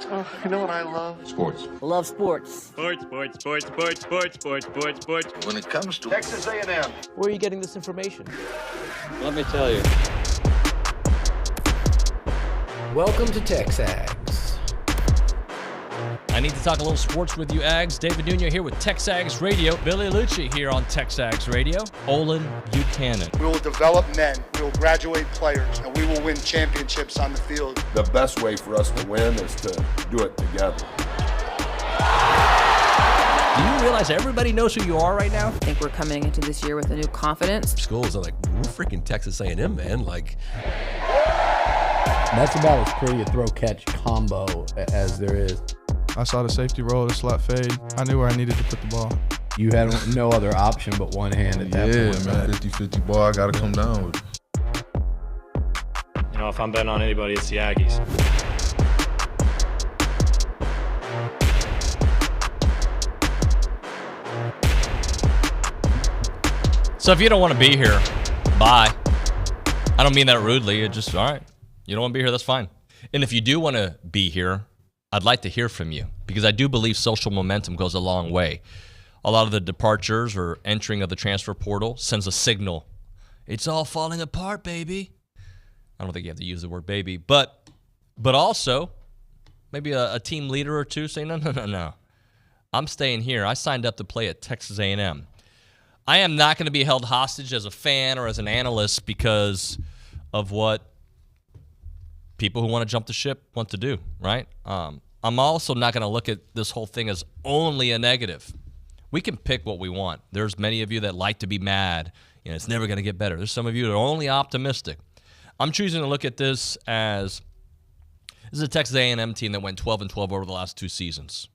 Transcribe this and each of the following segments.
Oh, you know what I love? Sports. Love sports. Sports. When it comes to Texas A&M, Where are you getting this information? Let me tell you. Welcome to TexAgs. I need to talk a little sports with you, Ags. David Nuño here with TexAgs Radio. Billy Lucci here on TexAgs Radio. Olin Buchanan. We will develop men, we will graduate players, and we will win championships on the field. The best way for us to win is to do it together. Do you realize everybody knows who you are right now? I think we're coming into this year with a new confidence. Schools are like, we're freaking Texas A&M, man. Like, that's about as pretty a throw-catch combo as there is. I saw the safety roll, the slot fade. I knew where I needed to put the ball. You had no other option but one hand at that point. Yeah, man, 50-50 ball, I got to come down with it. You know, if I'm betting on anybody, it's the Aggies. So if you don't want to be here, bye. I don't mean that rudely. It's just, all right, you don't want to be here, that's fine. And if you do want to be here, I'd like to hear from you because I do believe social momentum goes a long way. A lot of the departures or entering of the transfer portal sends a signal. It's all falling apart, baby. I don't think you have to use the word baby, but also maybe a team leader or two say, no. I'm staying here. I signed up to play at Texas A&M. I am not going to be held hostage as a fan or as an analyst because of what people who want to jump the ship want to do, right? I'm also not going to look at this whole thing as only a negative. We can pick what we want. There's many of you that like to be mad. You know, it's never going to get better. There's some of you that are only optimistic. I'm choosing to look at this as this is a Texas A&M team that went 12-12 over the last 2 seasons.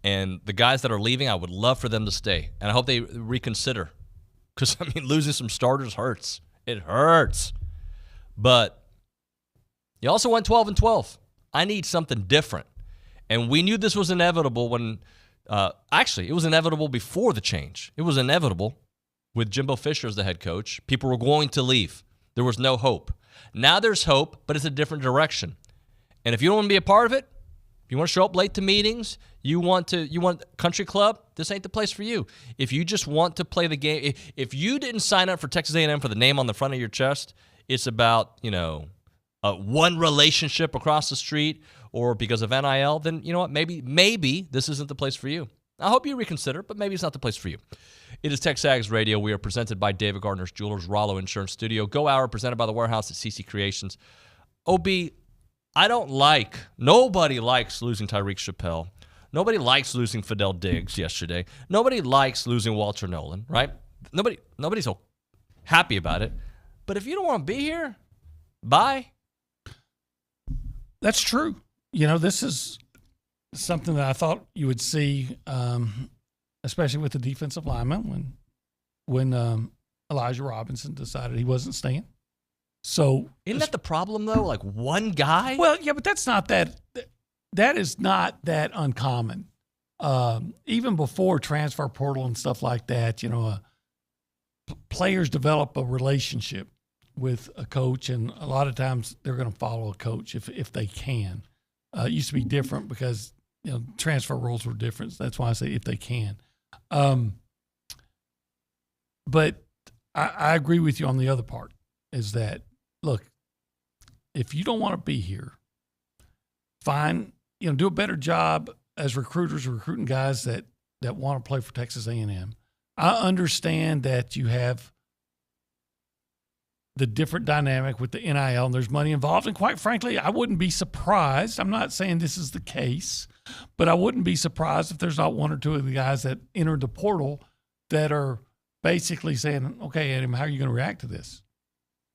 And the guys that are leaving, I would love for them to stay. And I hope they reconsider. Because, I mean, losing some starters hurts. It hurts. But you also went 12-12. I need something different. And we knew this was inevitable when actually, it was inevitable before the change. It was inevitable with Jimbo Fisher as the head coach. People were going to leave. There was no hope. Now there's hope, but it's a different direction. And if you don't want to be a part of it, if you want to show up late to meetings, you want country club, this ain't the place for you. If you just want to play the game, if you didn't sign up for Texas A&M for the name on the front of your chest, it's about, one relationship across the street or because of NIL, then you know what? Maybe this isn't the place for you. I hope you reconsider, but maybe it's not the place for you. It is TexAgs Radio. We are presented by David Gardner's Jewelers, Rollo Insurance Studio, Go Hour, presented by The Warehouse at CC Creations. OB, nobody likes losing Tyreek Chappelle. Nobody likes losing Fidel Diggs yesterday. Nobody likes losing Walter Nolan, right? Nobody's so happy about it. But if you don't want to be here, bye. That's true. This is something that I thought you would see, especially with the defensive lineman when Elijah Robinson decided he wasn't staying. So isn't that the problem though? Like one guy? Well, yeah, but that's not that. That is not that uncommon. Even before transfer portal and stuff like that, players develop a relationship with a coach, and a lot of times they're going to follow a coach if they can. It used to be different because transfer rules were different. That's why I say if they can. But I agree with you on the other part. Is that look, if you don't want to be here, fine. Do a better job as recruiters recruiting guys that want to play for Texas A&M. I understand that you have the different dynamic with the NIL, and there's money involved. And quite frankly, I wouldn't be surprised. I'm not saying this is the case, but I wouldn't be surprised if there's not one or two of the guys that entered the portal that are basically saying, okay, Adam, how are you going to react to this?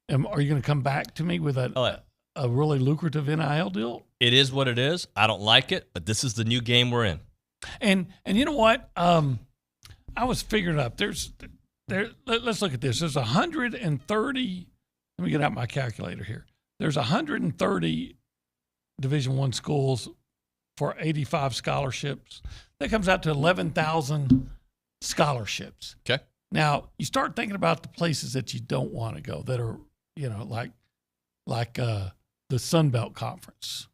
Are you going to come back to me with a really lucrative NIL deal? It is what it is. I don't like it, but this is the new game we're in. And you know what? I was figuring it up. Let's look at this. There's 130. Let me get out my calculator here. There's 130 Division I schools for 85 scholarships. That comes out to 11,000 scholarships. Okay. Now you start thinking about the places that you don't want to go that are, like the Sun Belt Conference,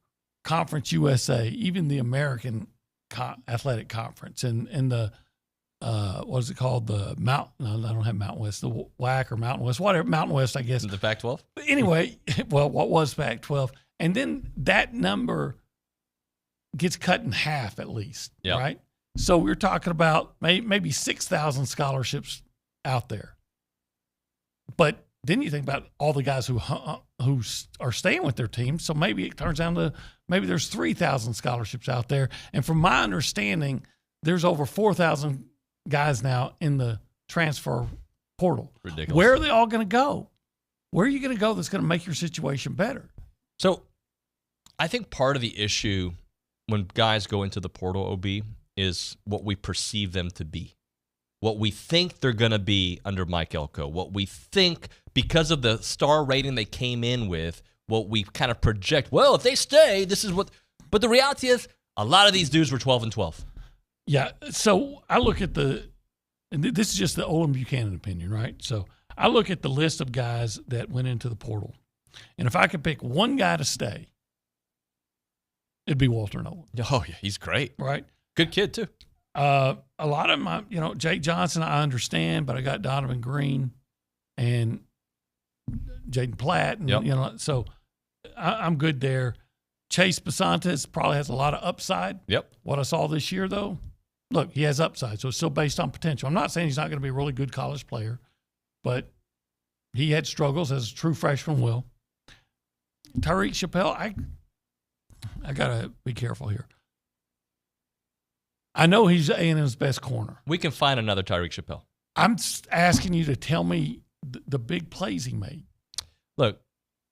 Conference USA, even the American Athletic Conference, and the what is it called? The Mountain? No, I don't have Mountain West. The WAC or Mountain West, whatever. Mountain West, I guess. The Pac-12. Anyway, well, what was Pac-12? And then that number gets cut in half at least, right? So we're talking about maybe 6,000 scholarships out there. But then you think about all the guys who are staying with their team. So maybe it turns down to maybe there's 3,000 scholarships out there. And from my understanding, there's over 4,000 guys now in the transfer portal. Ridiculous. Where are they all going to go? Where are you going to go that's going to make your situation better? So I think part of the issue when guys go into the portal, OB, is what we perceive them to be. What we think they're going to be under Mike Elko. What we think, because of the star rating they came in with, what we kind of project, well, if they stay, this is what. But the reality is, a lot of these dudes were 12-12. Yeah, so I look at and this is just the Olin Buchanan opinion, right? So I look at the list of guys that went into the portal. And if I could pick one guy to stay, it'd be Walter Nolan. Oh, yeah, he's great. Right? Good kid, too. A lot of them, Jake Johnson, I understand, but I got Donovan Green and Jaden Platt. And, so I'm good there. Chase Basantes probably has a lot of upside. Yep. What I saw this year, though, look, he has upside, so it's still based on potential. I'm not saying he's not going to be a really good college player, but he had struggles as a true freshman will. Tyreek Chappelle, I got to be careful here. I know he's A&M's best corner. We can find another Tyreek Chappelle. I'm asking you to tell me the big plays he made. Look,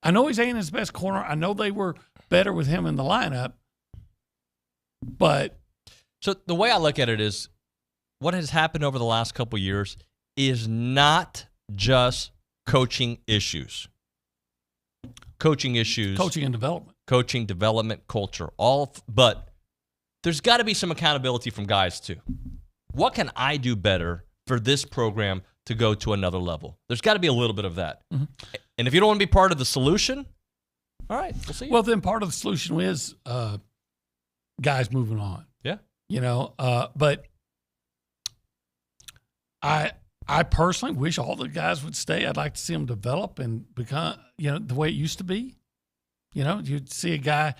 I know he's A&M's best corner. I know they were better with him in the lineup, but so the way I look at it is, what has happened over the last couple of years is not just coaching issues. Coaching issues. Coaching and development. Coaching, development, culture. But there's got to be some accountability from guys too. What can I do better for this program to go to another level? There's got to be a little bit of that. Mm-hmm. And if you don't want to be part of the solution, all right, we'll see. Well, then part of the solution is guys moving on. Yeah. But I personally wish all the guys would stay. I'd like to see them develop and become, the way it used to be. You'd see a guy,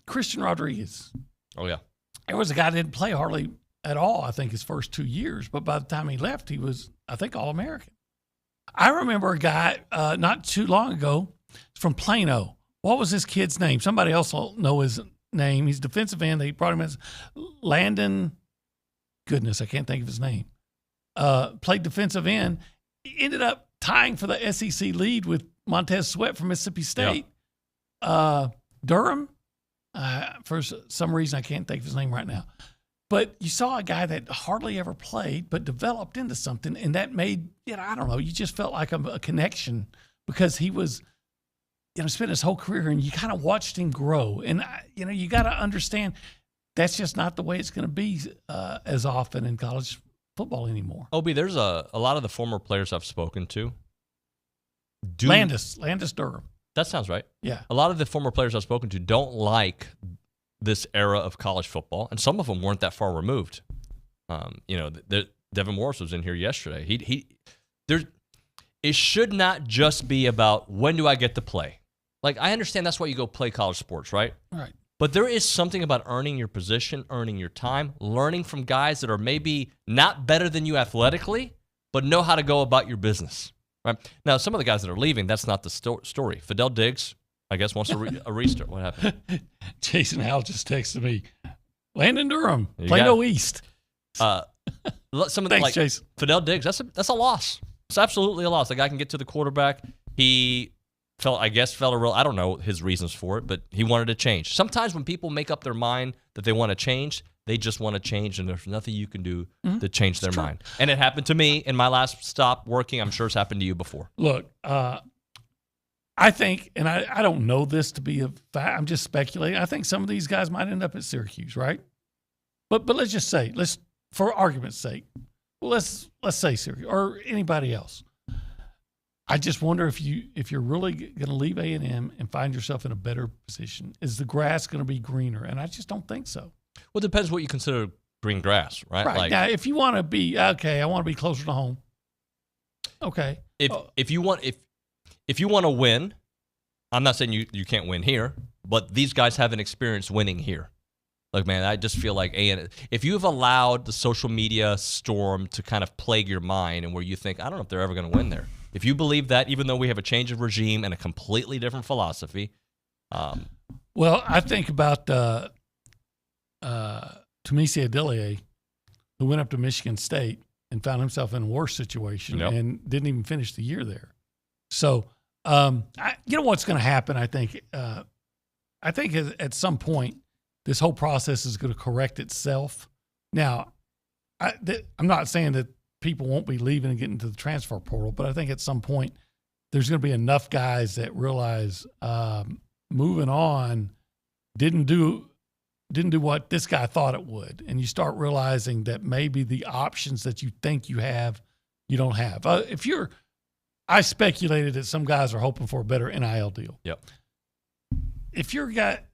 Christian Rodriguez. Oh, yeah. There was a guy that didn't play hardly at all, I think, his first 2 years. But by the time he left, he was, I think, All-American. I remember a guy not too long ago from Plano. What was this kid's name? Somebody else will know his name. He's defensive end. They brought him as Landon. Goodness, I can't think of his name. Played defensive end. He ended up tying for the SEC lead with Montez Sweat from Mississippi State. Yeah. Durham. For some reason, I can't think of his name right now. But you saw a guy that hardly ever played but developed into something, and that made, I don't know, you just felt like a connection because he was, spent his whole career, and you kind of watched him grow. And, you got to understand that's just not the way it's going to be as often in college football anymore. Obi, there's a lot of the former players I've spoken to. Landis Durham. That sounds right. Yeah. A lot of the former players I've spoken to don't like this era of college football, and some of them weren't that far removed. Devin Morris was in here yesterday. It should not just be about when do I get to play. Like, I understand that's why you go play college sports, right? Right. But there is something about earning your position, earning your time, learning from guys that are maybe not better than you athletically, but know how to go about your business. Right? Now, some of the guys that are leaving, that's not the story. Fidel Diggs, I guess, wants a restart. What happened? Jason Howell just texted me, Landon Durham, Plano East. Thanks, Jason. Fidel Diggs, that's a loss. It's absolutely a loss. The guy can get to the quarterback. He felt a real, I don't know his reasons for it, but he wanted to change. Sometimes when people make up their mind that they want to change, they just want to change, and there's nothing you can do to change their mind. And it happened to me in my last stop working. I'm sure it's happened to you before. Look, I think, and I don't know this to be a fact, I'm just speculating. I think some of these guys might end up at Syracuse, right? But let's just say, for argument's sake, let's say Syracuse or anybody else. I just wonder if you're really going to leave A&M and find yourself in a better position. Is the grass going to be greener? And I just don't think so. Well, it depends what you consider green grass, right? Right. Like, now, if you want to be okay, I want to be closer to home. Okay. If you want to win, I'm not saying you can't win here, but these guys haven't experienced winning here. Look, man, I just feel like if you've allowed the social media storm to kind of plague your mind and where you think, I don't know if they're ever going to win there. If you believe that, even though we have a change of regime and a completely different philosophy. Well, I think about Tumisi Adelie, who went up to Michigan State and found himself in a worse situation and didn't even finish the year there. So, you know what's going to happen, I think? I think at some point, this whole process is going to correct itself. Now, I'm not saying that people won't be leaving and getting into the transfer portal, but I think at some point there's going to be enough guys that realize moving on didn't do what this guy thought it would, and you start realizing that maybe the options that you think you have, you don't have. I speculated that some guys are hoping for a better NIL deal. Yep. If you're not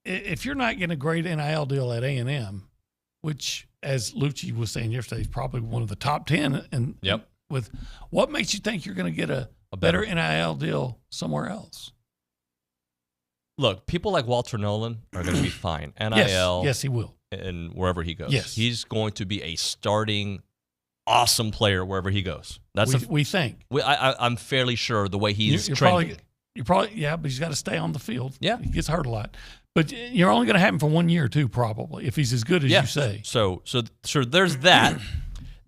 getting a great NIL deal at A&M, which, as Lucci was saying yesterday, is probably one of the top 10, and with what makes you think you're going to get a better NIL deal somewhere else? Look, people like Walter Nolan are going to be fine. NIL, yes, he will, and wherever he goes, yes, he's going to be a starting, awesome player wherever he goes. We think. I'm fairly sure the way he's trending. You're probably but he's got to stay on the field. Yeah, he gets hurt a lot. But you're only going to have him for 1 year, too, probably, if he's as good as you say. So there's that.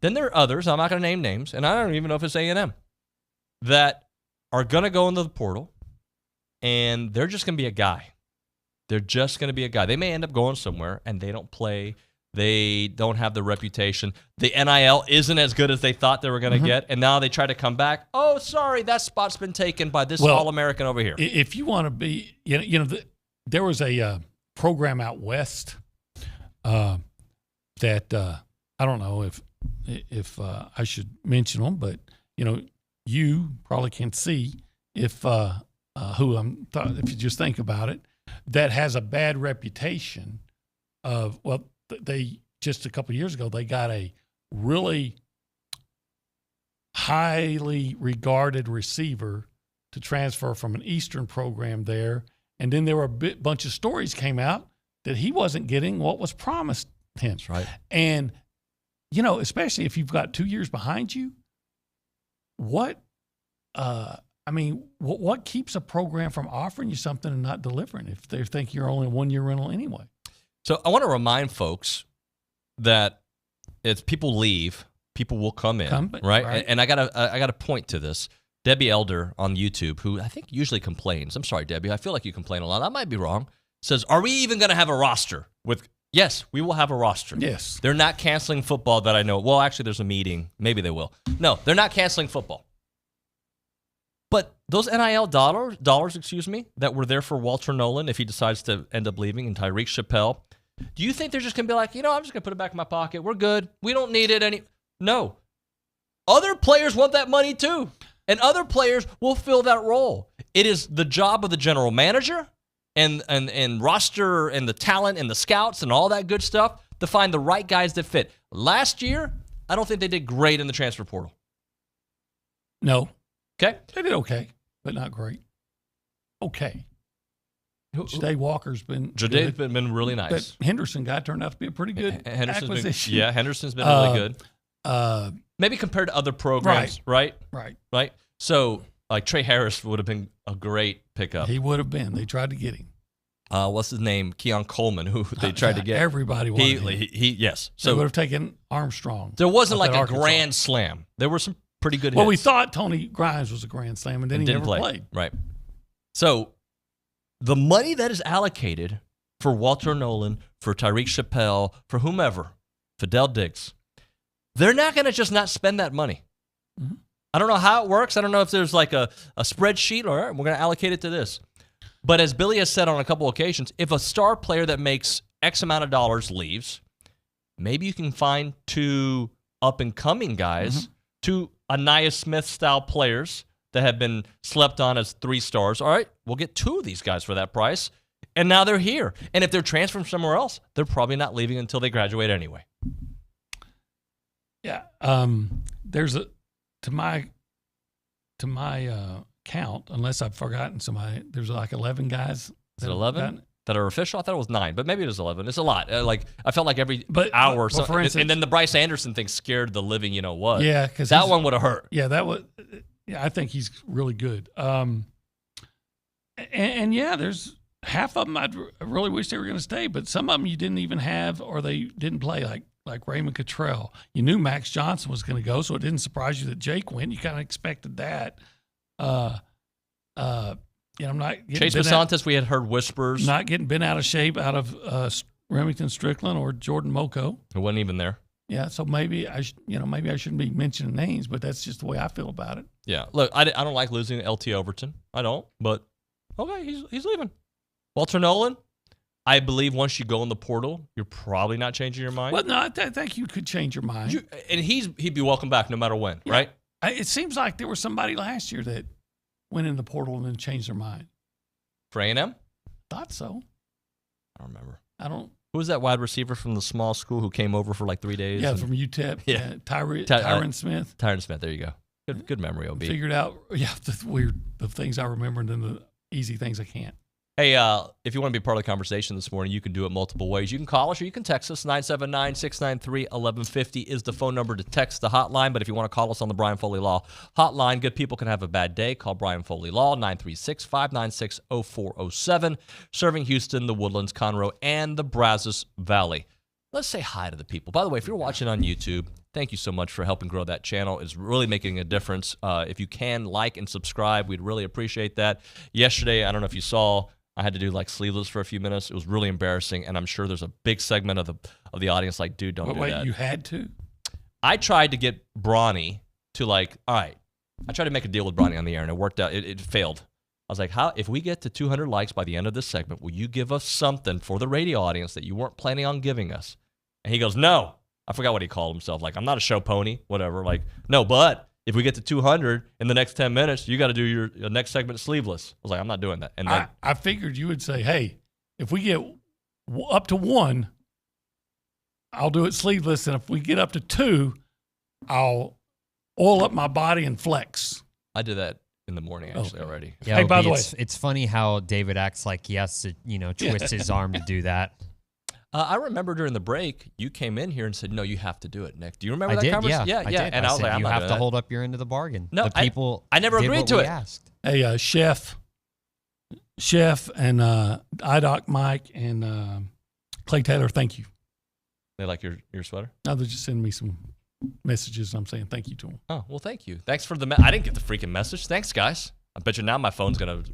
Then there are others, I'm not going to name names, and I don't even know if it's A&M, that are going to go into the portal, and they're just going to be a guy. They're just going to be a guy. They may end up going somewhere, and they don't play. They don't have the reputation. The NIL isn't as good as they thought they were going to get, and now they try to come back. Oh, sorry, that spot's been taken by this All-American over here. If you want to be, there was a program out west that I don't know if I should mention them, but you probably can see if if you just think about it, that has a bad reputation of they just a couple of years ago they got a really highly regarded receiver to transfer from an Eastern program there. And then there were a bunch of stories came out that he wasn't getting what was promised him. That's right. And, especially if you've got 2 years behind you, what keeps a program from offering you something and not delivering if they think you're only a 1 year rental anyway? So I want to remind folks that if people leave, people will come in, right? And I gotta point to this. Debbie Elder on YouTube, who I think usually complains. I'm sorry, Debbie. I feel like you complain a lot. I might be wrong. Says, are we even going to have a roster? Yes, we will have a roster. Yes. They're not canceling football that I know. Well, actually, there's a meeting. Maybe they will. No, they're not canceling football. But those NIL dollars, that were there for Walter Nolan, if he decides to end up leaving, and Tyreek Chappelle, do you think they're just going to be like, I'm just going to put it back in my pocket. We're good. We don't need it No. Other players want that money too. And other players will fill that role. It is the job of the general manager and roster and the talent and the scouts and all that good stuff to find the right guys that fit. Last year, I don't think they did great in the transfer portal. No. Okay. They did okay, but not great. Okay. Ja'Day Walker's been really nice. That Henderson guy turned out to be a pretty good acquisition. Henderson's been really good. Maybe compared to other programs, right? So, like Trey Harris would have been a great pickup. He would have been. They tried to get him. What's his name? Keon Coleman, who they tried to get. Everybody wanted him. Yes. So they would have taken Armstrong. There wasn't like a grand slam. There were some pretty good hits. Well, we thought Tony Grimes was a grand slam, and then he never played. Right. So, the money that is allocated for Walter Nolan, for Tyreek Chappelle, for whomever, Fidel Diggs, they're not going to just not spend that money. Mm-hmm. I don't know how it works. I don't know if there's like a spreadsheet. All right, we're going to allocate it to this. But as Billy has said on a couple occasions, if a star player that makes X amount of dollars leaves, maybe you can find 2 up-and-coming guys, 2 Anaya Smith-style players that have been slept on as 3 stars. All right, we'll get 2 of these guys for that price. And now they're here. And if they're transferring somewhere else, they're probably not leaving until they graduate anyway. Yeah. There's to my count, unless I've forgotten somebody, there's like 11 guys. Is it 11 that are official? I thought it was 9, but maybe it was 11. It's a lot. I felt like every hour or something. And then the Bryce Anderson thing scared the living, what? Yeah, because that one would have hurt. Yeah, yeah, I think he's really good. And yeah, there's half of them I really wish they were going to stay, but some of them you didn't even have or they didn't play, like Raymond Cottrell. You knew Max Johnson was going to go, so it didn't surprise you that Jake went. You kind of expected that. I'm not Chase Basantes, we had heard whispers. Not getting bent out of shape out of Remington Strickland or Jordan Moko. It wasn't even there. Yeah, so maybe I shouldn't be mentioning names, but that's just the way I feel about it. Yeah, look, I don't like losing LT Overton. I don't, but okay, he's leaving. Walter Nolan, I believe once you go in the portal, you're probably not changing your mind. Well, no, I think you could change your mind. And he'd be welcome back no matter when, right? It seems like there was somebody last year that went in the portal and then changed their mind. For A&M? Thought so. I don't remember. Who was that wide receiver from the small school who came over for like 3 days? Yeah, from UTEP. Yeah, Tyron Smith. Tyron Smith, there you go. Good memory, OB. Figured out, the things I remember and then the easy things I can't. Hey, if you want to be part of the conversation this morning, you can do it multiple ways. You can call us or you can text us. 979-693-1150 is the phone number to text the hotline. But if you want to call us on the Brian Foley Law hotline, good people can have a bad day. Call Brian Foley Law, 936-596-0407, serving Houston, the Woodlands, Conroe, and the Brazos Valley. Let's say hi to the people. By the way, if you're watching on YouTube, thank you so much for helping grow that channel. It's really making a difference. If you can like and subscribe, we'd really appreciate that. Yesterday, I don't know if you saw, I had to do like sleeveless for a few minutes. It was really embarrassing, and I'm sure there's a big segment of the audience like, dude, don't do that. Wait, you had to? I tried to get Bronny to all right. I tried to make a deal with Bronny on the air, and it worked out. It failed. I was like, if we get to 200 likes by the end of this segment, will you give us something for the radio audience that you weren't planning on giving us? And he goes, no. I forgot what he called himself. Like, I'm not a show pony, whatever. Like, no, but if we get to 200 in the next 10 minutes, you got to do your next segment sleeveless. I was like, I'm not doing that. And then, I figured you would say, hey, if we get up to 1, I'll do it sleeveless. And if we get up to 2, I'll oil up my body and flex. I did that in the morning, actually, already. Yeah, hey, by the way, it's funny how David acts like he has to, twist his arm to do that. I remember during the break, you came in here and said, no, you have to do it, Nick. Do you remember that conversation? Yeah, I did. And I was said, like, I'm you not have doing to that. hold up your end of the bargain. No, the people I never did agreed what to we it. Asked. Hey, Chef and IDOC Mike and Clay Taylor, thank you. They like your sweater? No, they're just sending me some messages. I'm saying thank you to them. Oh, well, thank you. Thanks for the I didn't get the freaking message. Thanks, guys. I bet you now my phone's going to...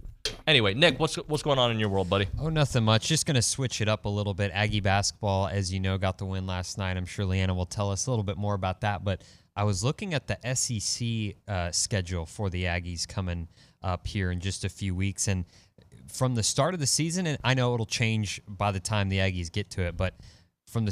Anyway, Nick, what's going on in your world, buddy? Oh, nothing much. Just going to switch it up a little bit. Aggie basketball, as you know, got the win last night. I'm sure Leanna will tell us a little bit more about that. But I was looking at the SEC schedule for the Aggies coming up here in just a few weeks. And from the start of the season, and I know it'll change by the time the Aggies get to it, but from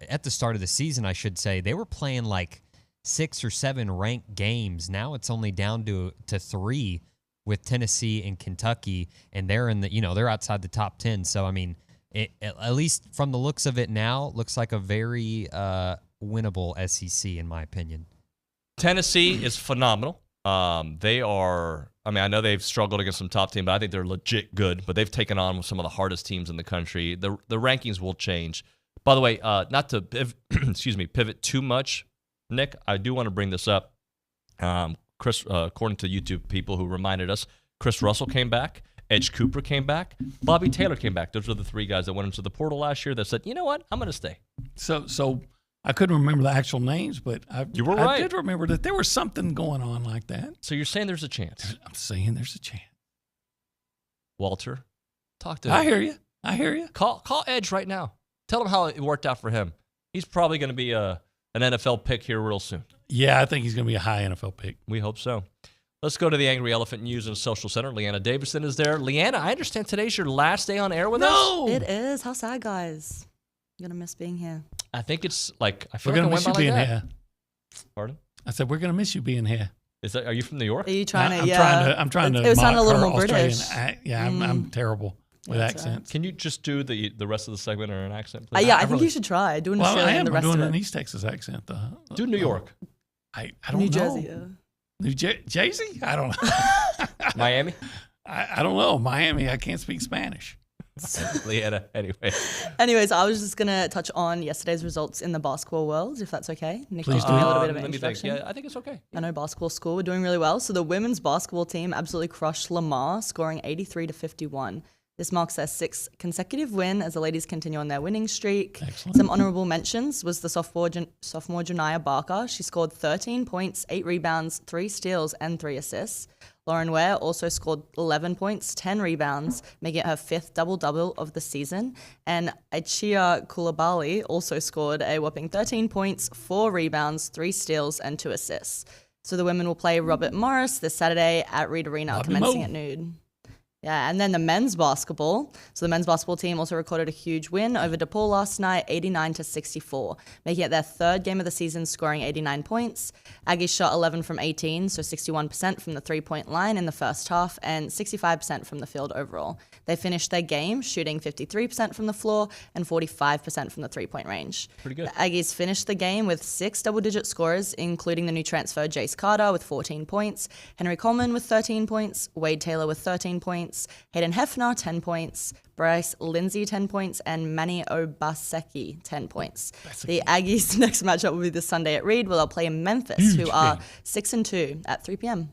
at the start of the season, I should say, they were playing like 6 or 7 ranked games. Now it's only down to 3 with Tennessee and Kentucky, and they're in the they're outside the top 10. So I mean, at least from the looks of it now, looks like a very winnable SEC in my opinion. Tennessee is phenomenal. They are. I mean, I know they've struggled against some top team, but I think they're legit good. But they've taken on some of the hardest teams in the country. The rankings will change. By the way, not to pivot too much, Nick, I do want to bring this up. Chris, according to YouTube people who reminded us, Chris Russell came back, Edge Cooper came back, Bobby Taylor came back. Those were the 3 guys that went into the portal last year that said, you know what, I'm going to stay. So I couldn't remember the actual names, but you were right. I did remember that there was something going on like that. So you're saying there's a chance? I'm saying there's a chance. Walter, talk to him. I hear you. Call Edge right now. Tell him how it worked out for him. He's probably going to be an NFL pick here real soon. Yeah, I think he's going to be a high NFL pick. We hope so. Let's go to the Angry Elephant News and Social Center. Leanna Davison is there. Leanna, I understand today's your last day on air with us? No! It is. How sad, guys. I'm going to miss being here. I think it's like, I feel we're like going to miss you being here. Pardon? I said, we're going to miss you being here. Are you from New York? Are you trying to? I'm trying to. It was sounding a little mock more her British. Australian I'm terrible with accents. Can you just do the rest of the segment in an accent, please? I think you should try doing Australian. I'm doing an East Texas accent though. Do New York. I don't New know. Jersey. New Jersey? I don't know. Miami? I don't know. Miami. I can't speak Spanish. Leanna, anyway. Anyways, I was just gonna touch on yesterday's results in the basketball world, if that's okay. Nick, Please just do. give me a little bit of an Let me think. introduction. Yeah, I think it's okay. I know basketball school. We're doing really well. So the women's basketball team absolutely crushed Lamar, scoring 83-51. This marks their 6th consecutive win as the ladies continue on their winning streak. Excellent. Some honorable mentions was the sophomore Janiah Barker. She scored 13 points, 8 rebounds, 3 steals, and 3 assists. Lauren Ware also scored 11 points, 10 rebounds, making it her 5th double-double of the season. And Achia Koulibaly also scored a whopping 13 points, 4 rebounds, 3 steals, and 2 assists. So the women will play Robert Morris this Saturday at Reed Arena, commencing at noon. Yeah, and then the men's basketball. So the men's basketball team also recorded a huge win over DePaul last night, 89-64, making it their 3rd game of the season, scoring 89 points. Aggie shot 11 from 18, so 61% from the three-point line in the first half and 65% from the field overall. They finished their game shooting 53% from the floor and 45% from the three-point range. Pretty good. The Aggies finished the game with 6 double-digit scorers, including the new transfer Jace Carter with 14 points, Henry Coleman with 13 points, Wade Taylor with 13 points, Hayden Hefner, 10 points, Bryce Lindsay, 10 points, and Manny Obaseki, 10 points. The Aggies' next matchup will be this Sunday at Reed, where they'll play in Memphis, who are 6-2 at 3 p.m.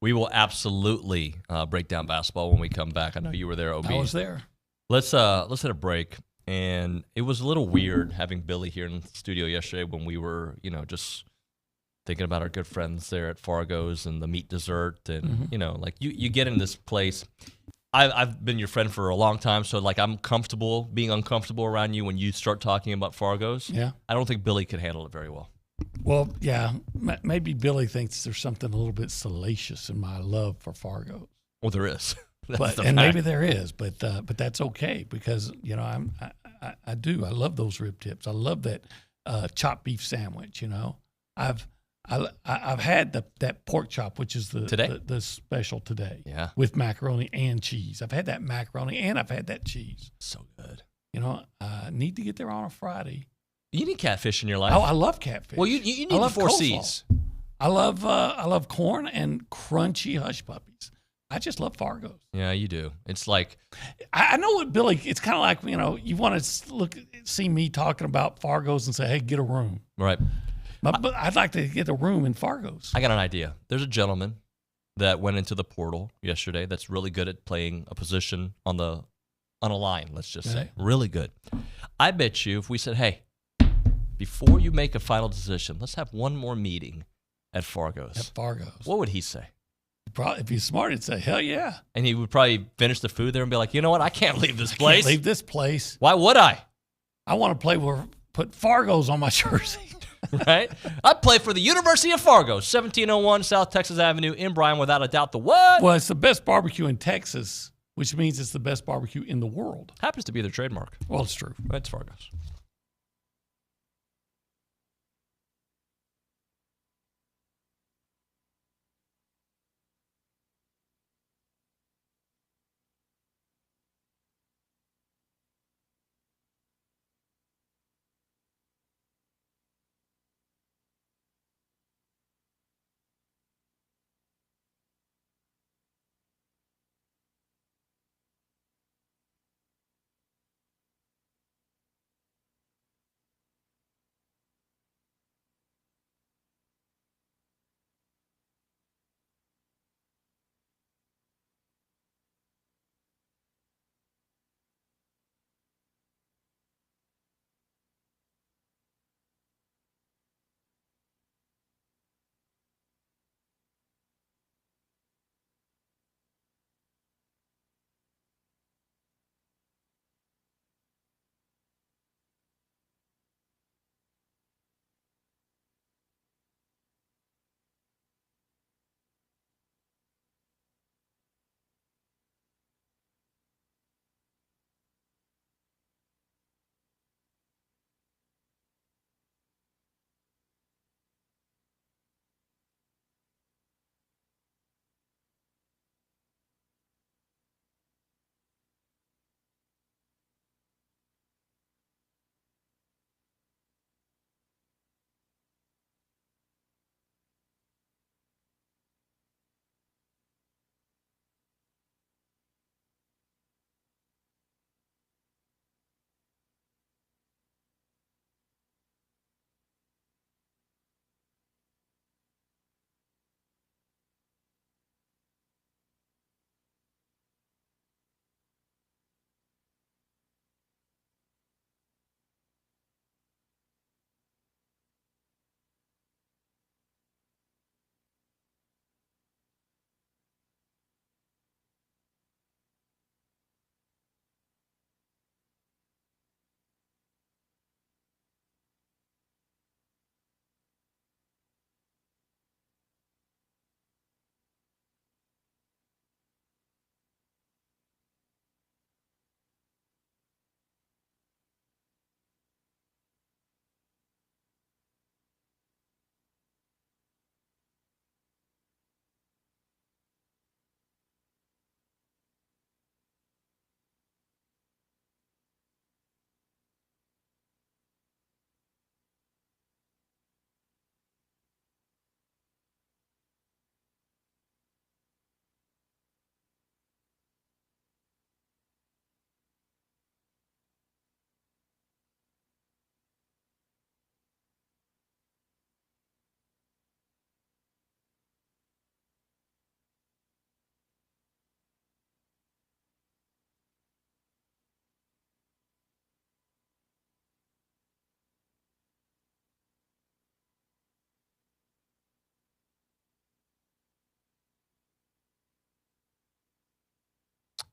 We will absolutely break down basketball when we come back. I know you were there, OB. I was there. Let's hit a break. And it was a little weird having Billy here in the studio yesterday when we were, just thinking about our good friends there at Fargo's and the meat dessert. And, you get in this place. I've been your friend for a long time, so, I'm comfortable being uncomfortable around you when you start talking about Fargo's. Yeah. I don't think Billy could handle it very well. Well, yeah, maybe Billy thinks there's something a little bit salacious in my love for Fargo's. Well, there is. Maybe there is, but that's okay because I do. I love those rib tips. I love that chopped beef sandwich. I've had that pork chop, which is the special today. Yeah. With macaroni and cheese. I've had that macaroni and I've had that cheese. So good. I need to get there on a Friday. You need catfish in your life. Oh, I love catfish. Well, you need the 4 C's. I love corn and crunchy hush puppies. I just love Fargo's. Yeah, you do. It's like I know what Billy. It's kind of like you want to see me talking about Fargo's and say, "Hey, get a room." Right. But I'd like to get a room in Fargo's. I got an idea. There's a gentleman that went into the portal yesterday that's really good at playing a position on a line. Let's just say really good. I bet you if we said, "Hey, before you make a final decision, let's have one more meeting at Fargo's." At Fargo's. What would he say? Probably, if he's smart, he'd say, "Hell yeah!" And he would probably finish the food there and be like, "You know what? I can't leave this place. Can't leave this place. Why would I? I want to play put Fargo's on my jersey." Right? I play for the University of Fargo, 1701 South Texas Avenue in Bryan, without a doubt. The what? Well, it's the best barbecue in Texas, which means it's the best barbecue in the world. Happens to be their trademark. Well, it's true. It's Fargo's.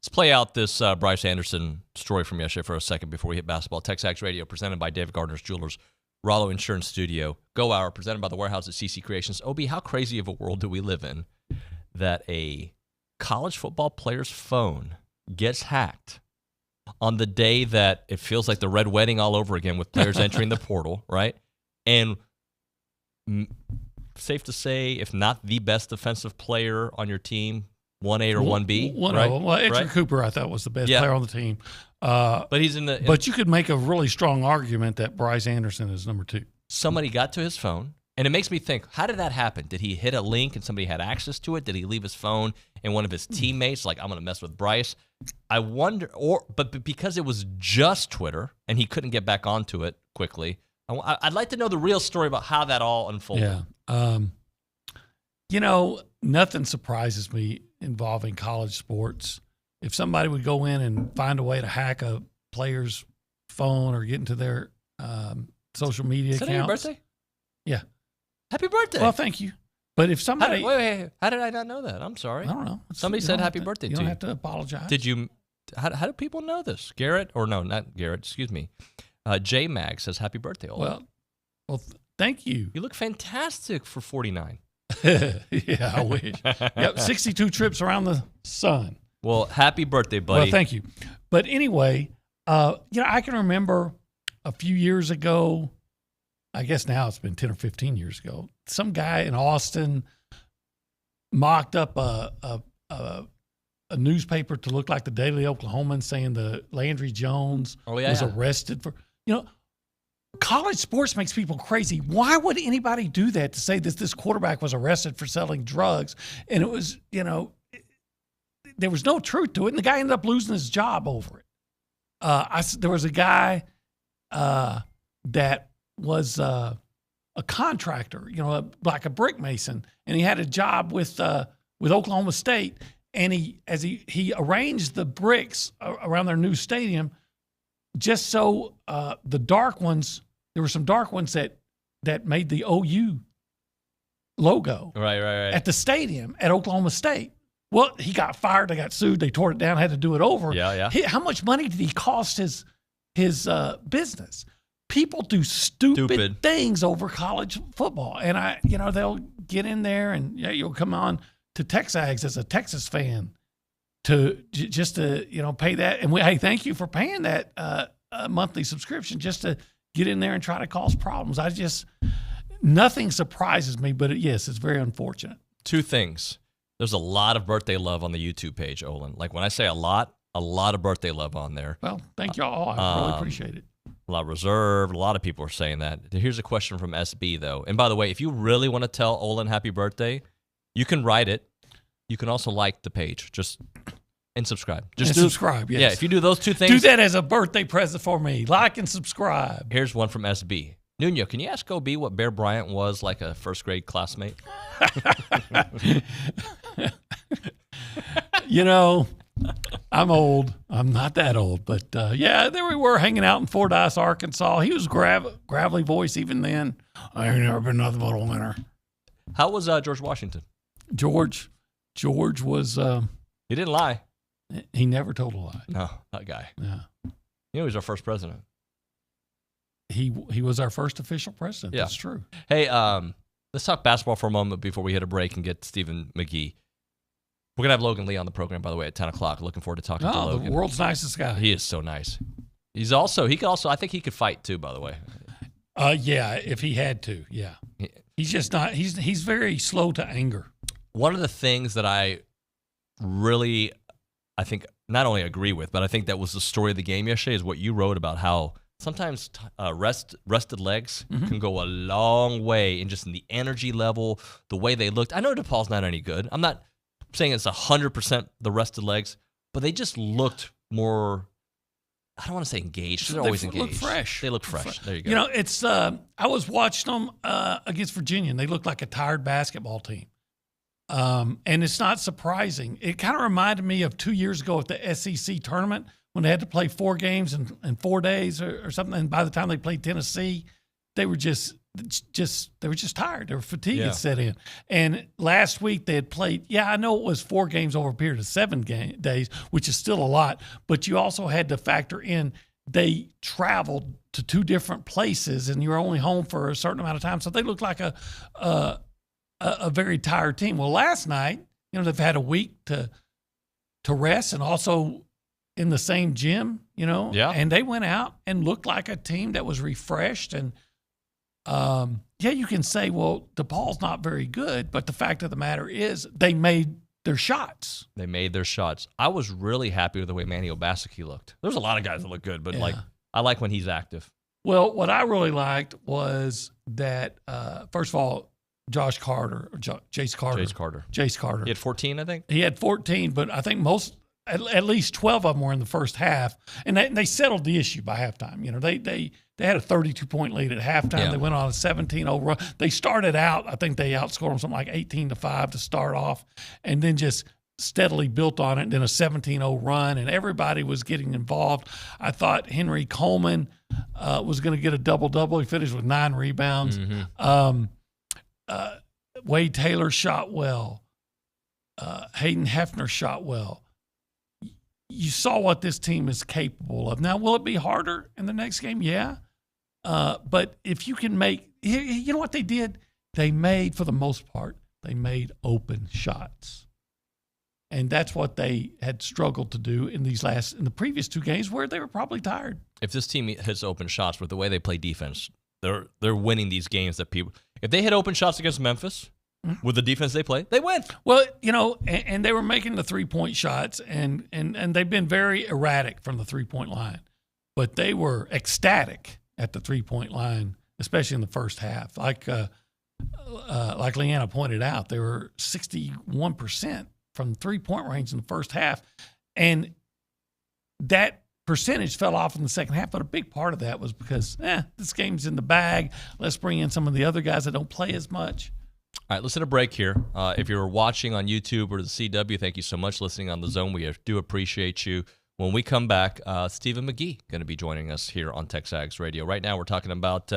Let's play out this Bryce Anderson story from yesterday for a second before we hit basketball. TexAgs Radio, presented by David Gardner's Jewelers, Rollo Insurance Studio, Go Hour, presented by the Warehouse at CC Creations. OB, how crazy of a world do we live in that a college football player's phone gets hacked on the day that it feels like the red wedding all over again with players entering the portal, right? And safe to say, if not the best defensive player on your team, 1A or 1B. One right? of them. Well, Edger right? Cooper, I thought, was the best player on the team. But he's in the. But you could make a really strong argument that Bryce Anderson is number 2. Somebody got to his phone, and it makes me think: how did that happen? Did he hit a link and somebody had access to it? Did he leave his phone and one of his teammates like, I'm going to mess with Bryce? I wonder, but because it was just Twitter and he couldn't get back onto it quickly. I'd like to know the real story about how that all unfolded. Yeah. Nothing surprises me involving college sports. If somebody would go in and find a way to hack a player's phone or get into their social media Is that accounts. your birthday? Yeah. Happy birthday. Well, thank you. But if somebody... Wait. How did I not know that? I'm sorry. I don't know. Somebody said happy birthday to you. You don't have to apologize. Did you... How do people know this? Garrett? Or no, not Garrett. Excuse me. J-Mag says happy birthday, Olin. Well, thank you. You look fantastic for 49. Yeah, I wish. Yep, 62 trips around the sun. Well, happy birthday, buddy. Well, thank you. But anyway, I can remember a few years ago, I guess now it's been 10 or 15 years ago, some guy in Austin mocked up a newspaper to look like the Daily Oklahoman, saying the Landry Jones was arrested for, college sports makes people crazy. Why would anybody do that, to say that this quarterback was arrested for selling drugs? And it was, there was no truth to it. And the guy ended up losing his job over it. There was a guy that was a contractor, like a brick mason, and he had a job with Oklahoma State. And he arranged the bricks around their new stadium just so the dark ones, there were some dark ones that made the OU logo right at the stadium at Oklahoma State. Well, he got fired. They got sued. They tore it down, had to do it over. Yeah. How much money did he cost his business? People do stupid things over college football. And they'll get in there and you'll come on to TexAgs as a Texas fan to pay that. And hey, thank you for paying that monthly subscription just to get in there and try to cause problems. Nothing surprises me, but yes, it's very unfortunate. 2 things. There's a lot of birthday love on the YouTube page, Olin. Like when I say a lot of birthday love on there. Well, thank y'all. I really appreciate it. A lot reserved. A lot of people are saying that. Here's a question from SB, though. And by the way, if you really want to tell Olin happy birthday, you can write it. You can also like the page. And subscribe. Subscribe, yes. Yeah, if you do those 2 things. Do that as a birthday present for me. Like and subscribe. Here's one from SB. Nuño, can you ask OB what Bear Bryant was like a first grade classmate? I'm old. I'm not that old. But, there we were hanging out in Fordyce, Arkansas. He was gravelly voice even then. I ain't never been nothing but a winner. How was George Washington? George was... he didn't lie. He never told a lie. No, that guy. Yeah. He was our first president. He was our first official president. Yeah. That's true. Hey, let's talk basketball for a moment before we hit a break and get Stephen McGee. We're going to have Logan Lee on the program, by the way, at 10 o'clock. Looking forward to talking to Logan. The world's nicest guy. He is so nice. He could also, I think he could fight too, by the way. Yeah, if he had to, yeah. He's just not, he's very slow to anger. One of the things that I think not only agree with, but I think that was the story of the game yesterday is what you wrote about how sometimes rested legs can go a long way in just in the energy level, the way they looked. I know DePaul's not any good. I'm not saying it's 100% the rested legs, but they just looked more, I don't want to say engaged. They're always engaged. Look fresh. They look fresh. There you go. It's I was watching them against Virginia, and they looked like a tired basketball team. And it's not surprising. It kind of reminded me of 2 years ago at the SEC tournament when they had to play 4 games in 4 days or something. And by the time they played Tennessee, they were just they were just tired. Their fatigue Yeah. had set in. And last week they had played. Yeah, I know it was 4 games over a period of 7 days, which is still a lot. But you also had to factor in they traveled to 2 different places, and you were only home for a certain amount of time. So they looked like a very tired team. Well, last night, they've had a week to rest, and also in the same gym, Yeah. and they went out and looked like a team that was refreshed. And you can say, well, DePaul's not very good, but the fact of the matter is they made their shots. They made their shots. I was really happy with the way Manny Obaseki looked. There's a lot of guys that look good, but I like when he's active. Well, what I really liked was that, first of all, Jace Carter. Jace Carter. He had 14, I think. He had 14, but I think at least 12 of them were in the first half, and they settled the issue by halftime. They had a 32-point lead at halftime. Yeah. They went on a 17-0 run. They started out, I think they outscored them something like 18-5 to start off, and then just steadily built on it, and then a 17-0 run, and everybody was getting involved. I thought Henry Coleman was going to get a double-double. He finished with 9 rebounds. Mm-hmm. Wade Taylor shot well. Hayden Hefner shot well. You saw what this team is capable of. Now, will it be harder in the next game? Yeah. But if you can you know what they did? They made, for the most part, they made open shots. And that's what they had struggled to do in the previous 2 games where they were probably tired. If this team hits open shots with the way they play defense, they're winning these games that people. If they hit open shots against Memphis with the defense they play, they win. Well, and they were making the 3-point shots, and they've been very erratic from the 3-point line, but they were ecstatic at the 3-point line, especially in the first half. Like Leanna pointed out, they were 61% from 3-point range in the first half, and that percentage fell off in the second half, but a big part of that was because this game's in the bag. Let's bring in some of the other guys that don't play as much. All right, let's hit a break here. If you're watching on YouTube or the CW, thank you so much. Listening on the Zone, we do appreciate you. When we come back, Stephen McGee going to be joining us here on TexAgs Radio. Right now, we're talking about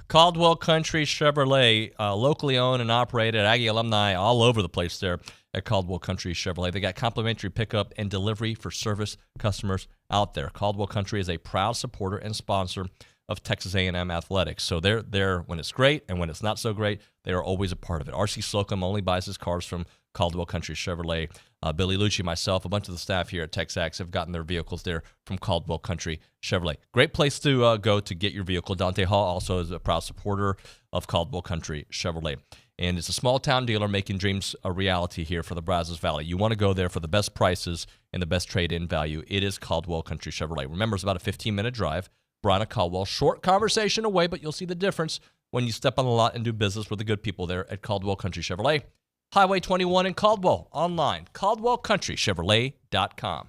Caldwell Country Chevrolet, locally owned and operated, Aggie alumni all over the place there at Caldwell Country Chevrolet. They got complimentary pickup and delivery for service customers out there. Caldwell Country is a proud supporter and sponsor of Texas A&M athletics. So they're there when it's great, and when it's not so great, they are always a part of it. R.C. Slocum only buys his cars from Caldwell Country Chevrolet. Billy Lucci, myself, a bunch of the staff here at TexAgs have gotten their vehicles there from Caldwell Country Chevrolet. Great place to go to get your vehicle. Dante Hall also is a proud supporter of Caldwell Country Chevrolet. And it's a small-town dealer making dreams a reality here for the Brazos Valley. You want to go there for the best prices and the best trade-in value. It is Caldwell Country Chevrolet. Remember, it's about a 15-minute drive. Brianna Caldwell, short conversation away, but you'll see the difference when you step on the lot and do business with the good people there at Caldwell Country Chevrolet. Highway 21 in Caldwell. Online, CaldwellCountryChevrolet.com.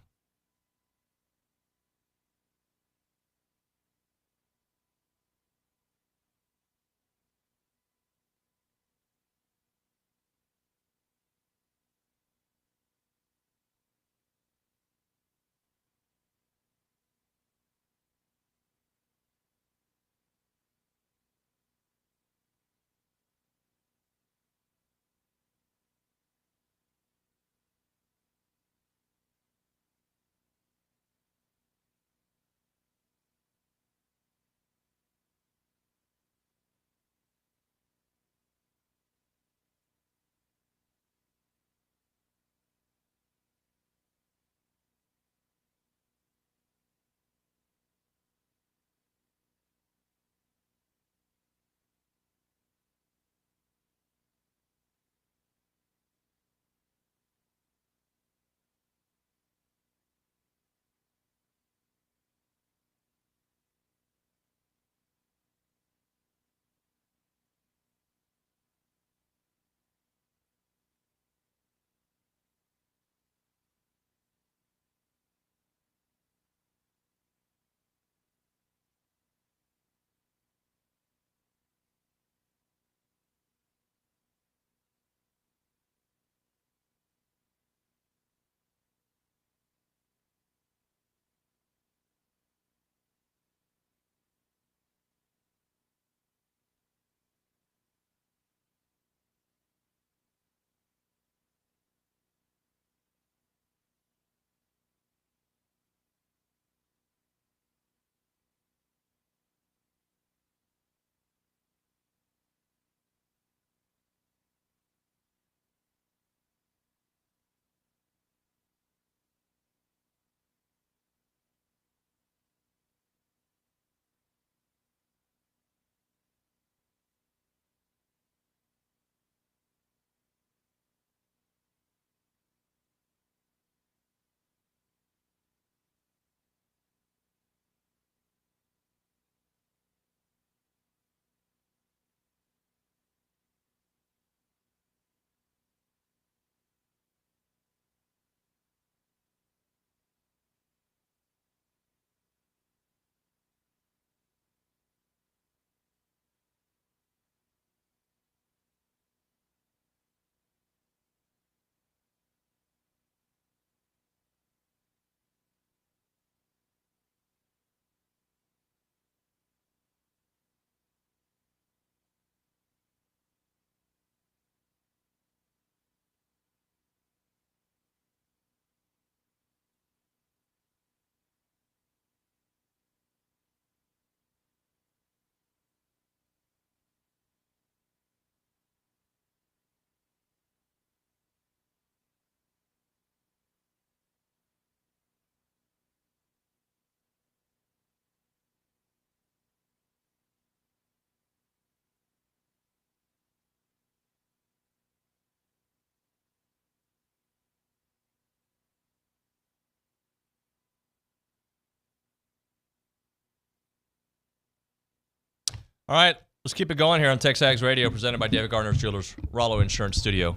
All right, let's keep it going here on TexAgs Radio, presented by David Gardner's Jewelers, Rollo Insurance Studio.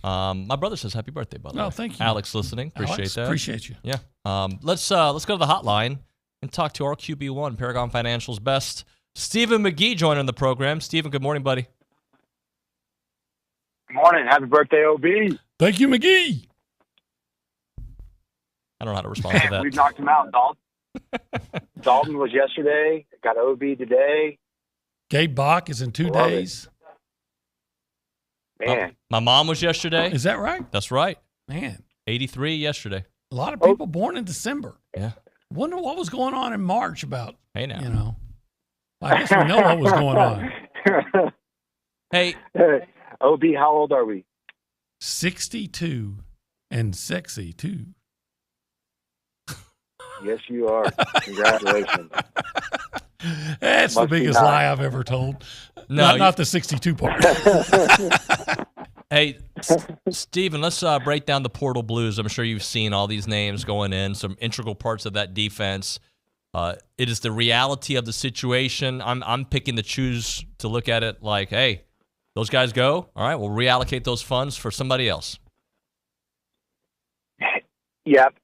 My brother says happy birthday, by the way. Oh, thank you. Alex listening. Appreciate Alex, that. appreciate you. Yeah. Let's go to the hotline and talk to our QB1, Paragon Financial's best, Stephen McGee, joining the program. Stephen, good morning, buddy. Good morning. Happy birthday, OB. Thank you, McGee. I don't know how to respond to that. We've knocked him out, Dalton. Dalton was yesterday. Got OB today. Gabe Bach is in 2 days. Man. My mom was yesterday. Is that right? That's right. Man. 83 yesterday. A lot of people born in December. Yeah. Wonder what was going on in March about. Hey, now. You know. I guess we know what was going on. Hey. OB, how old are we? 62 and sexy, too. Yes, you are. Congratulations. That's the biggest lie I've ever told. No, not the 62 part. Hey, Stephen, let's break down the portal blues. I'm sure you've seen all these names going in, some integral parts of that defense. It is the reality of the situation. I'm picking to choose to look at it like, hey, those guys go. All right, we'll reallocate those funds for somebody else. Yep,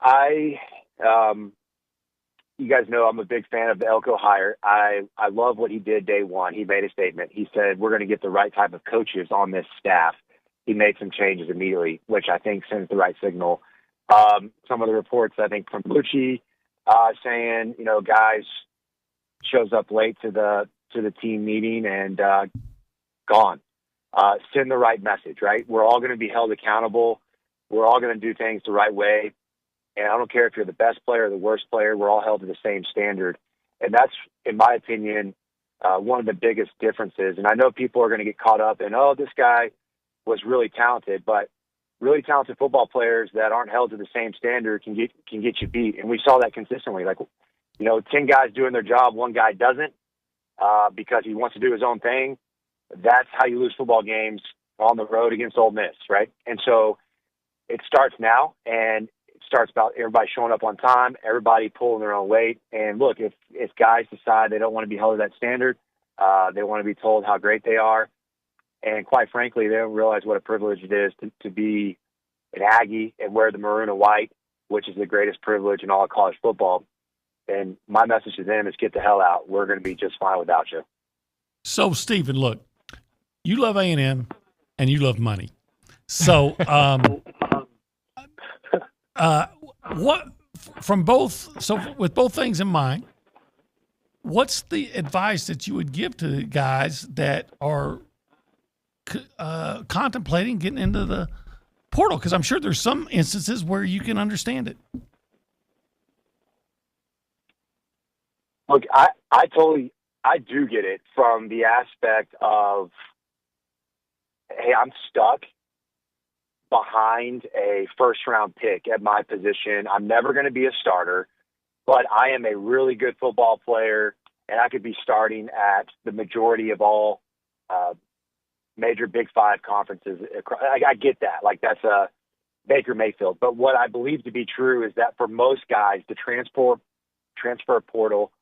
you guys know I'm a big fan of the Elko hire. I love what he did day one. He made a statement. He said, we're going to get the right type of coaches on this staff. He made some changes immediately, which I think sends the right signal. Some of the reports, I think, from Lucci saying, guys shows up late to the team meeting and gone. Send the right message, right? We're all going to be held accountable. We're all going to do things the right way. And I don't care if you're the best player or the worst player, we're all held to the same standard. And that's, in my opinion, one of the biggest differences. And I know people are going to get caught up in, this guy was really talented, but really talented football players that aren't held to the same standard can get you beat. And we saw that consistently. 10 guys doing their job, one guy doesn't because he wants to do his own thing. That's how you lose football games on the road against Ole Miss, right? And so it starts now, and starts about everybody showing up on time, everybody pulling their own weight. And look, if guys decide they don't want to be held to that standard, they want to be told how great they are. And quite frankly, they don't realize what a privilege it is to be an Aggie and wear the maroon and white, which is the greatest privilege in all of college football. And my message to them is get the hell out. We're going to be just fine without you. So, Stephen, look, you love A&M and you love money. So, with both things in mind, what's the advice that you would give to guys that are contemplating getting into the portal? Because I'm sure there's some instances where you can understand it. Look, I do get it from the aspect of, hey, I'm stuck behind a first-round pick at my position. I'm never going to be a starter, but I am a really good football player, and I could be starting at the majority of all major Big Five conferences. I get that. That's a Baker Mayfield. But what I believe to be true is that for most guys, the transfer portal,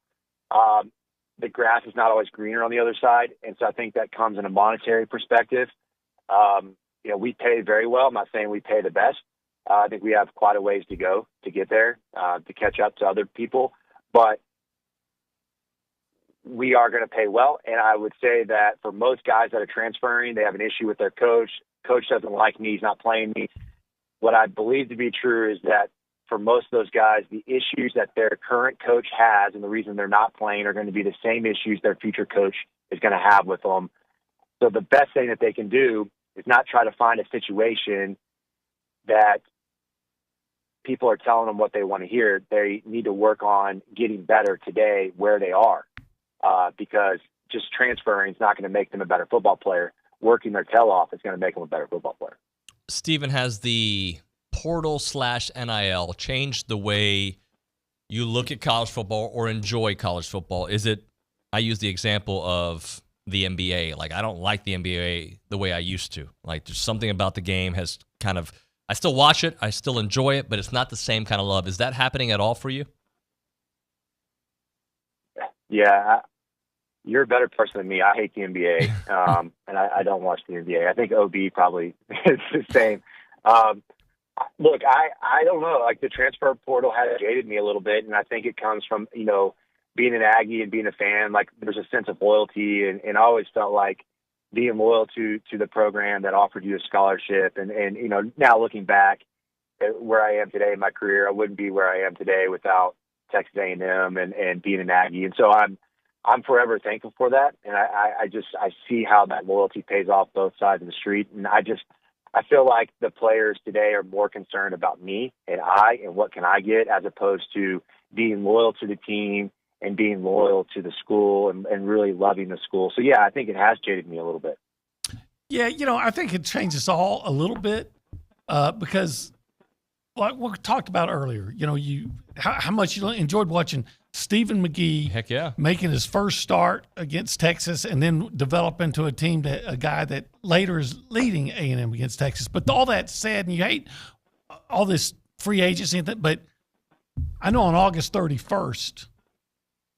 the grass is not always greener on the other side, and so I think that comes in a monetary perspective. We pay very well. I'm not saying we pay the best. I think we have quite a ways to go to get there, to catch up to other people. But we are going to pay well. And I would say that for most guys that are transferring, they have an issue with their coach. Coach doesn't like me. He's not playing me. What I believe to be true is that for most of those guys, the issues that their current coach has and the reason they're not playing are going to be the same issues their future coach is going to have with them. So the best thing that they can do is not try to find a situation that people are telling them what they want to hear. They need to work on getting better today where they are, because just transferring is not going to make them a better football player. Working their tail off is going to make them a better football player. Stephen, has the portal/NIL changed the way you look at college football or enjoy college football? I use the example of the NBA. I don't like the NBA the way I used to. There's something about the game has I still watch it, I still enjoy it, but it's not the same kind of love. Is that happening at all for you? Yeah, you're a better person than me. I hate the NBA, and I don't watch the NBA. I think OB probably is the same. Look, I don't know. Like, the transfer portal has jaded me a little bit, and I think it comes from, being an Aggie and being a fan. Like, there's a sense of loyalty, and I always felt like being loyal to the program that offered you a scholarship. And now looking back at where I am today in my career, I wouldn't be where I am today without Texas A&M and being an Aggie. And so I'm forever thankful for that. And I see how that loyalty pays off both sides of the street. And I feel like the players today are more concerned about me and what can I get, as opposed to being loyal to the team and being loyal to the school and really loving the school. So, yeah, I think it has jaded me a little bit. Yeah, I think it changes all a little bit because, like we talked about earlier, how much you enjoyed watching Stephen McGee, heck yeah, making his first start against Texas and then develop into a guy that later is leading A&M against Texas. But all that said, and you hate all this free agency, but I know on August 31st,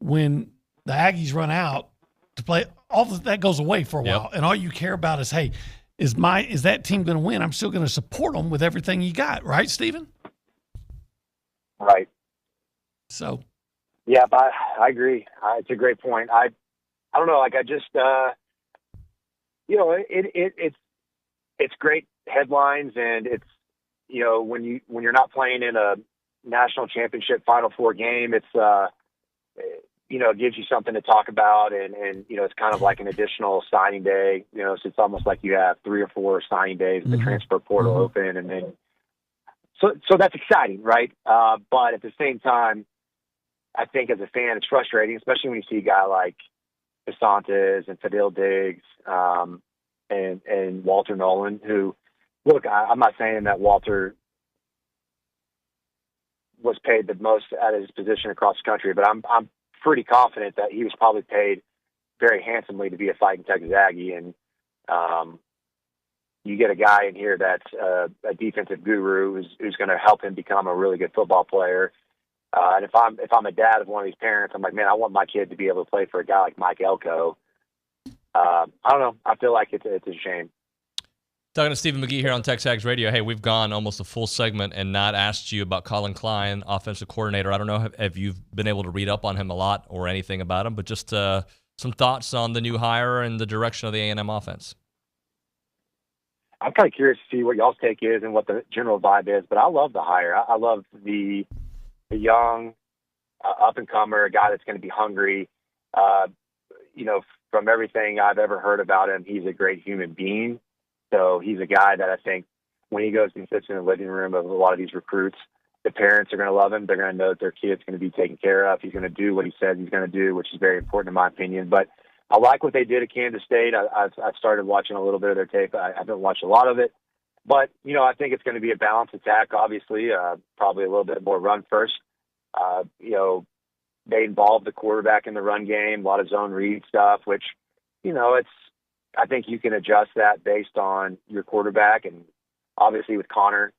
when the Aggies run out to play, all that goes away for a while, and all you care about is, hey, is that team going to win? I'm still going to support them with everything you got, right, Stephen? Right. So. Yeah, but I agree. It's a great point. I don't know. Like, I just, it's great headlines, and it's, when you're not playing in a national championship Final Four game, it's, it gives you something to talk about, and it's kind of like an additional signing day. So it's almost like you have 3 or 4 signing days with the transfer portal open, and then so that's exciting, right? But at the same time, I think as a fan, it's frustrating, especially when you see a guy like DeSantis and Fadil Diggs and Walter Nolan, who, look, I'm not saying that Walter was paid the most at his position across the country, but I'm pretty confident that he was probably paid very handsomely to be a fighting Texas Aggie. And you get a guy in here that's a defensive guru who's going to help him become a really good football player. And if I'm a dad of one of these parents, I'm like, man, I want my kid to be able to play for a guy like Mike Elko. I don't know. I feel like it's a shame. Talking to Stephen McGee here on TexAgs Radio. Hey, we've gone almost a full segment and not asked you about Colin Klein, offensive coordinator. I don't know if you've been able to read up on him a lot or anything about him, but just some thoughts on the new hire and the direction of the A&M offense. I'm kind of curious to see what y'all's take is and what the general vibe is, but I love the hire. I love the young up-and-comer, a guy that's going to be hungry. From everything I've ever heard about him, he's a great human being. So he's a guy that I think when he goes and sits in the living room of a lot of these recruits, the parents are going to love him. They're going to know that their kid's going to be taken care of. He's going to do what he says he's going to do, which is very important in my opinion. But I like what they did at Kansas State. I've started watching a little bit of their tape. I haven't watched a lot of it. But, I think it's going to be a balanced attack, obviously, probably a little bit more run first. They involve the quarterback in the run game, a lot of zone read stuff, which, I think you can adjust that based on your quarterback. And obviously with Connor,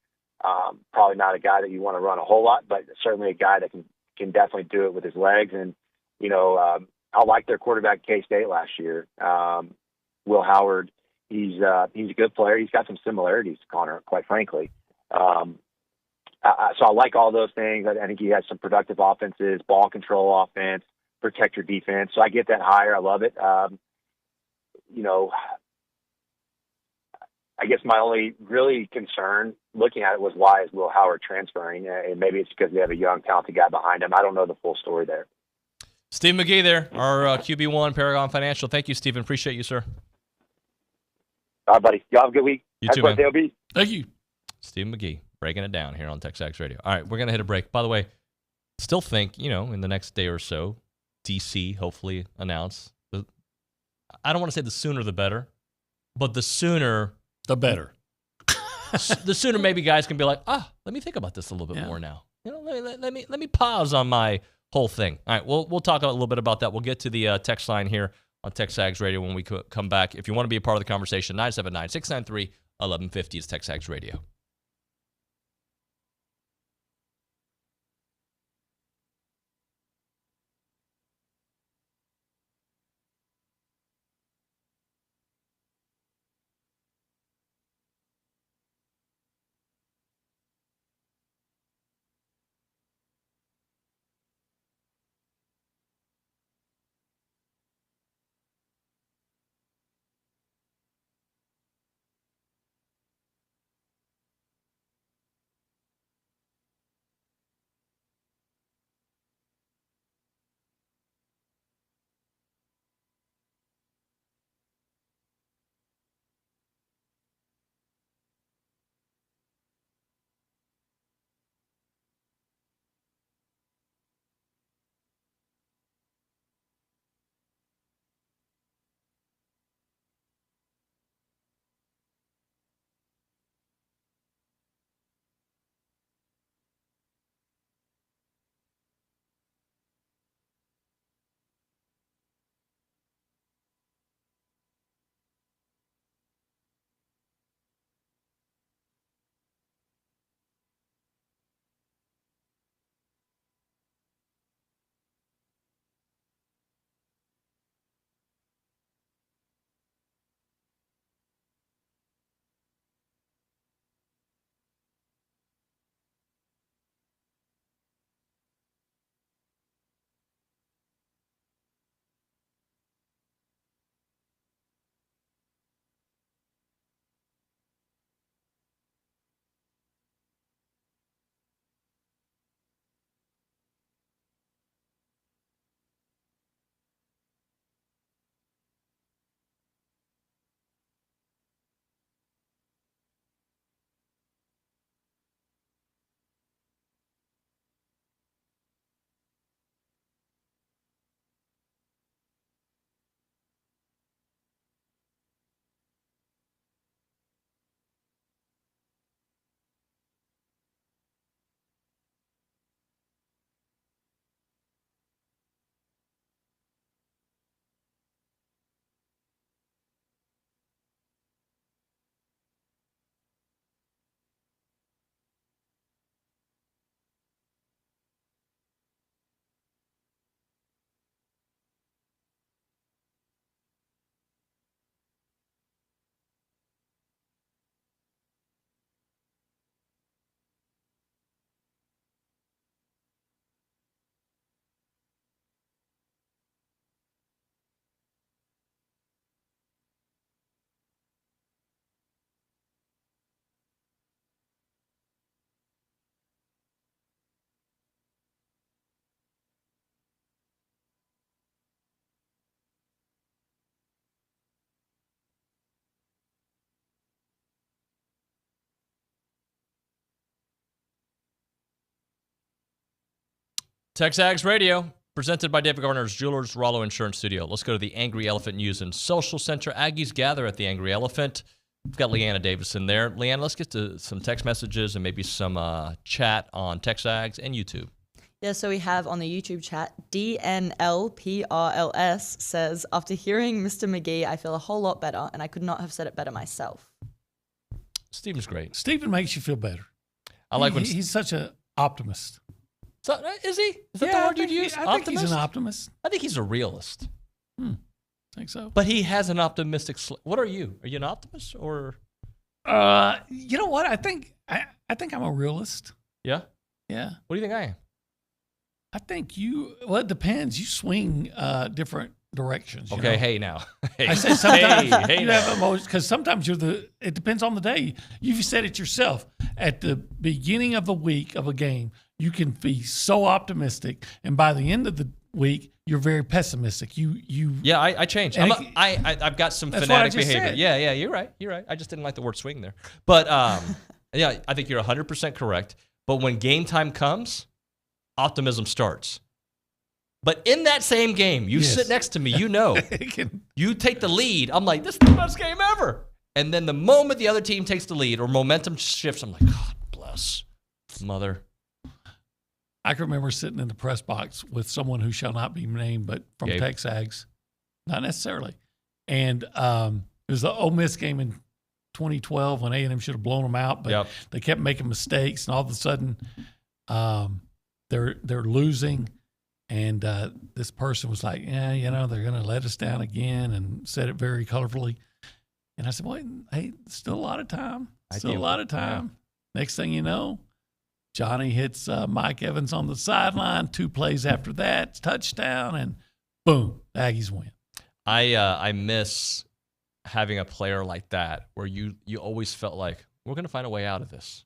probably not a guy that you want to run a whole lot, but certainly a guy that can definitely do it with his legs. And, I like their quarterback K-State last year. Will Howard, he's a good player. He's got some similarities to Connor, quite frankly. So I like all those things. I think he has some productive offenses, ball control offense, protect your defense. So I get that hire. I love it. I guess my only really concern looking at it was, why is Will Howard transferring? And maybe it's because they have a young, talented guy behind him. I don't know the full story there. Steve McGee there, our QB1 Paragon Financial. Thank you, Stephen. Appreciate you, sir. All right, buddy. Y'all have a good week. You too, man. Thank you. Steve McGee, breaking it down here on TexAgs Radio. All right, we're going to hit a break. By the way, still think, in the next day or so, DC hopefully announce. I don't want to say the sooner the better, but the sooner the better. The sooner maybe guys can be like, let me think about this a little bit more now. Let me pause on my whole thing. All right, we'll talk a little bit about that. We'll get to the text line here on TexAgs Radio when we come back. If you want to be a part of the conversation, 979-693-1150 is TexAgs Radio. TexAgs Radio, presented by David Gardner's Jewelers, Rollo Insurance Studio. Let's go to the Angry Elephant News and Social Center. Aggies gather at the Angry Elephant. We've got Leanna Davison there. Leanna, let's get to some text messages and maybe some chat on TexAgs and YouTube. Yeah, so we have on the YouTube chat, DNLPRLS says, after hearing Mr. McGee, I feel a whole lot better, and I could not have said it better myself. Stephen's great. Stephen makes you feel better. I like when he's such an optimist. So, is he? Is that the word you'd use? I think he's an optimist. I think he's a realist. I think so. But he has an optimistic. What are you? Are you an optimist or? You know what? I think I'm a realist. Yeah. Yeah. What do you think I am? I think you. Well, it depends. You swing different directions. You Okay. know? Hey now. Hey. I say sometimes hey you now. have emotions because sometimes it depends on the day. You've said it yourself. At the beginning of the week of a game, you can be so optimistic, and by the end of the week, you're very pessimistic. Yeah, I changed. I've got some That's what I fanatic just behavior. said. Yeah, you're right. I just didn't like the word swing there. But yeah, I think you're 100% correct. But when game time comes, optimism starts. But in that same game, you sit next to me, you know, you take the lead. I'm like, this is the best game ever. And then the moment the other team takes the lead or momentum shifts, I'm like, God bless, mother. I can remember sitting in the press box with someone who shall not be named, but from Gabe. TexAgs, not necessarily. And it was the Ole Miss game in 2012 when A&M should have blown them out, but they kept making mistakes, and all of a sudden they're losing. And this person was like, yeah, you know, they're going to let us down again, and said it very colorfully. And I said, well, hey, still a lot of time. Still a lot of time. Yeah. Next thing you know, Johnny hits Mike Evans on the sideline. 2 plays after that, touchdown, and boom, Aggies win. I miss having a player like that where you always felt like we're going to find a way out of this.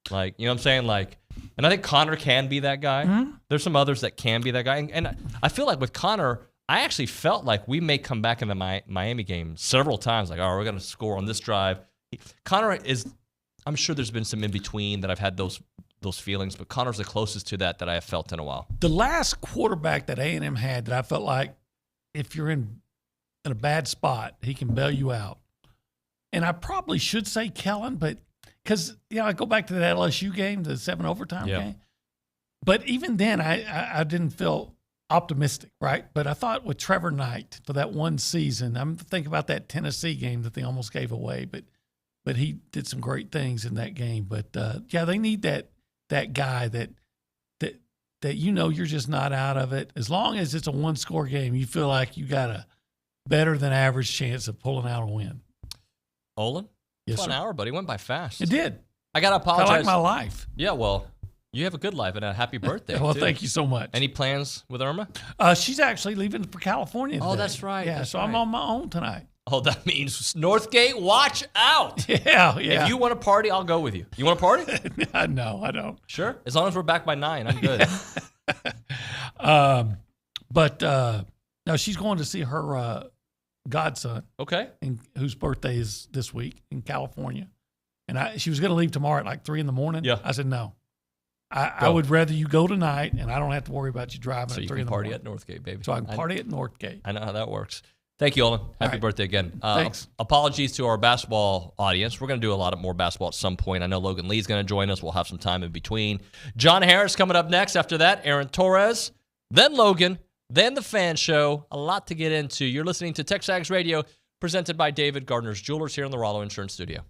Like, you know what I'm saying? Like, and I think Connor can be that guy. Mm-hmm. There's some others that can be that guy. And I feel like with Connor, I actually felt like we may come back in the Miami game several times. Like, we're going to score on this drive. Connor is, I'm sure there's been some in between that I've had those feelings, but Connor's the closest to that I have felt in a while. The last quarterback that A&M had that I felt like if you're in a bad spot, he can bail you out. And I probably should say Kellen, but because, I go back to that LSU game, the 7 overtime game. But even then, I didn't feel optimistic, right? But I thought with Trevor Knight for that one season, I'm thinking about that Tennessee game that they almost gave away, but he did some great things in that game. But, they need that guy that you're just not out of it. As long as it's a one-score game, you feel like you got a better than average chance of pulling out a win. Olin? Yes, an hour, buddy. It went by fast. It did. I got to apologize. I like my life. Yeah, well, you have a good life and a happy birthday. Well, too. Thank you so much. Any plans with Irma? She's actually leaving for California today. Oh, that's right. Yeah, that's so right. I'm on my own tonight. Oh, that means Northgate, watch out. Yeah. If you want to party, I'll go with you. You want to party? No, I don't. Sure. As long as we're back by 9, I'm good. But no, she's going to see her godson. Okay. Whose birthday is this week in California. And she was going to leave tomorrow at like 3 a.m. Yeah. I said, no. I would rather you go tonight, and I don't have to worry about you driving at 3 in the morning. So you can party at Northgate, baby. So I can party at Northgate. I know how that works. Thank you, Olin. Happy birthday again. Thanks. Apologies to our basketball audience. We're going to do a lot more basketball at some point. I know Logan Lee is going to join us. We'll have some time in between. John Harris coming up next. After that, Aaron Torres, then Logan, then the Fan Show. A lot to get into. You're listening to TexAgs Radio, presented by David Gardner's Jewelers here in the Rollo Insurance Studio.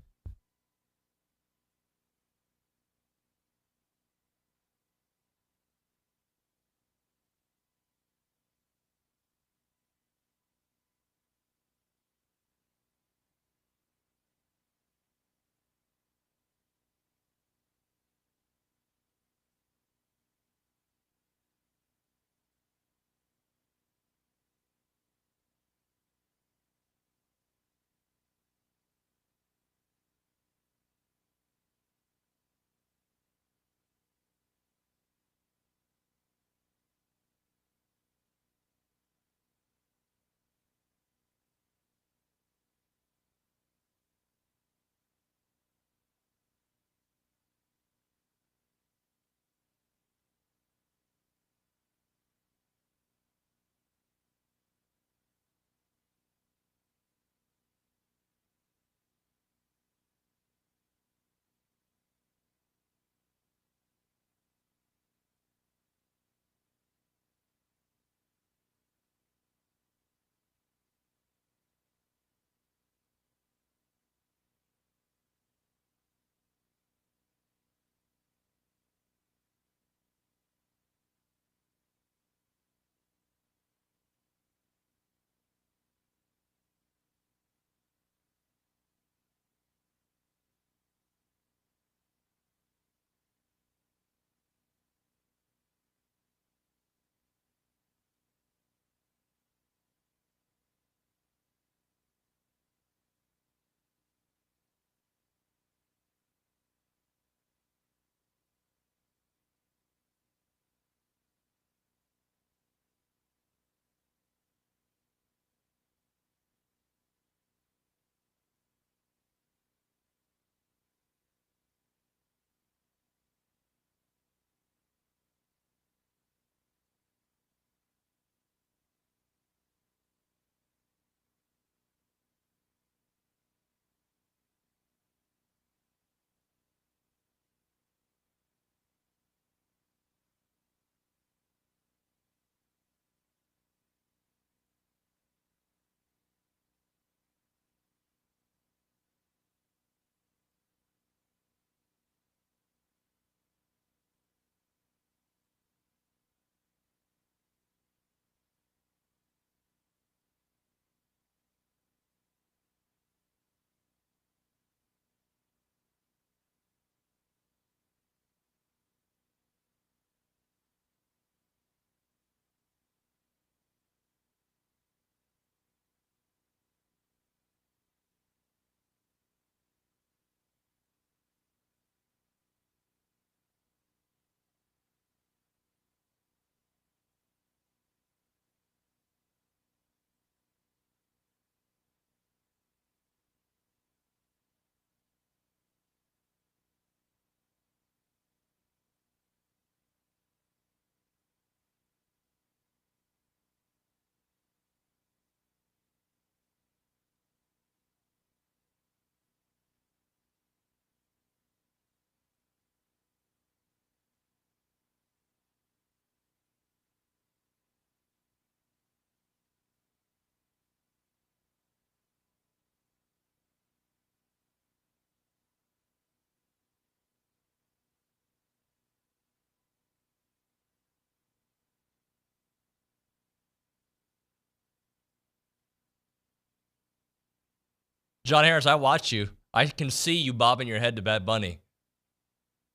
John Harris, I watch you. I can see you bobbing your head to Bad Bunny.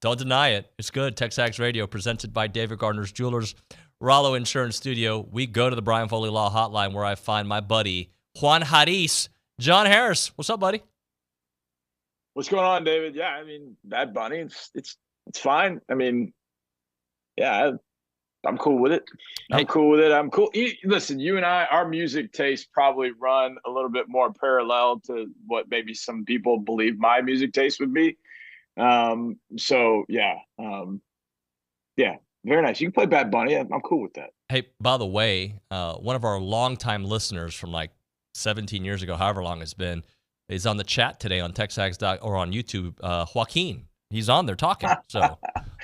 Don't deny it. It's good. TexAgs Radio, presented by David Gardner's Jewelers, Rollo Insurance Studio. We go to the Brian Foley Law Hotline, where I find my buddy, Juan Haris. John Harris, what's up, buddy? What's going on, David? Yeah, I mean, Bad Bunny, it's fine. I mean, yeah, I'm cool with it. I'm cool with it. I'm cool. Listen, you and I, our music tastes probably run a little bit more parallel to what maybe some people believe my music taste would be. So yeah, yeah, very nice. You can play Bad Bunny. I'm cool with that. Hey, by the way, one of our longtime listeners from like 17 years ago, however long it's been, is on the chat today on TexAgs or on YouTube. Joaquin, he's on there talking. So,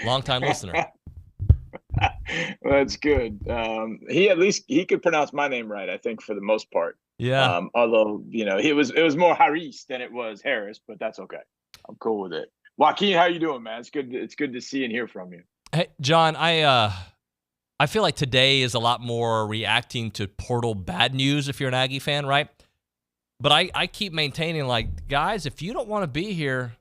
longtime listener. That's good. He could pronounce my name right, I think, for the most part. Yeah. Although it was more Haris than it was Harris, but that's okay. I'm cool with it. Joaquin, how you doing, man? It's good to see and hear from you. Hey, John, I feel like today is a lot more reacting to portal bad news if you're an Aggie fan, right? But I keep maintaining, like, guys, if you don't want to be here,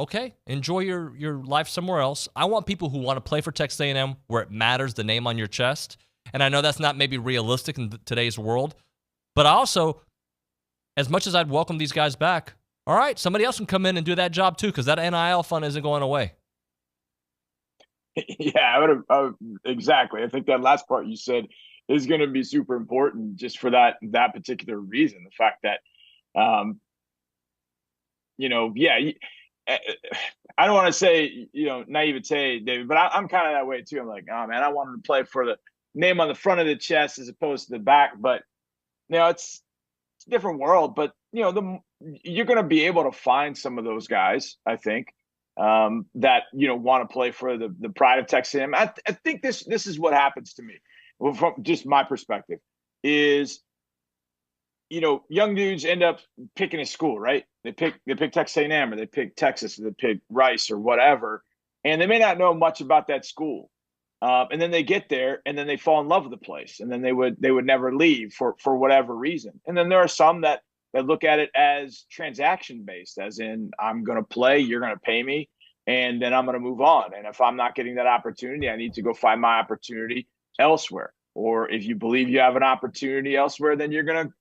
okay, enjoy your life somewhere else. I want people who want to play for Texas A&M where it matters, the name on your chest. And I know that's not maybe realistic in today's world. But I also, as much as I'd welcome these guys back, all right, somebody else can come in and do that job too, because that NIL fund isn't going away. Yeah, exactly. I think that last part you said is going to be super important just for that particular reason. The fact that, I don't want to say, naivete, David, but I'm kind of that way too. I'm like, oh man, I wanted to play for the name on the front of the chest as opposed to the back. But, it's a different world. But, you're going to be able to find some of those guys, I think, that, want to play for the pride of Texas A&M. I think this is what happens to me, from just my perspective, is, young dudes end up picking a school, right? They pick Texas A&M, or they pick Texas, or they pick Rice, or whatever, and they may not know much about that school. And then they get there, and then they fall in love with the place, and then they would never leave for whatever reason. And then there are some that look at it as transaction based, as in, I'm going to play, you're going to pay me, and then I'm going to move on. And if I'm not getting that opportunity, I need to go find my opportunity elsewhere. Or if you believe you have an opportunity elsewhere, then you're going to,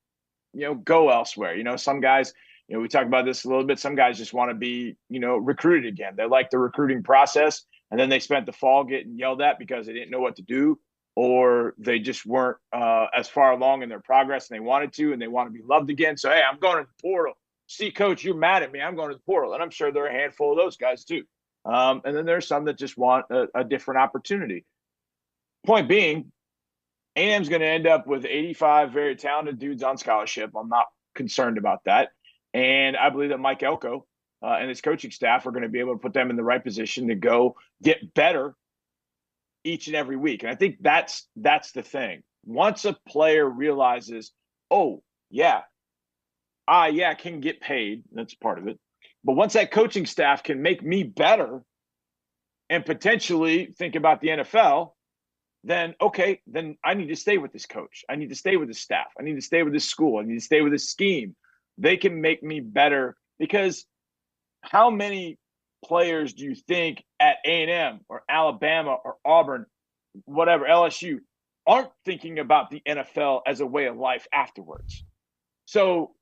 go elsewhere. Some guys, we talked about this a little bit. Some guys just want to be, recruited again. They like the recruiting process, and then they spent the fall getting yelled at because they didn't know what to do, or they just weren't as far along in their progress and they wanted to, and they want to be loved again. So, hey, I'm going to the portal. See, coach, you're mad at me. I'm going to the portal. And I'm sure there are a handful of those guys too. And then there's some that just want a different opportunity. Point being, A&M's going to end up with 85 very talented dudes on scholarship. I'm not concerned about that. And I believe that Mike Elko and his coaching staff are going to be able to put them in the right position to go get better each and every week. And I think that's the thing. Once a player realizes, oh, yeah, I can get paid. That's part of it. But once that coaching staff can make me better and potentially think about the NFL, then, okay, then I need to stay with this coach. I need to stay with this staff. I need to stay with this school. I need to stay with this scheme. They can make me better, because how many players do you think at A&M or Alabama or Auburn, whatever, LSU, aren't thinking about the NFL as a way of life afterwards? So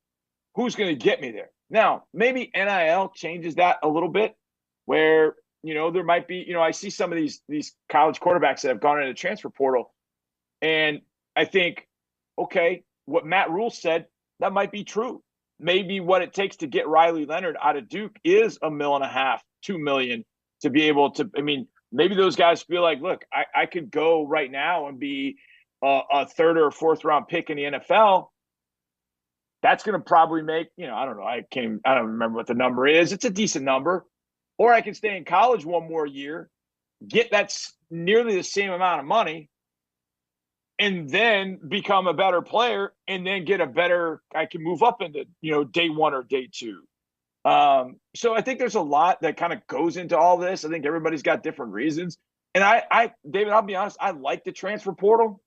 who's going to get me there? Now, maybe NIL changes that a little bit, where, there might be, I see some of these college quarterbacks that have gone into the transfer portal, and I think, okay, what Matt Rule said, that might be true. Maybe what it takes to get Riley Leonard out of Duke is $1.5 million, $2 million to be able to, maybe those guys feel like, look, I could go right now and be a third or fourth round pick in the NFL. That's going to probably make, I don't know. I don't remember what the number is. It's a decent number. Or I can stay in college one more year, get that's nearly the same amount of money, and then become a better player, and then get I can move up into, day one or day two. So I think there's a lot that kind of goes into all this. I think everybody's got different reasons. And David, I'll be honest, I like the transfer portal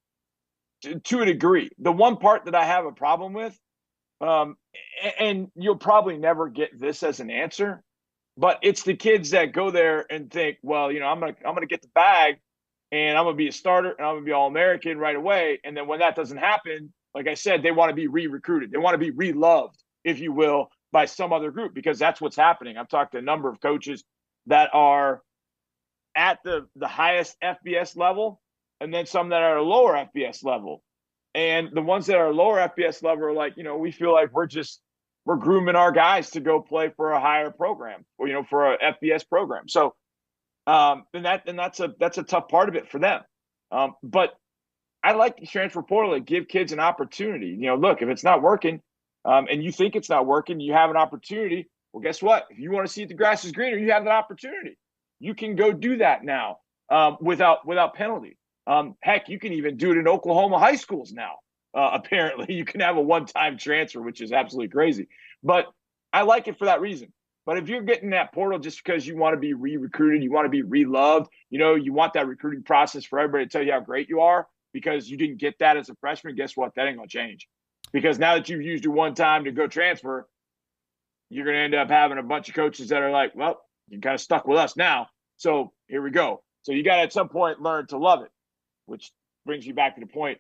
to a degree. The one part that I have a problem with, and you'll probably never get this as an answer, but it's the kids that go there and think, well, I'm gonna get the bag, and I'm gonna be a starter, and I'm gonna be All-American right away. And then when that doesn't happen, like I said, they want to be re-recruited. They want to be re-loved, if you will, by some other group, because that's what's happening. I've talked to a number of coaches that are at the highest FBS level, and then some that are lower FBS level. And the ones that are lower FBS level are like, we feel like we're grooming our guys to go play for a higher program, or for a FBS program. So, and that's a tough part of it for them. But I like the transfer portal to give kids an opportunity. Look, if it's not working, and you think it's not working, you have an opportunity. Well, guess what? If you want to see if the grass is greener, you have that opportunity. You can go do that now without penalty. Heck, you can even do it in Oklahoma high schools now. Apparently, you can have a one-time transfer, which is absolutely crazy. But I like it for that reason. But if you're getting that portal just because you want to be re-recruited, you want to be re-loved, you want that recruiting process for everybody to tell you how great you are because you didn't get that as a freshman, guess what? That ain't going to change. Because now that you've used it one time to go transfer, you're going to end up having a bunch of coaches that are like, well, you're kind of stuck with us now. So here we go. So you got to at some point learn to love it, which brings you back to the point.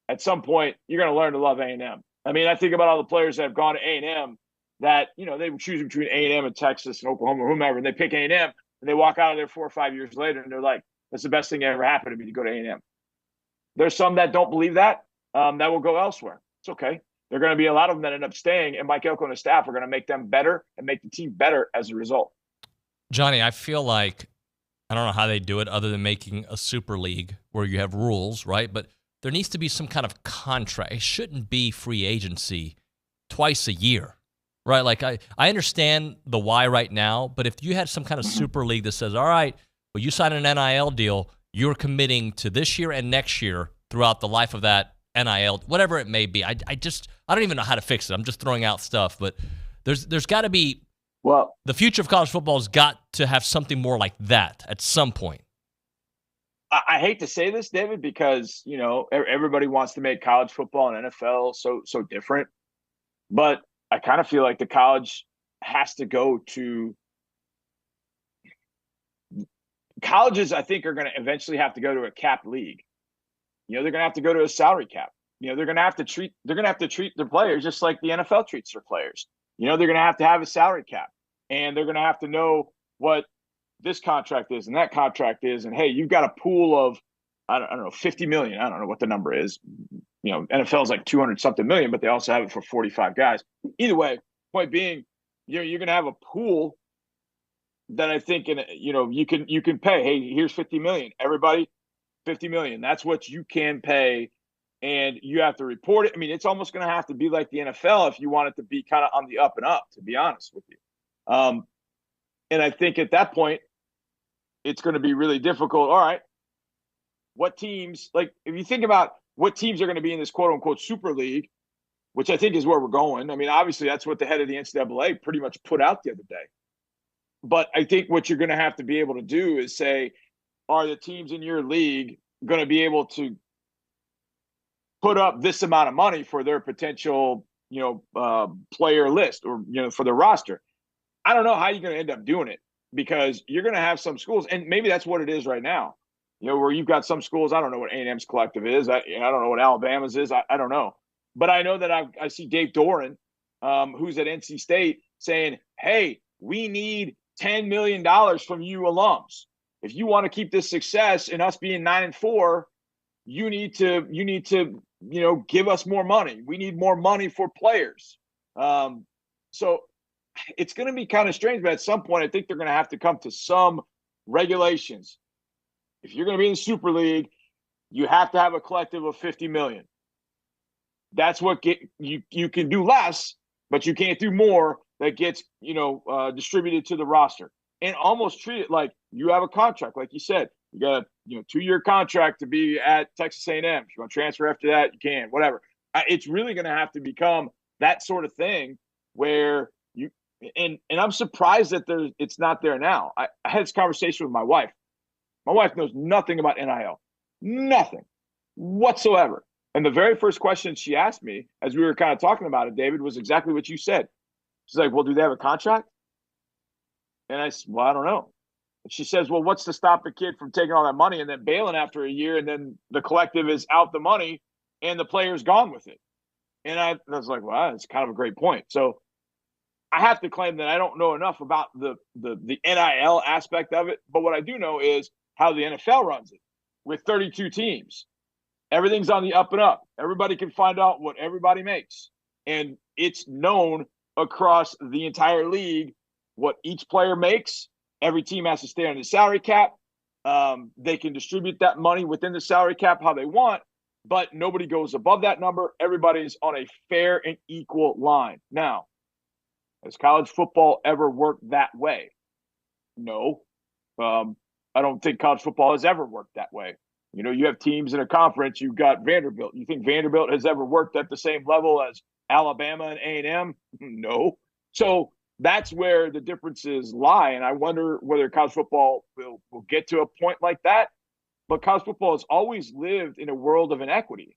At some point, you're going to learn to love A&M. I mean, I think about all the players that have gone to A&M that, they would choose between A&M and Texas and Oklahoma or whomever, and they pick A&M, and they walk out of there 4 or 5 years later, and they're like, that's the best thing that ever happened to me to go to A&M. There's some that don't believe that will go elsewhere. It's okay. There are going to be a lot of them that end up staying, and Mike Elko and his staff are going to make them better and make the team better as a result. Johnny, I feel like, I don't know how they do it other than making a super league where you have rules, right? But there needs to be some kind of contract. It shouldn't be free agency twice a year, right? Like I understand the why right now, but if you had some kind of super league that says, all right, well, you sign an NIL deal, you're committing to this year and next year throughout the life of that NIL, whatever it may be. I don't even know how to fix it. I'm just throwing out stuff, but there's got to be, well, the future of college football has got to have something more like that at some point. I hate to say this, David, because, everybody wants to make college football and NFL so different. But I kind of feel like the college has to go to – colleges, I think, are going to eventually have to go to a capped league. They're going to have to go to a salary cap. They're going to have to treat their players just like the NFL treats their players. They're going to have a salary cap, and they're going to have to know what this contract is and that contract is. And hey, you've got a pool of, I don't know, 50 million. I don't know what the number is. NFL is like 200 something million, but they also have it for 45 guys. Either way, point being, you're going to have a pool that I think, you can pay. Hey, here's 50 million. Everybody, 50 million. That's what you can pay. And you have to report it. I mean, it's almost going to have to be like the NFL if you want it to be kind of on the up and up, to be honest with you. And I think at that point, it's going to be really difficult. All right, what teams, like if you think about what teams are going to be in this quote unquote super league, which I think is where we're going. I mean, obviously that's what the head of the NCAA pretty much put out the other day. But I think what you're going to have to be able to do is say, are the teams in your league going to be able to put up this amount of money for their potential, player list or, for their roster? I don't know how you're going to end up doing it, because you're going to have some schools, and maybe that's what it is right now, where you've got some schools. I don't know what A&M's collective is. I don't know what Alabama's is. I don't know. But I know that I see Dave Doran, who's at NC State, saying, hey, we need $10 million from you alums. If you want to keep this success and us being 9-4, you need to give us more money. We need more money for players. So it's going to be kind of strange, but at some point, I think they're going to have to come to some regulations. If you're going to be in the Super League, you have to have a collective of 50 million. That's what you can do less, but you can't do more that gets, distributed to the roster, and almost treat it like you have a contract. Like you said, you got a 2-year contract to be at Texas A&M. If you want to transfer after that, you can, whatever. It's really going to have to become that sort of thing where you, and I'm surprised that it's not there now. I had this conversation with my wife. My wife knows nothing about NIL, nothing whatsoever. And the very first question she asked me, as we were kind of talking about it, David, was exactly what you said. She's like, well, do they have a contract? And I said, well, I don't know. And she says, well, what's to stop the kid from taking all that money and then bailing after a year, and then the collective is out the money and the player's gone with it? And I was like, well, that's kind of a great point. So I have to claim that I don't know enough about the NIL aspect of it. But what I do know is how the NFL runs it with 32 teams. Everything's on the up and up. Everybody can find out what everybody makes. And it's known across the entire league what each player makes. Every team has to stay on the salary cap. They can distribute that money within the salary cap how they want, but nobody goes above that number. Everybody's on a fair and equal line. Now, has college football ever worked that way? No. I don't think college football has ever worked that way. You know, you have teams in a conference. You've got Vanderbilt. You think Vanderbilt has ever worked at the same level as Alabama and A&M? No. So that's where the differences lie. And I wonder whether college football will get to a point like that. But college football has always lived in a world of inequity.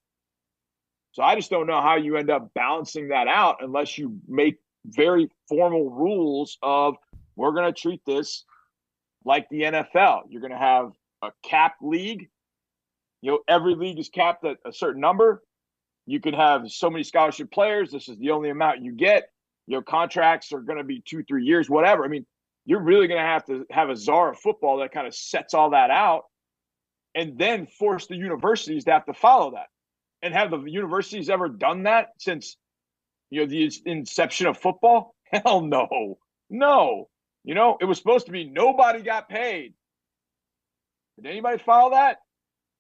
So I just don't know how you end up balancing that out unless you make very formal rules of, we're going to treat this like the NFL. You're going to have a capped league. You know, every league is capped at a certain number. You can have so many scholarship players. This is the only amount you get. Your contracts are going to be 2-3 years, whatever. I mean, you're really going to have a czar of football that kind of sets all that out, and then force the universities to have to follow that. And have the universities ever done that since, you know, the inception of football? Hell no. No. You know, it was supposed to be nobody got paid. Did anybody follow that?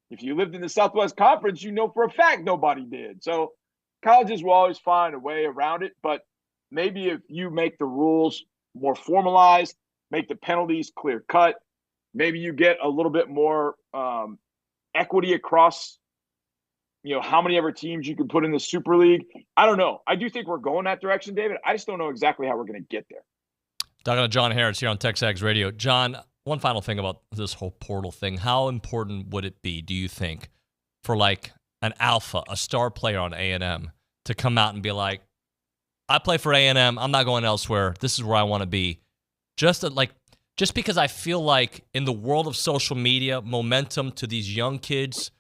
If you lived in the Southwest Conference, you know for a fact nobody did. So colleges will always find a way around it. But maybe if you make the rules more formalized, make the penalties clear cut, maybe you get a little bit more equity across, you know, how many ever teams you can put in the Super League. I don't know. I do think we're going that direction, David. I just don't know exactly how we're going to get there. Talking to John Harris here on TexAgs Radio. John, one final thing about this whole portal thing. How important would it be, do you think, for like an alpha, a star player on A&M, to come out and be like, I play for A&M, I'm not going elsewhere, this is where I want to be? Just because I feel like in the world of social media, momentum to these young kids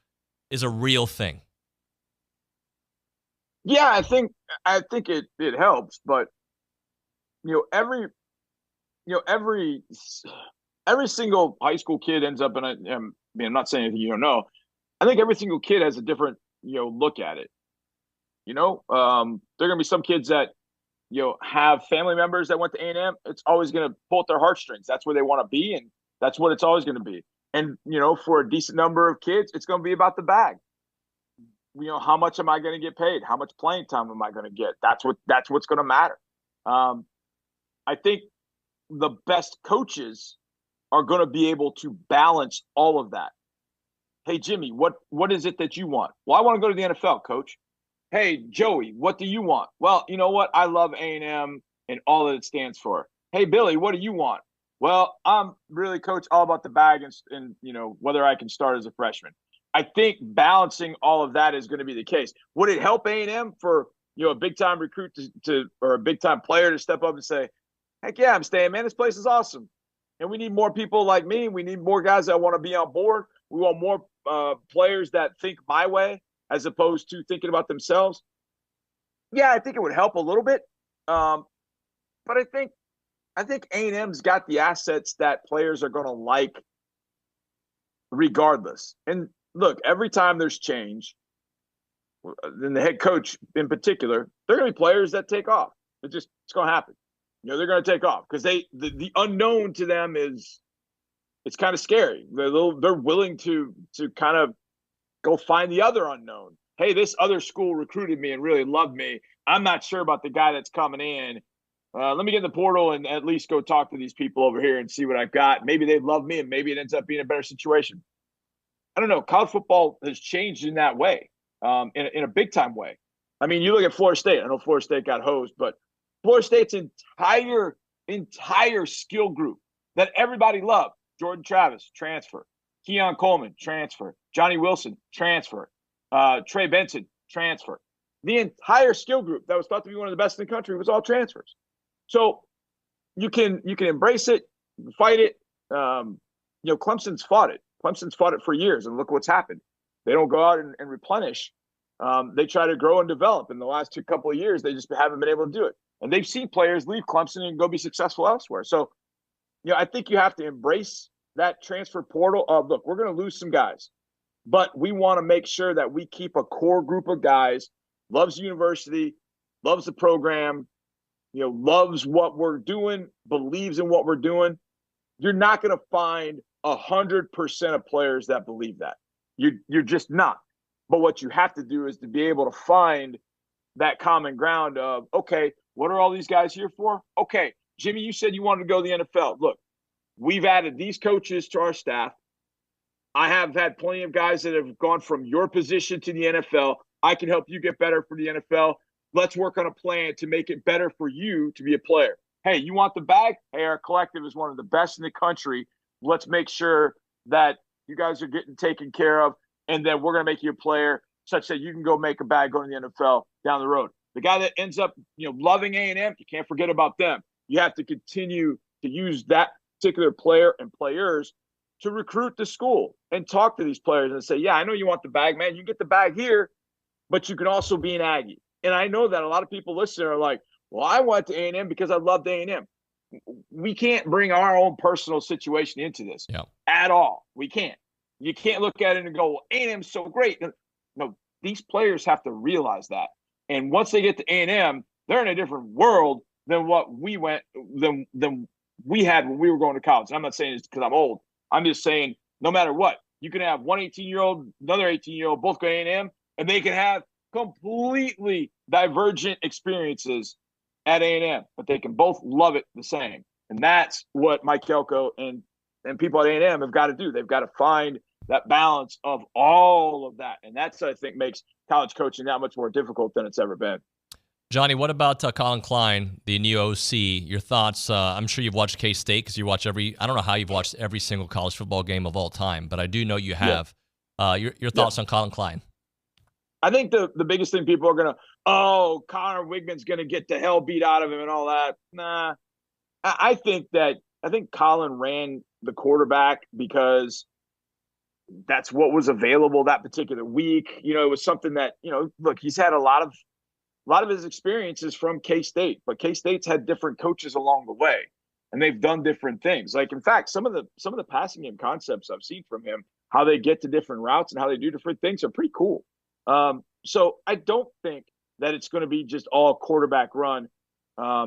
is a real thing. Yeah, I think it helps, but every single high school kid ends up in I'm not saying anything you don't know. I think every single kid has a different look at it. There are gonna be some kids that have family members that went to A&M. It's always gonna pull at their heartstrings. That's where they want to be, and that's what it's always gonna be. And for a decent number of kids, it's gonna be about the bag. How much am I going to get paid? How much playing time am I going to get? That's what's going to matter. I think the best coaches are going to be able to balance all of that. Hey, Jimmy, what is it that you want? Well, I want to go to the NFL, coach. Hey, Joey, what do you want? Well, you know what? I love A&M and all that it stands for. Hey, Billy, what do you want? Well, I'm really, coach, all about the bag and whether I can start as a freshman. I think balancing all of that is going to be the case. Would it help A&M for a big time recruit or a big time player to step up and say, "Heck yeah, I'm staying, man. This place is awesome, and we need more people like me. We need more guys that want to be on board. We want more players that think my way as opposed to thinking about themselves." Yeah, I think it would help a little bit, but I think A&M's got the assets that players are going to like regardless. And look, every time there's change, and the head coach in particular, there are going to be players that take off. It's going to happen. They're going to take off because the unknown to them it's kind of scary. They're willing to kind of go find the other unknown. Hey, this other school recruited me and really loved me. I'm not sure about the guy that's coming in. Let me get in the portal and at least go talk to these people over here and see what I've got. Maybe they love me and maybe it ends up being a better situation. I don't know. College football has changed in that way, in a big time way. I mean, you look at Florida State. I know Florida State got hosed, but Florida State's entire skill group that everybody loved. Jordan Travis, transfer. Keon Coleman, transfer. Johnny Wilson, transfer. Trey Benson, transfer. The entire skill group that was thought to be one of the best in the country was all transfers. So you can embrace it, fight it. Clemson's fought it. Clemson's fought it for years, and look what's happened. They don't go out and replenish. They try to grow and develop. In the last couple of years, they just haven't been able to do it. And they've seen players leave Clemson and go be successful elsewhere. So, I think you have to embrace that transfer portal of, look, we're going to lose some guys, but we want to make sure that we keep a core group of guys, loves the university, loves the program, loves what we're doing, believes in what we're doing. You're not going to find 100% of players that believe that. You're just not. But what you have to do is to be able to find that common ground of, okay, what are all these guys here for? Okay, Jimmy, you said you wanted to go to the NFL. Look, we've added these coaches to our staff. I have had plenty of guys that have gone from your position to the NFL. I can help you get better for the NFL. Let's work on a plan to make it better for you to be a player. Hey, you want the bag? Hey, our collective is one of the best in the country. Let's make sure that you guys are getting taken care of, and then we're going to make you a player such that you can go make a bag going to the NFL down the road. The guy that ends up, loving A&M, you can't forget about them. You have to continue to use that particular player and players to recruit the school and talk to these players and say, yeah, I know you want the bag, man. You get the bag here, but you can also be an Aggie. And I know that a lot of people listening are like, well, I went to A&M because I loved A&M. We can't bring our own personal situation into this at all. We can't. You can't look at it and go, well, A&M's so great. No, these players have to realize that. And once they get to A&M, they're in a different world than what we than we had when we were going to college. And I'm not saying this because I'm old. I'm just saying no matter what, you can have one 18-year-old, another 18-year-old, both go to A&M, and they can have completely divergent experiences at A&M, but they can both love it the same. And that's what Mike Elko and people at A&M have got to do. They've got to find that balance of all of that. And that's, I think, makes college coaching that much more difficult than it's ever been. Johnny, what about Colin Klein, the new OC? Your thoughts? I'm sure you've watched K-State because you watch I don't know how you've watched every single college football game of all time, but I do know you have. Yeah. Your thoughts on Colin Klein? I think the biggest thing people are going to, Connor Wigman's going to get the hell beat out of him and all that. Nah, I think Colin ran the quarterback because that's what was available that particular week. It was something that, look, he's had a lot of his experiences from K-State, but K-State's had different coaches along the way, and they've done different things. Like, in fact, some of the passing game concepts I've seen from him, how they get to different routes and how they do different things are pretty cool. So I don't think that it's going to be just all quarterback run. I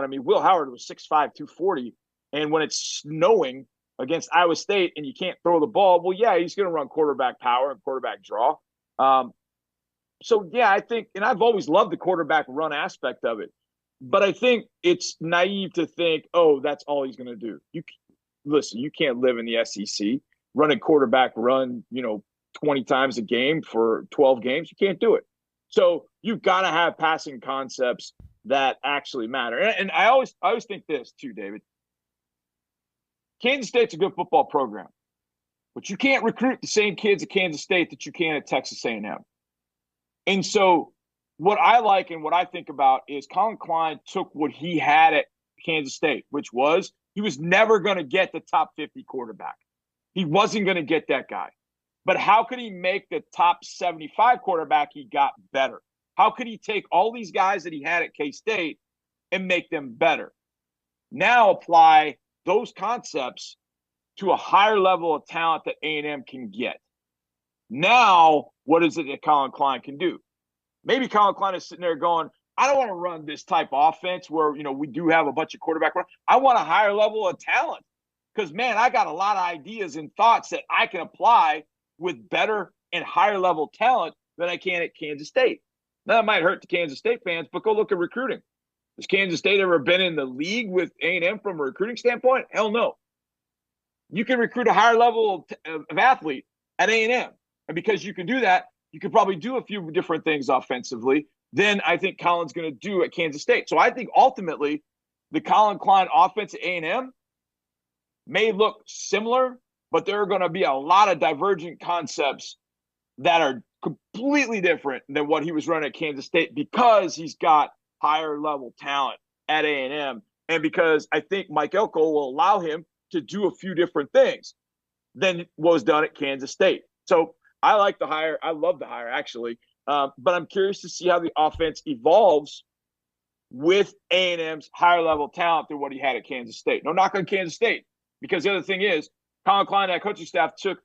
mean, Will Howard was 6'5", 240, and when it's snowing against Iowa State and you can't throw the ball, well, yeah, he's going to run quarterback power and quarterback draw. So, yeah, I think – and I've always loved the quarterback run aspect of it. But I think it's naive to think, that's all he's going to do. Listen, you can't live in the SEC running quarterback run, 20 times a game for 12 games. You can't do it. So you've got to have passing concepts that actually matter. And I always think this too, David. Kansas State's a good football program, but you can't recruit the same kids at Kansas State that you can at Texas A&M. And so what I like and what I think about is Colin Klein took what he had at Kansas State, which was he was never going to get the top 50 quarterback. He wasn't going to get that guy. But how could he make the top 75 quarterback he got better? How could he take all these guys that he had at K-State and make them better? Now apply those concepts to a higher level of talent that A&M can get. Now, what is it that Colin Klein can do? Maybe Colin Klein is sitting there going, I don't want to run this type of offense where, we do have a bunch of quarterback run. I want a higher level of talent because, man, I got a lot of ideas and thoughts that I can apply with better and higher level talent than I can at Kansas State. Now, that might hurt the Kansas State fans, but go look at recruiting. Has Kansas State ever been in the league with A&M from a recruiting standpoint? Hell no. You can recruit a higher level of athlete at A&M. And because you can do that, you could probably do a few different things offensively than I think Colin's going to do at Kansas State. So I think ultimately the Colin Klein offense at A&M may look similar, but there are going to be a lot of divergent concepts that are completely different than what he was running at Kansas State because he's got higher level talent at A&M, and because I think Mike Elko will allow him to do a few different things than was done at Kansas State. So I like the hire. I love the hire, actually. But I'm curious to see how the offense evolves with A&M's higher level talent than what he had at Kansas State. No knock on Kansas State, because the other thing is Colin Klein and that coaching staff took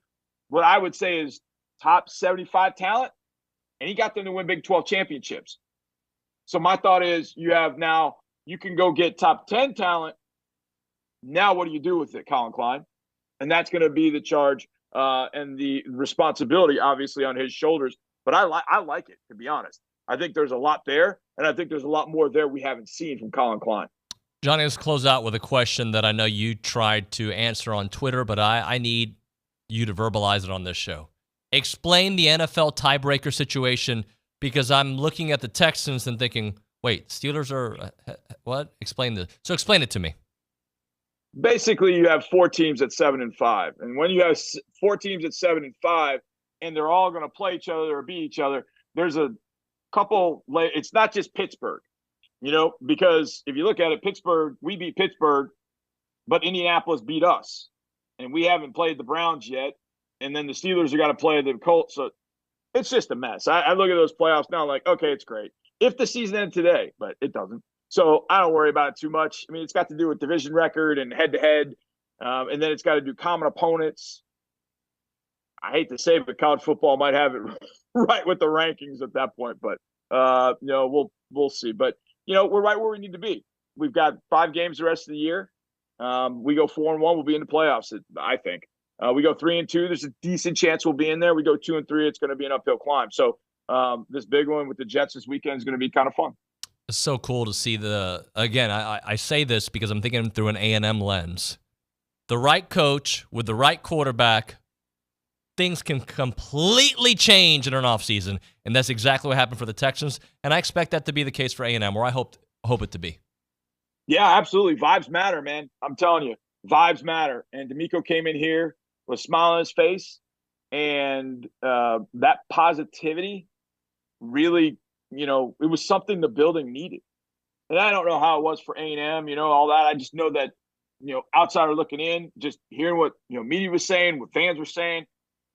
what I would say is top 75 talent, and he got them to win Big 12 championships. So my thought is you can go get top 10 talent. Now what do you do with it, Colin Klein? And that's going to be the charge and the responsibility, obviously, on his shoulders. But I like it, to be honest. I think there's a lot there, and I think there's a lot more there we haven't seen from Colin Klein. Johnny, let's close out with a question that I know you tried to answer on Twitter, but I need you to verbalize it on this show. Explain the NFL tiebreaker situation, because I'm looking at the Texans and thinking, wait, Steelers are what? Explain it to me. Basically, you have 4 teams at 7-5, and when you have 4 teams at 7-5, and they're all going to play each other or beat each other, there's a couple. It's not just Pittsburgh, because if you look at it, we beat Pittsburgh, but Indianapolis beat us, and we haven't played the Browns yet, and then the Steelers are got to play the Colts. So it's just a mess. I look at those playoffs now like, okay, it's great if the season ended today, but it doesn't. So I don't worry about it too much. I mean, it's got to do with division record and head-to-head, and then it's got to do common opponents. I hate to say it, but college football might have it right with the rankings at that point. But, we'll see. But, we're right where we need to be. We've got 5 games the rest of the year. We go 4-1, we'll be in the playoffs, I think. We go 3-2, there's a decent chance we'll be in there. We go 2-3, it's going to be an uphill climb. So this big one with the Jets this weekend is going to be kind of fun. It's so cool to see again, I say this because I'm thinking through an A&M lens. The right coach with the right quarterback, things can completely change in an offseason, and that's exactly what happened for the Texans, and I expect that to be the case for A&M, or I hope it to be. Yeah, absolutely. Vibes matter, man. I'm telling you, vibes matter. And D'Amico came in here with a smile on his face, and that positivity really, it was something the building needed. And I don't know how it was for A&M, all that. I just know that, outsider looking in, just hearing what, media was saying, what fans were saying,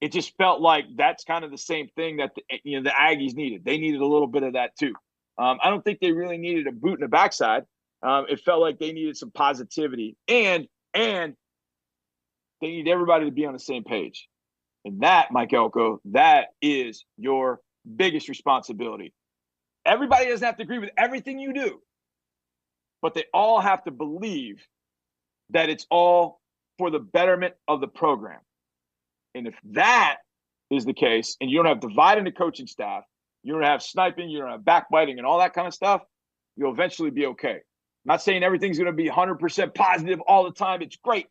it just felt like that's kind of the same thing that the Aggies needed. They needed a little bit of that too. I don't think they really needed a boot in the backside. It felt like they needed some positivity, and they need everybody to be on the same page. And that, Mike Elko, that is your biggest responsibility. Everybody doesn't have to agree with everything you do, but they all have to believe that it's all for the betterment of the program. And if that is the case, and you don't have divide in the coaching staff, you don't have sniping, you don't have backbiting and all that kind of stuff, you'll eventually be okay. I'm not saying everything's going to be 100% positive all the time. It's great.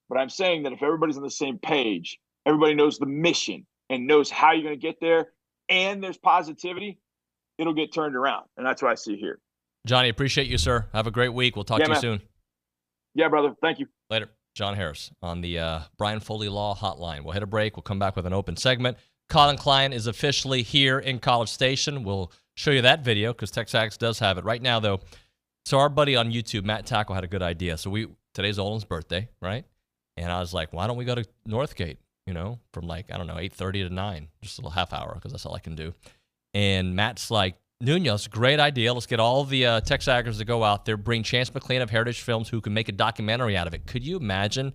But I'm saying that if everybody's on the same page, everybody knows the mission and knows how you're going to get there, and there's positivity, it'll get turned around. And that's what I see here. Johnny, appreciate you, sir. Have a great week. We'll talk to you soon. Yeah, brother. Thank you. Later. John Harris on the Brian Foley Law Hotline. We'll hit a break. We'll come back with an open segment. Colin Klein is officially here in College Station. We'll show you that video because TexAgs does have it. Right now, though, so our buddy on YouTube, Matt Tackle, had a good idea. So today's Olin's birthday, right? And I was like, why don't we go to Northgate, from 8:30 to 9, just a little half hour because that's all I can do. And Matt's like, Nuño, it's a great idea. Let's get all the TexAgers to go out there, bring Chance McClain of Heritage Films who can make a documentary out of it. Could you imagine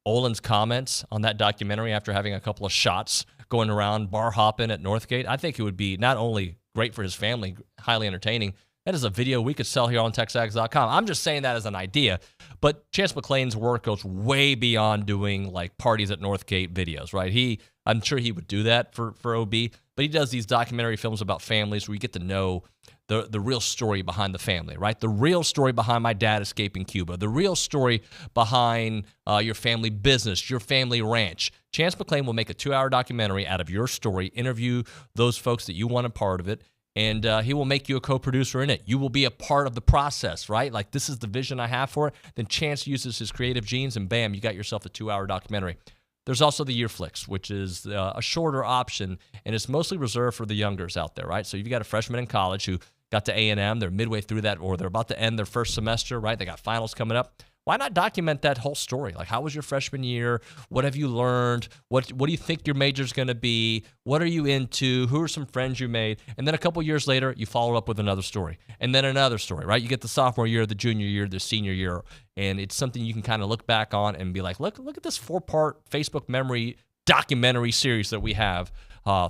Olin's comments on that documentary after having a couple of shots going around bar hopping at Northgate? I think it would be not only great for his family, highly entertaining. That is a video we could sell here on TexAgs.com. I'm just saying that as an idea. But Chance McClain's work goes way beyond doing parties at Northgate videos, right? I'm sure he would do that for OB, but he does these documentary films about families where you get to know the real story behind the family, right? The real story behind my dad escaping Cuba, the real story behind your family business, your family ranch. Chance McClain will make a 2-hour documentary out of your story, interview those folks that you want a part of it, and he will make you a co-producer in it. You will be a part of the process, right? This is the vision I have for it. Then Chance uses his creative genes, and bam, you got yourself a 2-hour documentary. There's also the year flicks, which is a shorter option, and it's mostly reserved for the youngers out there, right? So you've got a freshman in college who got to A&M, they're midway through that, or they're about to end their first semester, right? They got finals coming up. Why not document that whole story? Like, how was your freshman year? What have you learned? What do you think your major's going to be? What are you into? Who are some friends you made? And then a couple years later, you follow up with another story. And then another story, right? You get the sophomore year, the junior year, the senior year. And it's something you can kind of look back on and be like, look at this 4-part Facebook memory documentary series that we have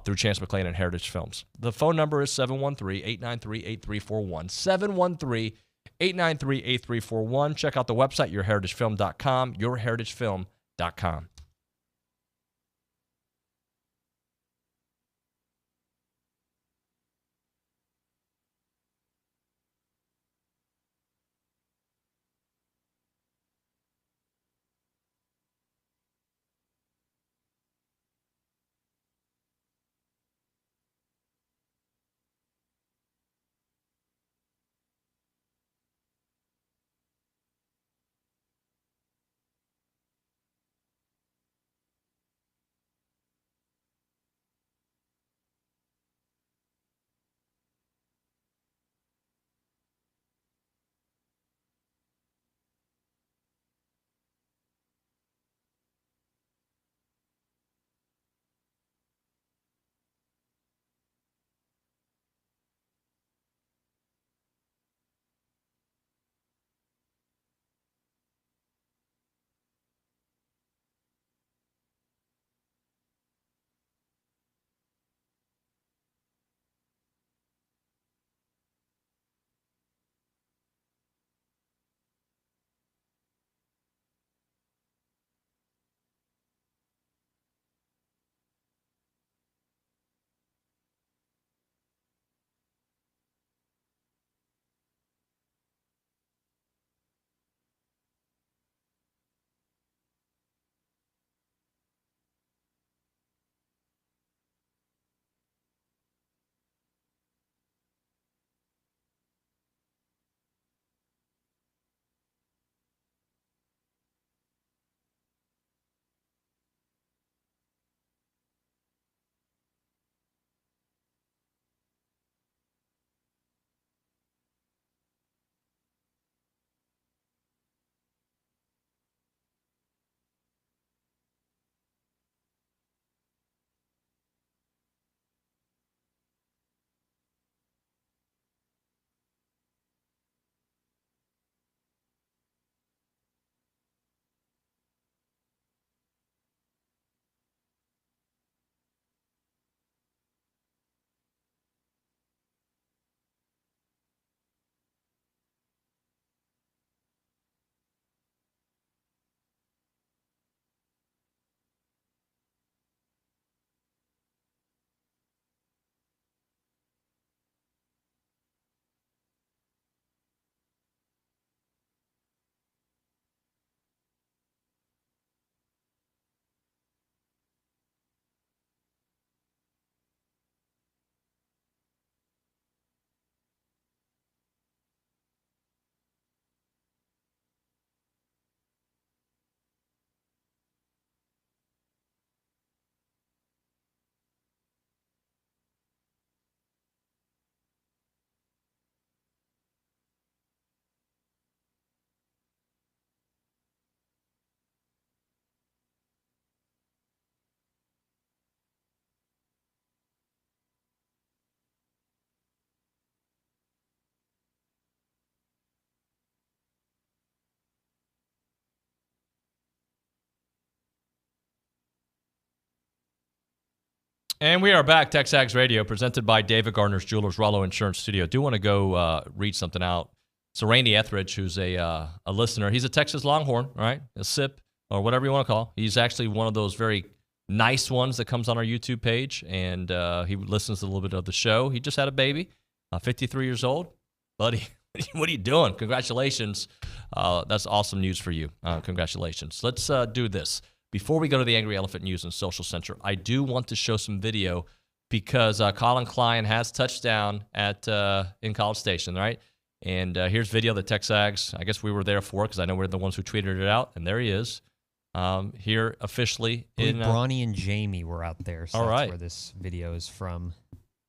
through Chance McClain and Heritage Films. The phone number is 713-893-8341. 713-893-8341. Check out the website, yourheritagefilm.com, yourheritagefilm.com. And we are back, TexAgs Radio, presented by David Gardner's Jewelers, Rollo Insurance Studio. Do want to go read something out. So Randy Etheridge, who's a listener, he's a Texas Longhorn, right? A SIP, or whatever you want to call. He's actually one of those very nice ones that comes on our YouTube page, and he listens to a little bit of the show. He just had a baby, 53 years old. Buddy, what are you doing? Congratulations. That's awesome news for you. Congratulations. Let's do this. Before we go to the Angry Elephant News and Social Center, I do want to show some video because Colin Klein has touchdown at in College Station, right? And here's video that TexAgs, I guess we were there for because I know we're the ones who tweeted it out. And there he is. here officially. Bronny and Jamie were out there, so all that's right. where this video is from.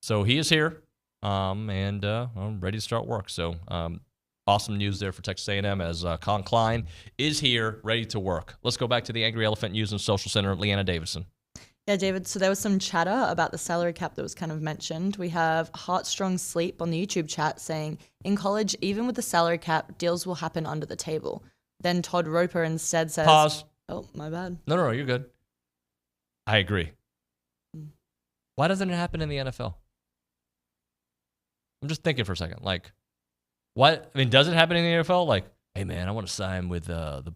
So he is here, and I'm ready to start work. So awesome news there for Texas A&M as Colin Klein is here, ready to work. Let's go back to the Angry Elephant News and Social Center, Leanna Davison. Yeah, David, so there was some chatter about the salary cap that was kind of mentioned. We have Heartstrong Sleep on the YouTube chat saying, in college, even with the salary cap, deals will happen under the table. Then Todd Roper instead says... Pause. Oh, my bad. No, you're good. I agree. Why doesn't it happen in the NFL? I'm just thinking for a second. Like, what? I mean, does it happen in the NFL? Like, hey, man, I want to sign with the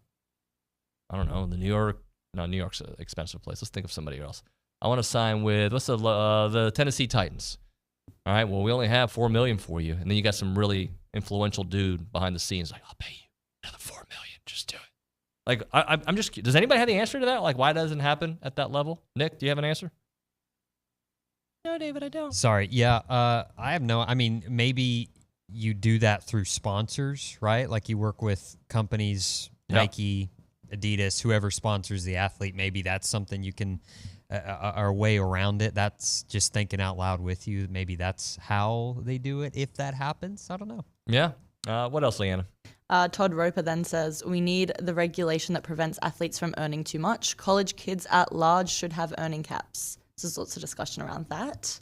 New York... No, New York's an expensive place. Let's think of somebody else. I want to sign with, the Tennessee Titans. All right, well, we only have $4 million for you. And then you got some really influential dude behind the scenes like, I'll pay you another $4 million. Just do it. Like, I'm just, does anybody have the answer to that? Like, why doesn't it happen at that level? Nick, do you have an answer? No, David, I don't. Sorry. Yeah, I have no, I mean, maybe you do that through sponsors, right? Like you work with companies, Nike, Adidas, whoever sponsors the athlete. Maybe that's something you can, a way around it. That's just thinking out loud with you. Maybe that's how they do it if that happens. I don't know. Yeah. What else, Leanna? Todd Roper then says, we need the regulation that prevents athletes from earning too much. College kids at large should have earning caps. So there's lots of discussion around that.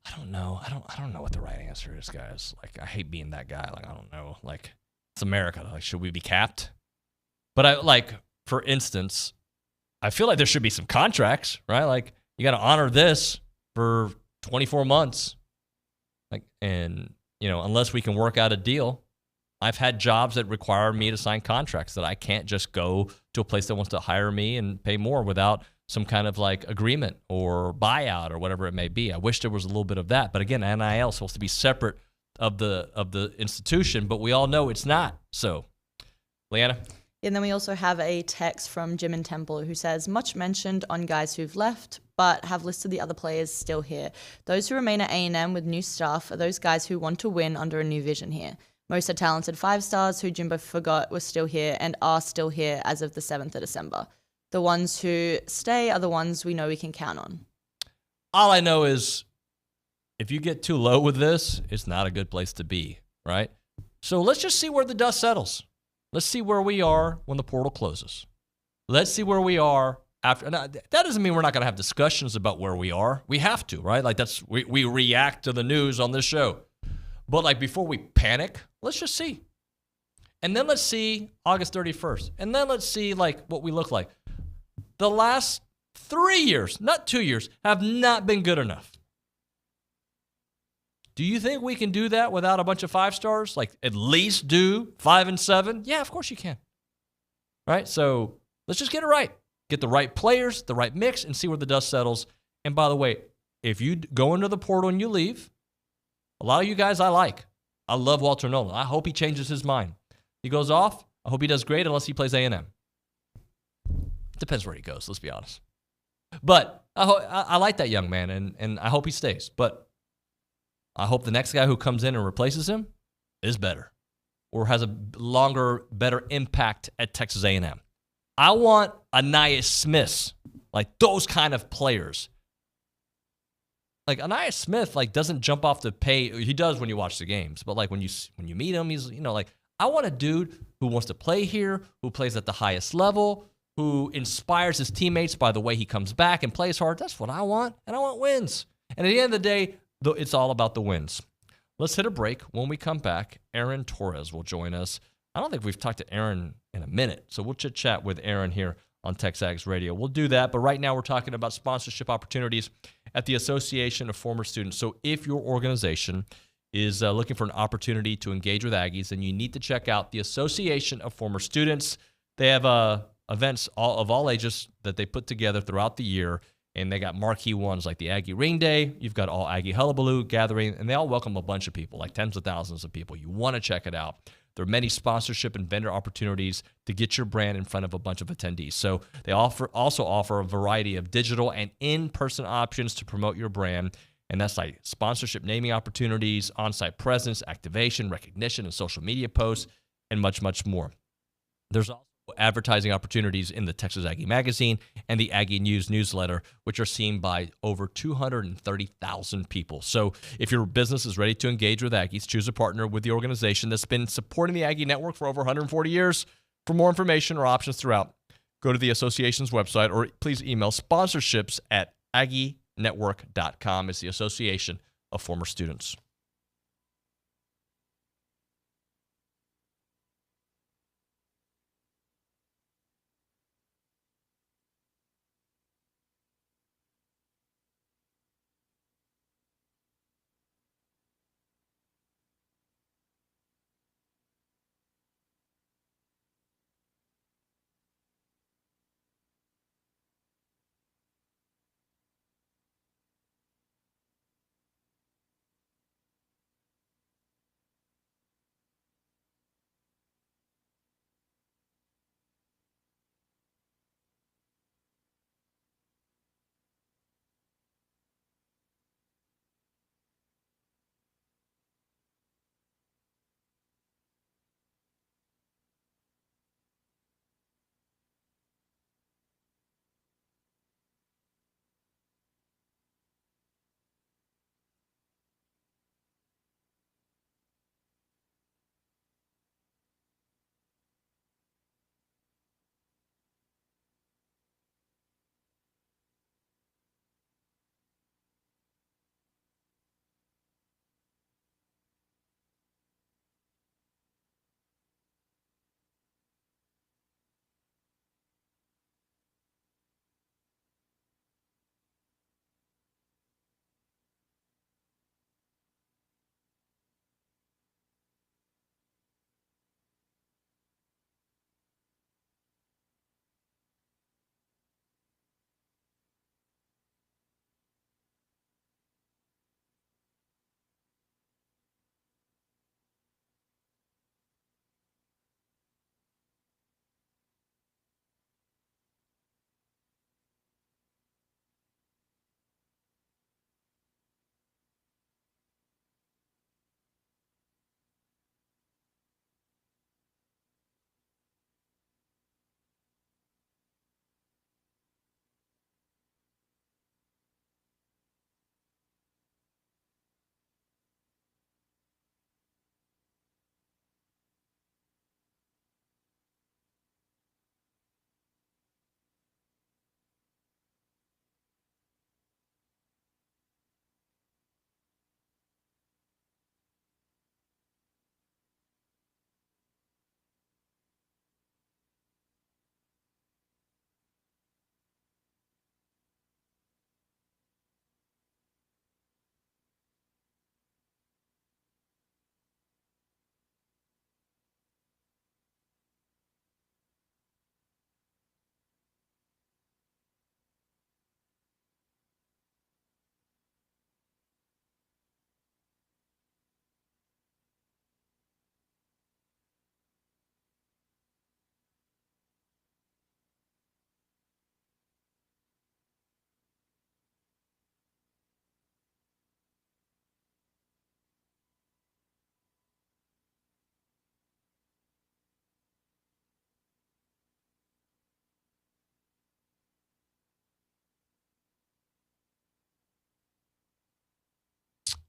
I don't know. I don't know what the right answer is, guys. Like, I hate being that guy. Like, I don't know. Like, it's America. Like, should we be capped? But for instance, I feel like there should be some contracts, right? Like, you got to honor this for 24 months. Like, and, unless we can work out a deal, I've had jobs that require me to sign contracts that I can't just go to a place that wants to hire me and pay more without some kind of agreement or buyout or whatever it may be. I wish there was a little bit of that. But again, NIL is supposed to be separate of the institution, but we all know it's not. So, Leanna? And then we also have a text from Jim in Temple who says, much mentioned on guys who've left, but have listed the other players still here. Those who remain at A&M with new staff are those guys who want to win under a new vision here. Most are talented 5-stars who Jimbo forgot were still here and are still here as of the 7th of December. The ones who stay are the ones we know we can count on. All I know is if you get too low with this, it's not a good place to be, right? So let's just see where the dust settles. Let's see where we are when the portal closes. Let's see where we are after. Now, that doesn't mean we're not going to have discussions about where we are. We have to, right? Like we react to the news on this show. But before we panic, let's just see. And then let's see August 31st. And then let's see what we look like. The last 3 years, not 2 years, have not been good enough. Do you think we can do that without a bunch of 5-stars? At least do 5 and 7? Yeah, of course you can. Right? So let's just get it right. Get the right players, the right mix, and see where the dust settles. And by the way, if you go into the portal and you leave, a lot of you guys I like. I love Walter Nolan. I hope he changes his mind. He goes off. I hope he does great unless he plays A&M. Depends where he goes, let's be honest. But I like that young man, and I hope he stays. But I hope the next guy who comes in and replaces him is better or has a longer, better impact at Texas A&M. I want Anaya Smith, those kind of players. Anaya Smith, doesn't jump off the page. He does when you watch the games, but when you meet him, he's I want a dude who wants to play here, who plays at the highest level, who inspires his teammates by the way he comes back and plays hard. That's what I want, and I want wins. And at the end of the day, it's all about the wins. Let's hit a break. When we come back, Aaron Torres will join us. I don't think we've talked to Aaron in a minute, so we'll chit-chat with Aaron here on TexAgs Radio. We'll do that, but right now we're talking about sponsorship opportunities at the Association of Former Students. So if your organization is looking for an opportunity to engage with Aggies, then you need to check out the Association of Former Students. They have events of all ages that they put together throughout the year. And they got marquee ones like the Aggie Ring Day. You've got all Aggie Hullabaloo gathering, and they all welcome a bunch of people, tens of thousands of people. You want to check it out. There are many sponsorship and vendor opportunities to get your brand in front of a bunch of attendees. So they also offer a variety of digital and in-person options to promote your brand. And that's sponsorship naming opportunities, on-site presence, activation, recognition, and social media posts, and much, much more. There's also advertising opportunities in the Texas Aggie Magazine and the Aggie News newsletter, which are seen by over 230,000 people. So if your business is ready to engage with Aggies, choose a partner with the organization that's been supporting the Aggie Network for over 140 years. For more information or options throughout, go to the association's website or please email sponsorships@aggienetwork.com. It's the Association of Former Students.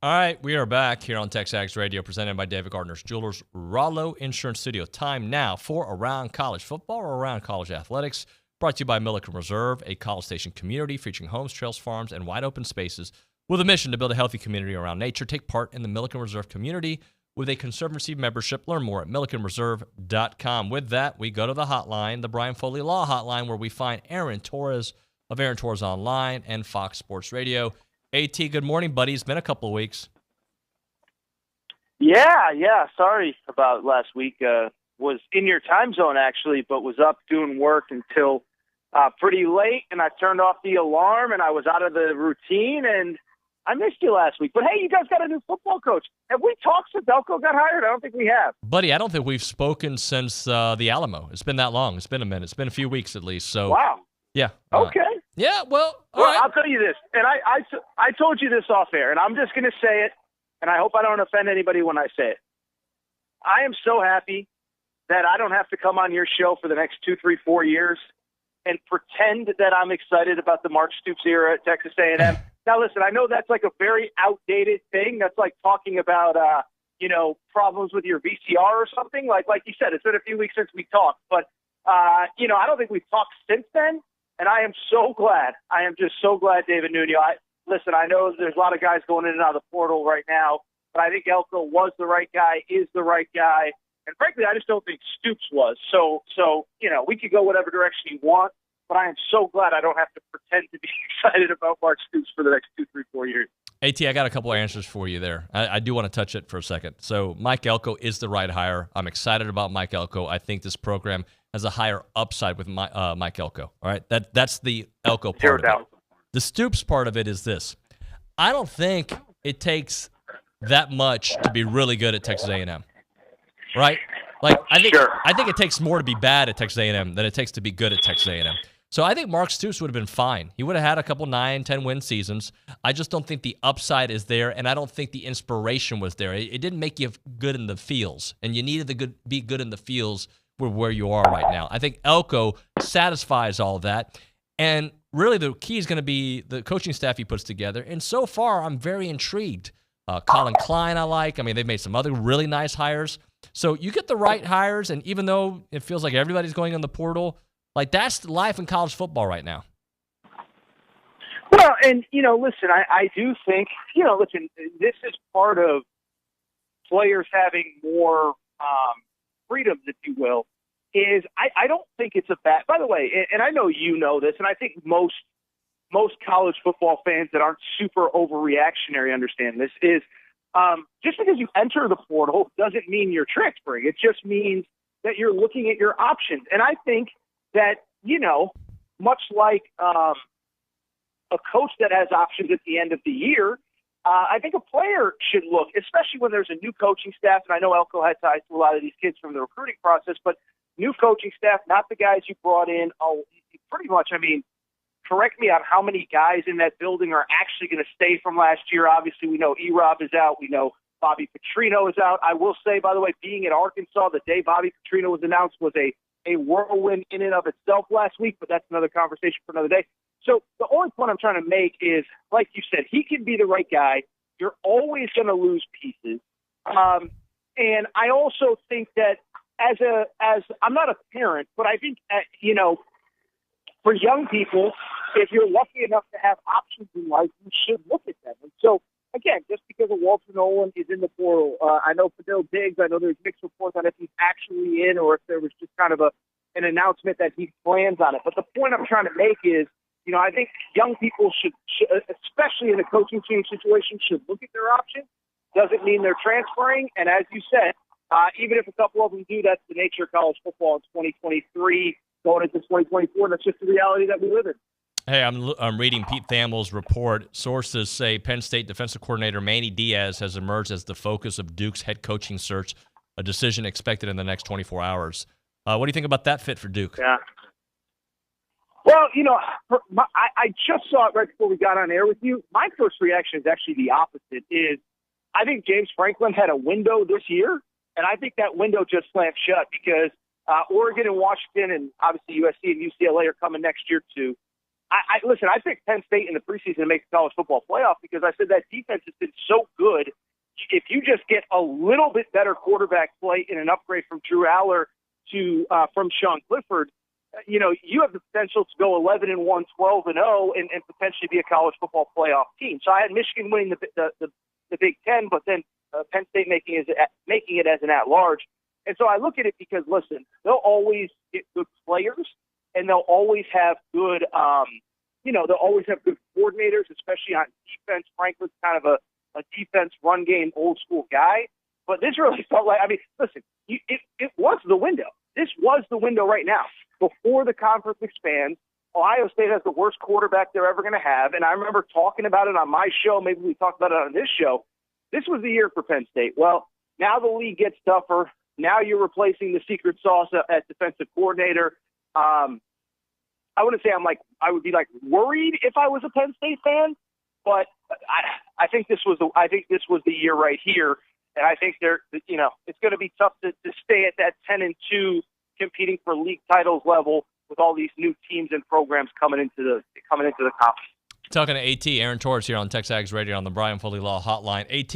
All right, we are back here on TexAgs Radio, presented by David Gardner's Jewelers, Rollo Insurance Studio. Time now for Around College Football or Around College Athletics, brought to you by Milliken Reserve, a College Station community featuring homes, trails, farms, and wide open spaces with a mission to build a healthy community around nature. Take part in the Milliken Reserve community with a Conservancy membership. Learn more at millikenreserve.com. With that, we go to the hotline, the Brian Foley Law Hotline, where we find Aaron Torres of Aaron Torres Online and Fox Sports Radio. AT, good morning, buddy. It's been a couple of weeks. Yeah. Sorry about last week. Was in your time zone, actually, but was up doing work until pretty late, and I turned off the alarm, and I was out of the routine, and I missed you last week. But, hey, you guys got a new football coach. Have we talked since Elko got hired? I don't think we have. Buddy, I don't think we've spoken since the Alamo. It's been that long. It's been a minute. It's been a few weeks at least. So wow. Yeah. Okay. Yeah, well, all right. right. I'll tell you this, and I told you this off air, and I'm just going to say it, and I hope I don't offend anybody when I say it. I am so happy that I don't have to come on your show for the next 2, 3, 4 years and pretend that I'm excited about the Mark Stoops era at Texas A&M. Now, listen, I know that's like a very outdated thing. That's like talking about, problems with your VCR or something. Like you said, it's been a few weeks since we talked. But, I don't think we've talked since then. And I am so glad. I am just so glad, David Nuño. Listen, I know there's a lot of guys going in and out of the portal right now, but I think Elko was the right guy, is the right guy. And frankly, I just don't think Stoops was. So we could go whatever direction you want, but I am so glad I don't have to pretend to be excited about Mark Stoops for the next 2, 3, 4 years. AT, I got a couple of answers for you there. I do want to touch it for a second. So Mike Elko is the right hire. I'm excited about Mike Elko. I think this program has a higher upside with Mike Elko. All right, that's the Elko part of it. The Stoops part of it is this. I don't think it takes that much to be really good at Texas A&M. Right? Like I think it takes more to be bad at Texas A&M than it takes to be good at Texas A&M. So I think Mark Stoops would have been fine. He would have had a couple 9, 10-win seasons. I just don't think the upside is there, and I don't think the inspiration was there. It didn't make you good in the fields, and you needed to be good in the fields where you are right now. I think Elko satisfies all of that, and really the key is going to be the coaching staff he puts together, and so far I'm very intrigued. Colin Klein I like. I mean, they've made some other really nice hires. So you get the right hires, and even though it feels like everybody's going in the portal, like that's life in college football right now. Well, and, listen, I do think, this is part of players having more freedoms, if you will, is I don't think it's a bad – by the way, and I know you know this, and I think most college football fans that aren't super overreactionary understand this, is just because you enter the portal doesn't mean you're transferring. It just means that you're looking at your options. And I think that, much like a coach that has options at the end of the year, I think a player should look, especially when there's a new coaching staff. And I know Elko had ties to a lot of these kids from the recruiting process, but new coaching staff, not the guys you brought in. Pretty much, correct me on how many guys in that building are actually going to stay from last year. Obviously, we know E-Rob is out. We know Bobby Petrino is out. I will say, by the way, being at Arkansas the day Bobby Petrino was announced was a whirlwind in and of itself last week, but that's another conversation for another day. So the only point I'm trying to make is, like you said, he can be the right guy. You're always going to lose pieces. And I also think that as I'm not a parent, but I think, for young people, if you're lucky enough to have options in life, you should look at them. And so, again, just because of Walter Nolan is in the portal, I know Fidel Diggs, I know there's mixed reports on if he's actually in or if there was just kind of an announcement that he plans on it. But the point I'm trying to make is, I think young people should, especially in a coaching change situation, should look at their options. Doesn't mean they're transferring. And as you said, even if a couple of them do, that's the nature of college football in 2023. Going into 2024, that's just the reality that we live in. Hey, I'm reading Pete Thamel's report. Sources say Penn State defensive coordinator Manny Diaz has emerged as the focus of Duke's head coaching search, a decision expected in the next 24 hours. What do you think about that fit for Duke? Yeah. Well, I just saw it right before we got on air with you. My first reaction is actually the opposite, is I think James Franklin had a window this year, and I think that window just slammed shut because Oregon and Washington and obviously USC and UCLA are coming next year too. Listen, I picked Penn State in the preseason to make the college football playoff because I said that defense has been so good. If you just get a little bit better quarterback play and an upgrade from Drew Aller from Sean Clifford, you have the potential to go 11-1, 12-0, and potentially be a college football playoff team. So I had Michigan winning the Big Ten, but then Penn State making it as an at-large. And so I look at it because, listen, they'll always get good players, and they'll always have good, they'll always have good coordinators, especially on defense. Franklin's kind of a defense run game, old school guy. But this really felt like, listen, it was the window. This was the window right now. Before the conference expands, Ohio State has the worst quarterback they're ever going to have. And I remember talking about it on my show. Maybe we talked about it on this show. This was the year for Penn State. Well, now the league gets tougher. Now you're replacing the secret sauce at defensive coordinator. I wouldn't say I would be worried if I was a Penn State fan, but I think this was the year right here. And I think it's going to be tough to stay at that 10-2 competing for league titles level with all these new teams and programs coming into the conference. Talking to AT, Aaron Torres here on TexAgs Radio on the Brian Foley Law Hotline. AT,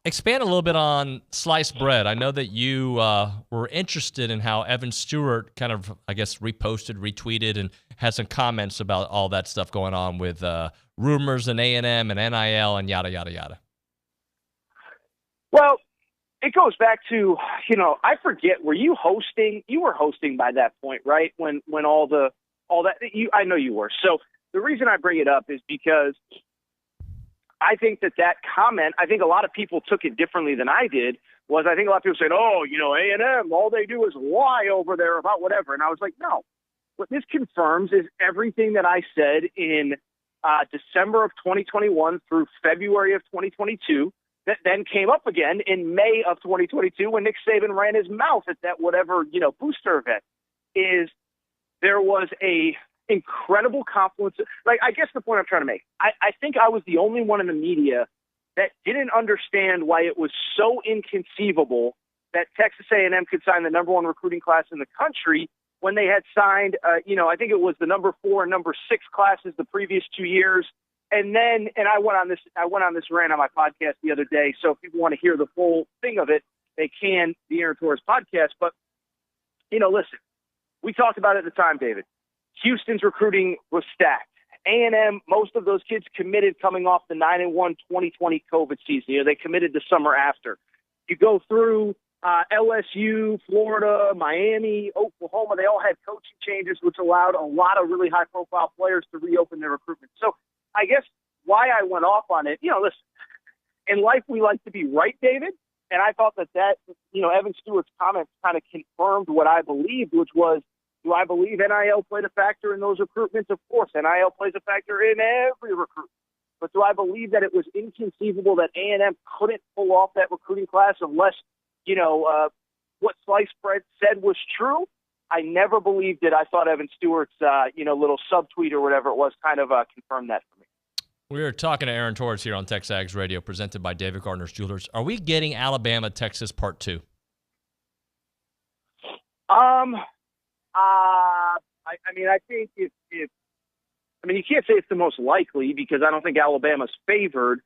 expand a little bit on sliced bread. I know that you were interested in how Evan Stewart kind of, I guess, reposted, retweeted, and had some comments about all that stuff going on with rumors and A&M and NIL and yada, yada, yada. Well, it goes back to, I forget, were you hosting? You were hosting by that point, right? When all that, I know you were. So the reason I bring it up is because I think that comment, I think a lot of people took it differently than I did, was I think a lot of people said, oh, A&M, all they do is lie over there about whatever. And I was like, no. What this confirms is everything that I said in December of 2021 through February of 2022, that then came up again in May of 2022 when Nick Saban ran his mouth at that whatever, booster event, is there was a incredible confluence. Like, I guess the point I'm trying to make, I think I was the only one in the media that didn't understand why it was so inconceivable that Texas A&M could sign the number 1 recruiting class in the country when they had signed, I think it was the number 4 and number 6 classes the previous 2 years. And I went on this rant on my podcast the other day. So if people want to hear the full thing of it, they can, the Aaron Torres podcast. But, listen, we talked about it at the time, David. Houston's recruiting was stacked. A&M, most of those kids committed coming off the 9-1 2020 COVID season. They committed the summer after. You go through LSU, Florida, Miami, Oklahoma. They all had coaching changes, which allowed a lot of really high-profile players to reopen their recruitment. So I guess why I went off on it, listen, in life we like to be right, David. And I thought that Evan Stewart's comments kind of confirmed what I believed, which was, do I believe NIL played a factor in those recruitments? Of course, NIL plays a factor in every recruitment. But do I believe that it was inconceivable that A&M couldn't pull off that recruiting class unless, what sliced bread said was true? I never believed it. I thought Evan Stewart's, little subtweet or whatever it was kind of confirmed that for me. We're talking to Aaron Torres here on TexAgs Radio, presented by David Gardner's Jewelers. Are we getting Alabama, Texas Part 2? I think if you can't say it's the most likely because I don't think Alabama's favored.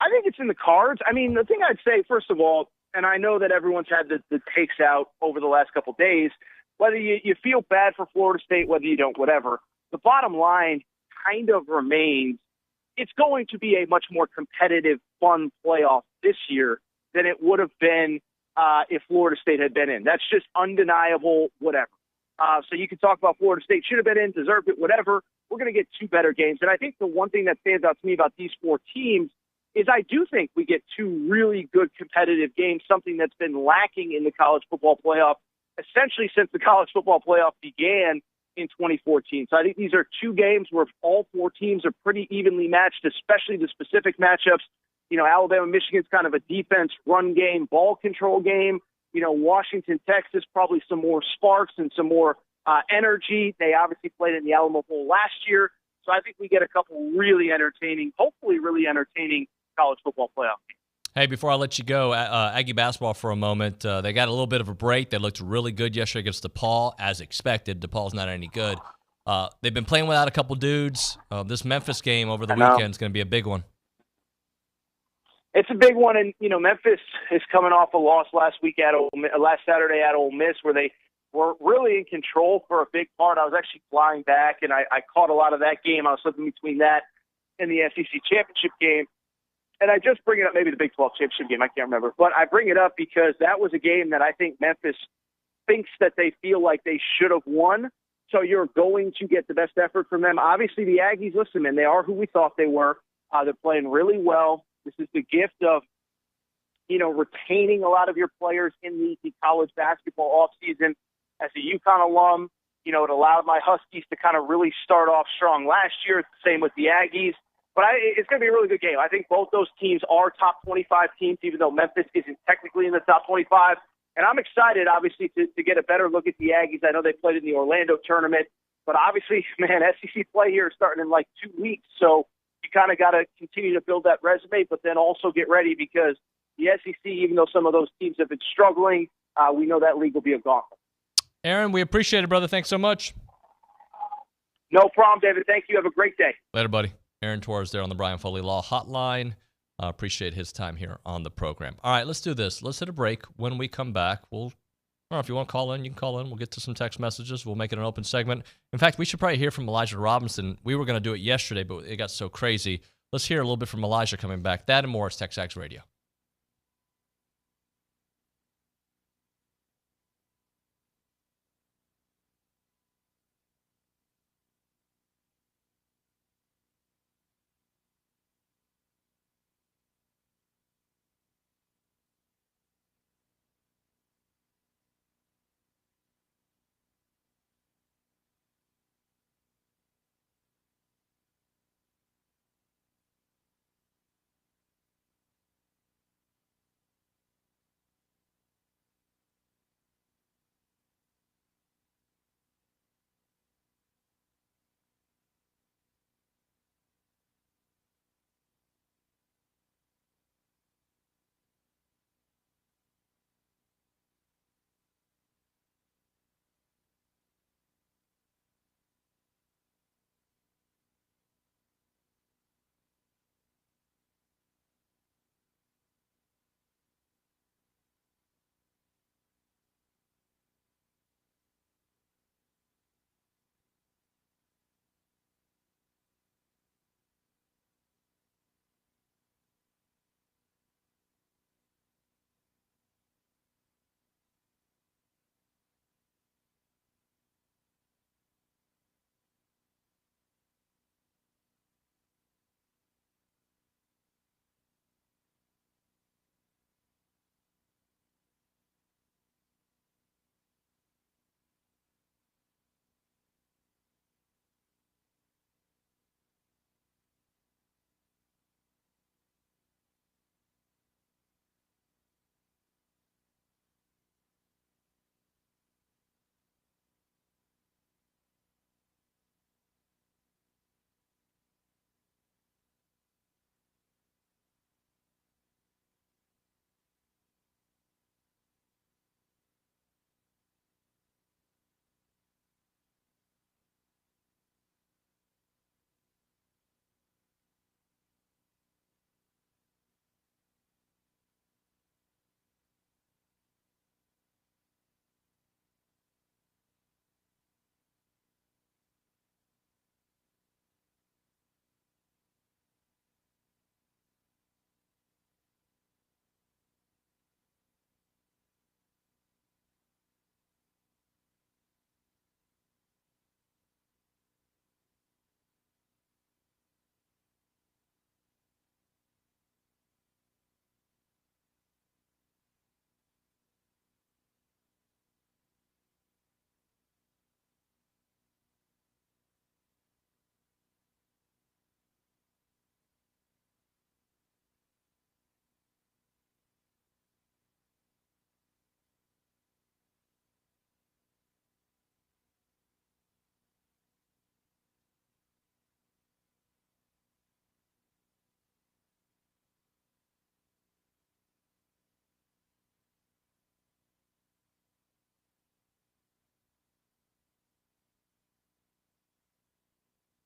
I think it's in the cards. The thing I'd say, first of all, and I know that everyone's had the takes out over the last couple of days, whether you feel bad for Florida State, whether you don't, whatever, the bottom line kind of remains it's going to be a much more competitive, fun playoff this year than it would have been if Florida State had been in. That's just undeniable, whatever. So you can talk about Florida State should have been in, deserved it, whatever. We're going to get 2 better games. And I think the one thing that stands out to me about these 4 teams is I do think we get 2 really good competitive games, something that's been lacking in the college football playoff essentially since the college football playoff began in 2014. So I think these are 2 games where all 4 teams are pretty evenly matched, especially the specific matchups. Alabama, Michigan's kind of a defense, run game, ball control game. Washington, Texas, probably some more sparks and some more energy. They obviously played in the Alamo Bowl last year. So I think we get a couple really entertaining, hopefully really entertaining college football playoff games. Hey, before I let you go, Aggie basketball for a moment. They got a little bit of a break. They looked really good yesterday against DePaul, as expected. DePaul's not any good. They've been playing without a couple dudes. This Memphis game over the weekend is going to be a big one. It's a big one, and Memphis is coming off a loss last Saturday at Ole Miss, where they were really in control for a big part. I was actually flying back, and I caught a lot of that game. I was flipping between that and the SEC championship game. And I just bring it up, maybe the Big 12 championship game, I can't remember. But I bring it up because that was a game that I think Memphis thinks that they feel like they should have won. So you're going to get the best effort from them. Obviously, the Aggies, listen, man, they are who we thought they were. They're playing really well. This is the gift of, retaining a lot of your players in the college basketball offseason. As a UConn alum, it allowed my Huskies to kind of really start off strong last year. Same with the Aggies. But it's going to be a really good game. I think both those teams are top 25 teams, even though Memphis isn't technically in the top 25. And I'm excited, obviously, to get a better look at the Aggies. I know they played in the Orlando tournament. But obviously, man, SEC play here is starting in like 2 weeks. So you kind of got to continue to build that resume, but then also get ready because, the SEC, even though some of those teams have been struggling, we know that league will be a gauntlet. Aaron, we appreciate it, brother. Thanks so much. No problem, David. Thank you. Have a great day. Later, buddy. Aaron Torres there on the Brian Foley Law Hotline. Appreciate his time here on the program. All right, let's do this. Let's hit a break. When we come back, I don't know if you want to call in, you can call in. We'll get to some text messages. We'll make it an open segment. In fact, we should probably hear from Elijah Robinson. We were going to do it yesterday, but it got so crazy. Let's hear a little bit from Elijah coming back. That and more is TexAgs Radio.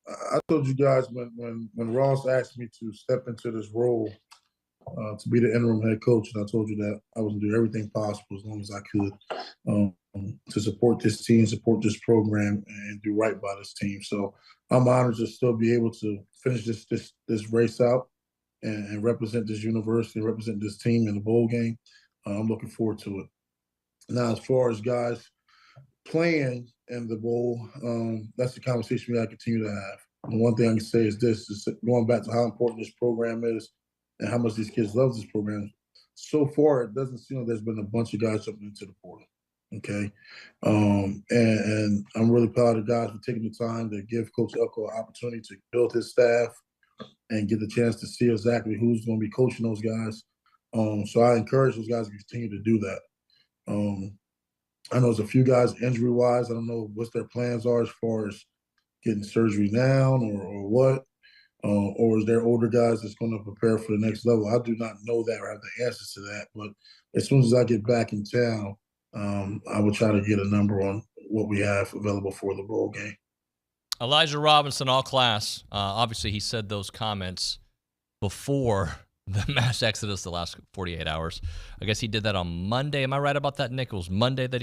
I told you guys when Ross asked me to step into this role to be the interim head coach, and I told you that I was going to do everything possible as long as I could to support this team, support this program, and do right by this team. So I'm honored to still be able to finish this race out and represent this university, represent this team in the bowl game. I'm looking forward to it. Now, as far as guys playing in the bowl, that's the conversation we got to continue to have. And one thing I can say is this, is going back to how important this program is and how much these kids love this program. So far, it doesn't seem like there's been a bunch of guys jumping into the portal, okay? And I'm really proud of the guys for taking the time to give Coach Elko an opportunity to build his staff and get the chance to see exactly who's going to be coaching those guys. So I encourage those guys to continue to do that. I know there's a few guys injury-wise. I don't know what their plans are as far as getting surgery now or what. or is there older guys that's going to prepare for the next level? I do not know that or have the answers to that. But as soon as I get back in town, I will try to get a number on what we have available for the bowl game. Elijah Robinson, all class. Obviously, he said those comments before the mass exodus the last 48 hours. I guess he did that on Monday. Am I right about that, Nick? It was Monday that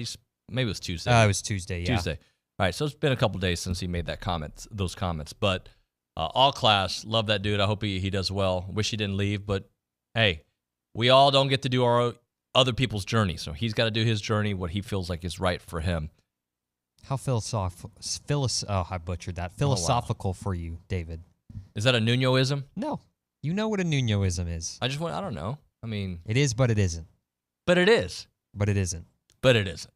maybe it was Tuesday. It was Tuesday, yeah. Tuesday. All right, so it's been a couple days since he made those comments. But all class, love that dude. I hope he does well. Wish he didn't leave, but hey, we all don't get to do our other people's journey. So he's got to do his journey, what he feels like is right for him. How I butchered that. Philosophical for you, David. Is that a Nuñoism? No. You know what a Nuñoism is. I don't know. I mean. It is, but it isn't. But it is. But it isn't. But it isn't.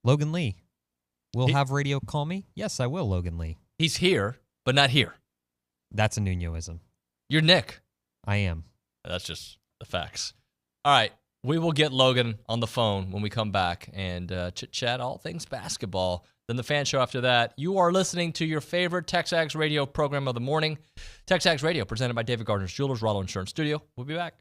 Logan Lee. Will have radio call me? Yes, I will, Logan Lee. He's here, but not here. That's a Nuñoism. You're Nick. I am. That's just the facts. All right. We will get Logan on the phone when we come back and chit-chat all things basketball. Then the fan show after that. You are listening to your favorite TexAgs radio program of the morning. TexAgs Radio, presented by David Gardner's Jewelers, Rollo Insurance Studio. We'll be back.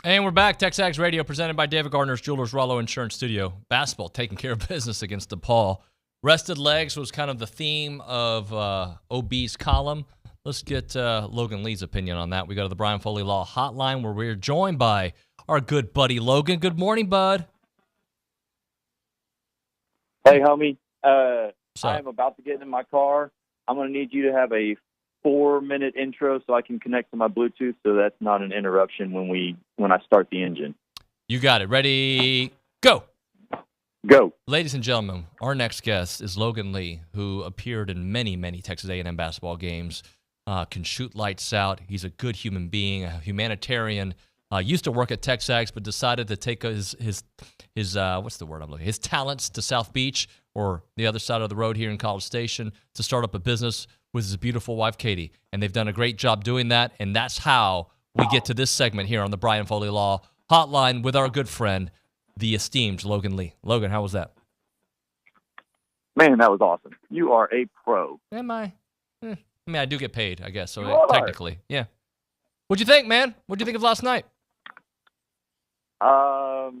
And we're back. TexAgs Radio presented by David Gardner's Jewelers Rollo Insurance Studio. Basketball taking care of business against DePaul. Rested legs was kind of the theme of OB's column. Let's get Logan Lee's opinion on that. We go to the Brian Foley Law Hotline where we're joined by our good buddy Logan. Good morning, bud. Hey, homie. I am about to get in my car. I'm going to need you to have a 4-minute intro so I can connect to my Bluetooth so that's not an interruption when I start the engine. You got it. Ready? Go. Go. Ladies and gentlemen, our next guest is Logan Lee, who appeared in many, many Texas A&M basketball games, can shoot lights out. He's a good human being, a humanitarian. Used to work at TexAgs, but decided to take his what's the word I'm looking? His talents to South Beach or the other side of the road here in College Station to start up a business with his beautiful wife, Katie. And they've done a great job doing that. And that's how we get to this segment here on the Brian Foley Law Hotline with our good friend, the esteemed Logan Lee. Logan, how was that? Man, that was awesome. You are a pro. Am I? I mean, I do get paid, I guess. So You are. technically, yeah. What'd you think, man? What'd you think of last night?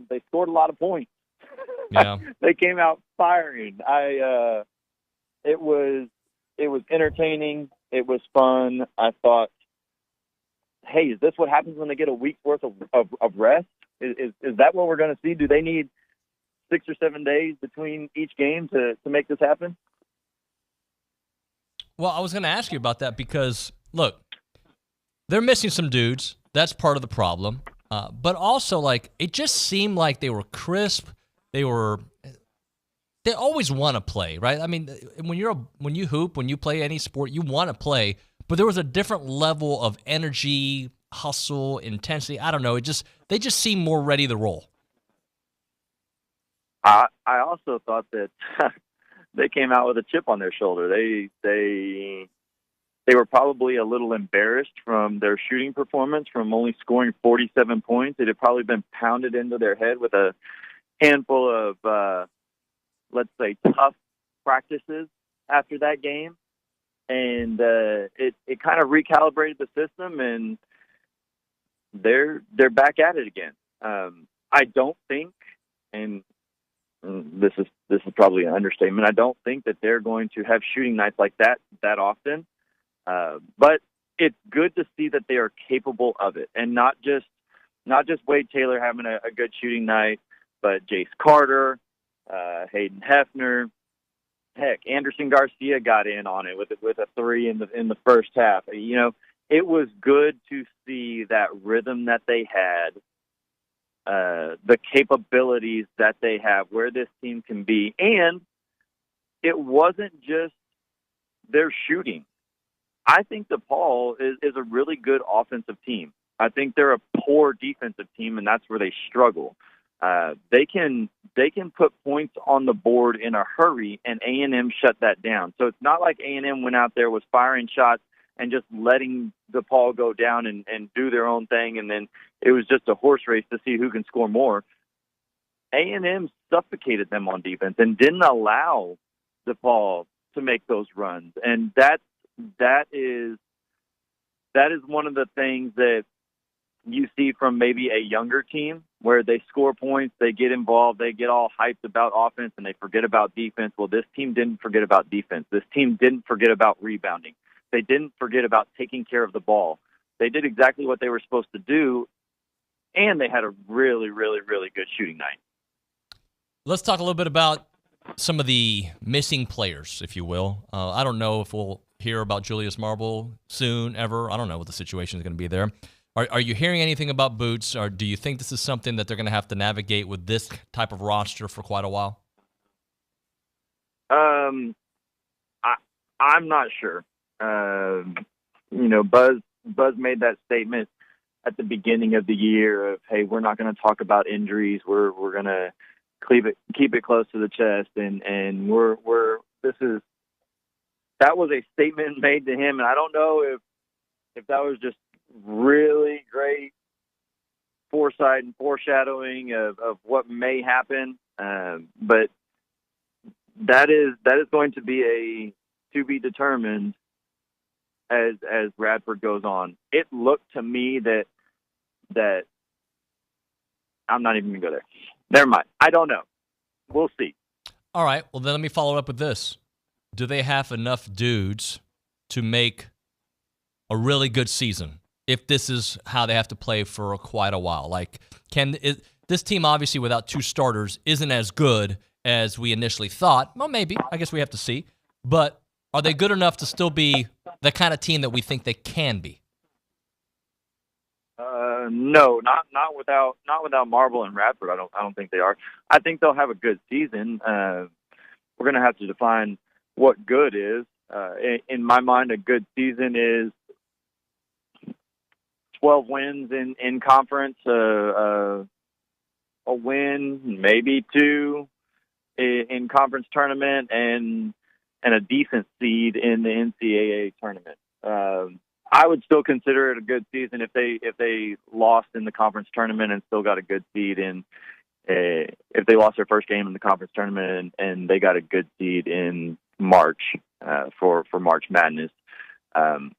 They scored a lot of points. Yeah. They came out firing. It was entertaining. It was fun. I thought, hey, is this what happens when they get a week's worth of rest? Is that what we're going to see? Do they need 6 or 7 days between each game to make this happen? Well, I was going to ask you about that because, look, they're missing some dudes. That's part of the problem. But also, like, it just seemed like they were crisp. They always want to play, right? I mean, when you hoop, when you play any sport, you want to play. But there was a different level of energy, hustle, intensity. I don't know. They just seem more ready to roll. I also thought that they came out with a chip on their shoulder. They were probably a little embarrassed from their shooting performance, from only scoring 47 points. It had probably been pounded into their head with a handful of, let's say, tough practices after that game. And it kind of recalibrated the system, and they're back at it again. I don't think, and this is probably an understatement, I don't think that they're going to have shooting nights like that often. But it's good to see that they are capable of it, and not just Wade Taylor having a good shooting night, but Jace Carter, Hayden Hefner, heck, Anderson Garcia got in on it with a three in the first half. You know, it was good to see that rhythm that they had, the capabilities that they have, where this team can be, and it wasn't just their shooting. I think DePaul is a really good offensive team. I think they're a poor defensive team, and that's where they struggle. They can put points on the board in a hurry, and A&M shut that down. So it's not like A&M went out there, was firing shots and just letting DePaul go down and do their own thing, and then it was just a horse race to see who can score more. A&M suffocated them on defense and didn't allow DePaul to make those runs, and that is one of the things that you see from maybe a younger team, where they score points, they get involved, they get all hyped about offense, and they forget about defense. Well, this team didn't forget about defense. This team didn't forget about rebounding. They didn't forget about taking care of the ball. They did exactly what they were supposed to do, and they had a really, really, really good shooting night. Let's talk a little bit about some of the missing players, if you will. I don't know if we'll hear about Julius Marble soon, ever. I don't know what the situation is going to be there. Are you hearing anything about Boots, or do you think this is something that they're going to have to navigate with this type of roster for quite a while? I'm not sure. Buzz made that statement at the beginning of the year of, hey, we're not going to talk about injuries. We're going to keep it close to the chest, and that was a statement made to him, and I don't know if that was just really great foresight and foreshadowing of what may happen, but that is going to be to be determined as Radford goes on. It looked to me that I'm not even going to go there. Never mind. I don't know. We'll see. All right. Well, then let me follow up with this. Do they have enough dudes to make a really good season if this is how they have to play for quite a while? Like, this team, obviously, without two starters, isn't as good as we initially thought. Well, maybe. I guess we have to see. But are they good enough to still be the kind of team that we think they can be? No, not without Marble and Radford. I don't think they are. I think they'll have a good season. We're going to have to define what good is. In my mind, a good season is 12 wins in conference, a win, maybe 2 in conference tournament, and a decent seed in the NCAA tournament. I would still consider it a good season if they lost in the conference tournament and still got a good seed in. If they lost their first game in the conference tournament and they got a good seed in March for March Madness, but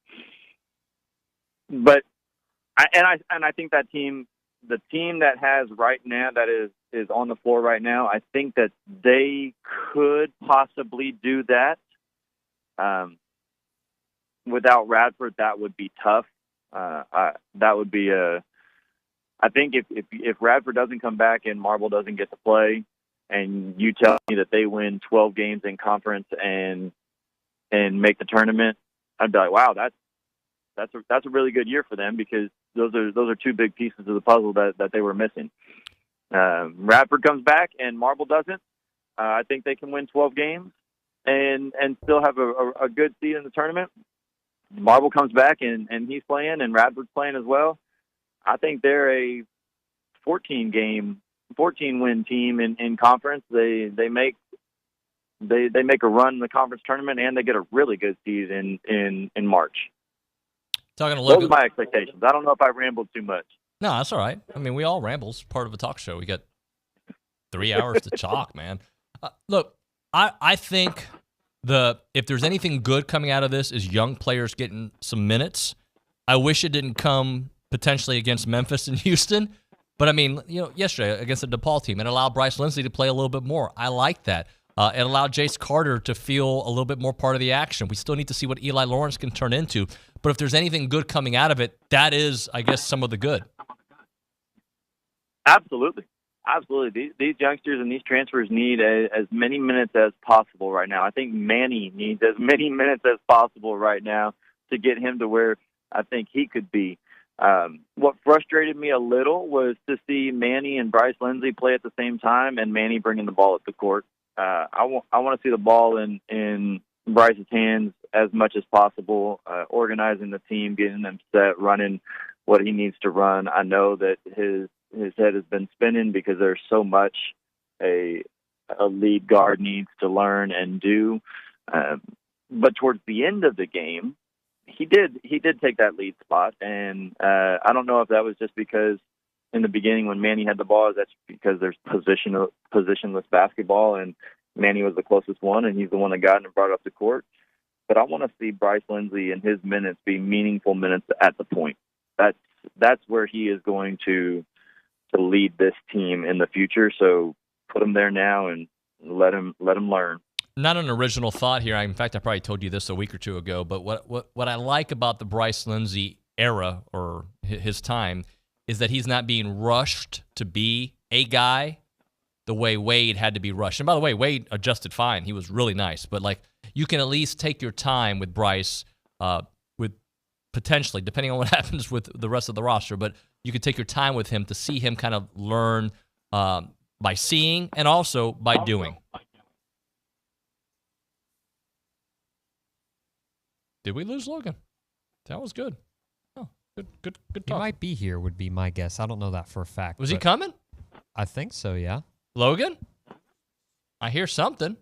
I think that team, the team that has right now, that is on the floor right now, I think that they could possibly do that. Without Radford, that would be tough. That would be I think if Radford doesn't come back and Marble doesn't get to play, and you tell me that they win 12 games in conference and make the tournament, I'd be like, wow, that's a really good year for them, because those are 2 big pieces of the puzzle that they were missing. Radford comes back and Marble doesn't. I think they can win 12 games and still have a good seed in the tournament. Marble comes back and he's playing and Radford's playing as well. I think they're a 14-win team in conference. They make a run in the conference tournament, and they get a really good seed in March. Talking to Logan. Those are my expectations. I don't know if I rambled too much. No, that's all right. I mean, we all ramble. It's part of a talk show. We got 3 hours to talk, man. Look, I think if there's anything good coming out of this is young players getting some minutes. I wish it didn't come potentially against Memphis and Houston, but I mean, yesterday against the DePaul team, it allowed Bryce Lindsey to play a little bit more. I like that. It allowed Jace Carter to feel a little bit more part of the action. We still need to see what Eli Lawrence can turn into, but if there's anything good coming out of it, that is, I guess, some of the good. Absolutely. These youngsters and these transfers need as many minutes as possible right now. I think Manny needs as many minutes as possible right now to get him to where I think he could be. What frustrated me a little was to see Manny and Bryce Lindsey play at the same time and Manny bringing the ball at the court. I want to see the ball in Bryce's hands as much as possible, organizing the team, getting them set, running what he needs to run. I know that his head has been spinning because there's so much a lead guard needs to learn and do. But towards the end of the game, he did take that lead spot, and I don't know if that was just because in the beginning when Manny had the ball, that's because there's positionless basketball, and Manny was the closest one, and he's the one that got it and brought it up the court. But I want to see Bryce Lindsey and his minutes be meaningful minutes at the point. That's where he is going to lead this team in the future. So put him there now and let him learn. Not an original thought here. In fact, I probably told you this a week or two ago, but what I like about the Bryce Lindsey era or his time is that he's not being rushed to be a guy the way Wade had to be rushed. And by the way, Wade adjusted fine. He was really nice. But, like, you can at least take your time with Bryce, with potentially, depending on what happens with the rest of the roster, but you can take your time with him to see him kind of learn by seeing and also by doing. Did we lose Logan? That was good. Oh, good talk. He might be here, would be my guess. I don't know that for a fact. Was he coming? I think so, yeah. Logan? I hear something.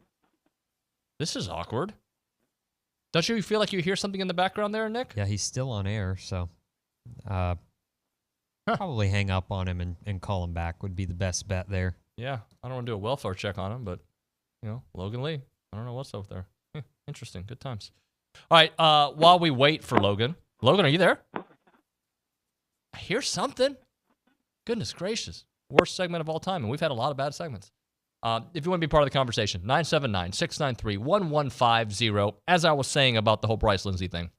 This is awkward. Don't you feel like you hear something in the background there, Nick? Yeah, he's still on air, so probably hang up on him and call him back would be the best bet there. Yeah, I don't want to do a welfare check on him, but, Logan Lee. I don't know what's up there. Interesting. Good times. All right, while we wait for Logan. Logan, are you there? I hear something. Goodness gracious. worst segment of all time, and we've had a lot of bad segments. If you want to be part of the conversation, 979-693-1150. As I was saying about the whole Bryce Lindsey thing,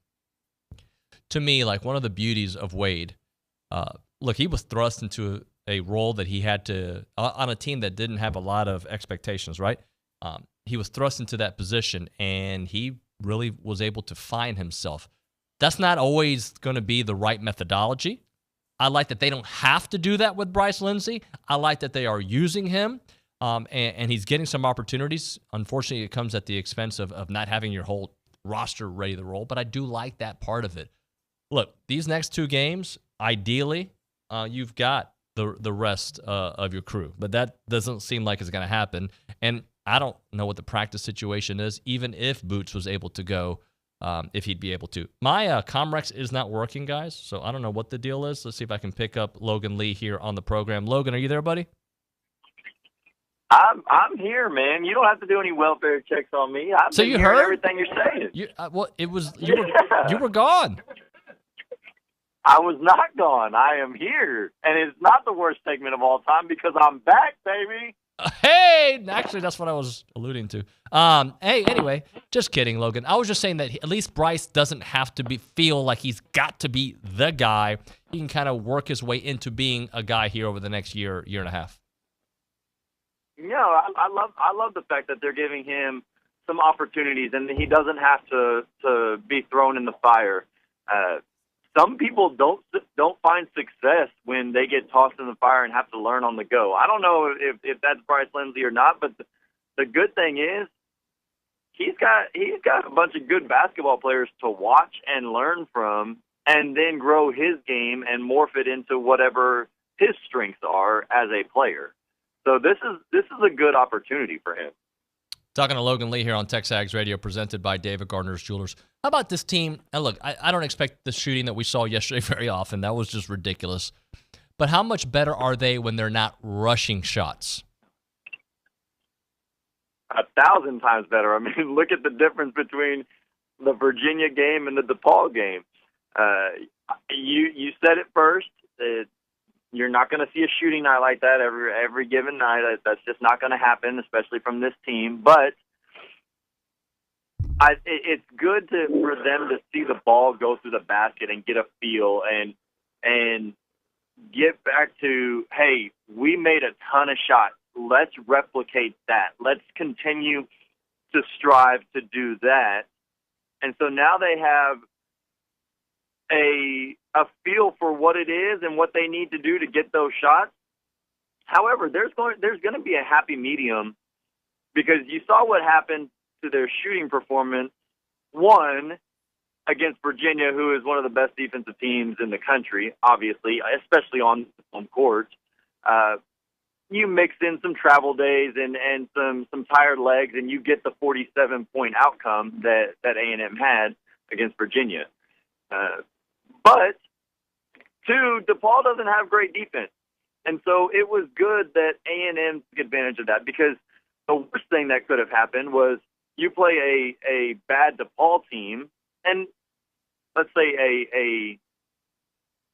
to me, like, one of the beauties of Wade, look, he was thrust into a role that he had to, on a team that didn't have a lot of expectations, right? He was thrust into that position, and he really was able to find himself. That's not always going to be the right methodology. I like that they don't have to do that with Bryce Lindsey. I like that they are using him, and he's getting some opportunities. Unfortunately, it comes at the expense of not having your whole roster ready to roll, but I do like that part of it. Look, these next 2 games, ideally, you've got the rest of your crew, but that doesn't seem like it's going to happen. And I don't know what the practice situation is, even if Boots was able to go, if he'd be able to. My Comrex is not working, guys, so I don't know what the deal is. Let's see if I can pick up Logan Lee here on the program. Logan, are you there, buddy? I'm here, man. You don't have to do any welfare checks on me. I've So been you hearing heard everything you're saying. Well, it was you were gone. I was not gone. I am here, and it's not the worst segment of all time because I'm back, baby. Hey, actually, that's what I was alluding to. Hey, anyway, just kidding, Logan. I was just saying that at least Bryce doesn't have to feel like he's got to be the guy. He can kind of work his way into being a guy here over the next year and a half. No, I love the fact that they're giving him some opportunities, and he doesn't have to be thrown in the fire. Some people don't find success when they get tossed in the fire and have to learn on the go. I don't know if that's Bryce Lindsey or not, but the good thing is he's got a bunch of good basketball players to watch and learn from, and then grow his game and morph it into whatever his strengths are as a player. So this is a good opportunity for him. Talking to Logan Lee here on TexAgs Radio, presented by David Gardner's Jewelers. How about this team? And look, I don't expect the shooting that we saw yesterday very often. That was just ridiculous. But how much better are they when they're not rushing shots? 1,000 times better. I mean, look at the difference between the Virginia game and the DePaul game. You said it first. You're not going to see a shooting night like that every given night. That's just not going to happen, especially from this team. But it's good for them to see the ball go through the basket and get a feel and get back to, hey, we made a ton of shots. Let's replicate that. Let's continue to strive to do that. And so now they have a feel for what it is and what they need to do to get those shots. However, there's going to be a happy medium, because you saw what happened to their shooting performance, one, against Virginia, who is one of the best defensive teams in the country, obviously, especially on court. You mix in some travel days and some tired legs, and you get the 47-point outcome that A&M had against Virginia. But, two, DePaul doesn't have great defense. And so it was good that A&M took advantage of that, because the worst thing that could have happened was you play a bad DePaul team, and let's say a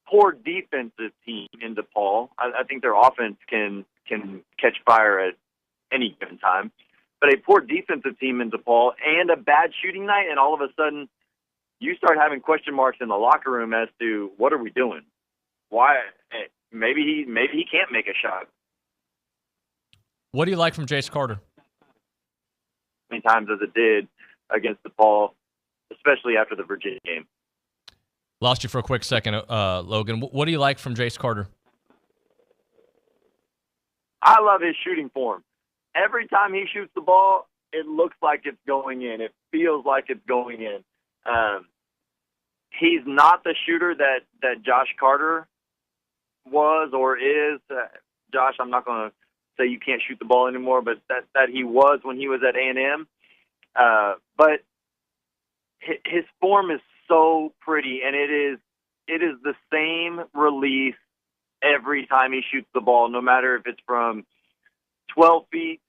poor defensive team in DePaul. I think their offense can catch fire at any given time. But a poor defensive team in DePaul and a bad shooting night, and all of a sudden you start having question marks in the locker room as to what are we doing? Why? Maybe he can't make a shot. What do you like from Jace Carter? Many times as it did against DePaul, especially after the Virginia game. Lost you for a quick second, Logan. What do you like from Jace Carter? I love his shooting form. Every time he shoots the ball, it looks like it's going in. It feels like it's going in. He's not the shooter that Josh Carter was or is. Josh, I'm not going to say you can't shoot the ball anymore, but that he was when he was at A&M. But his form is so pretty, and it is the same release every time he shoots the ball, no matter if it's from 12 feet,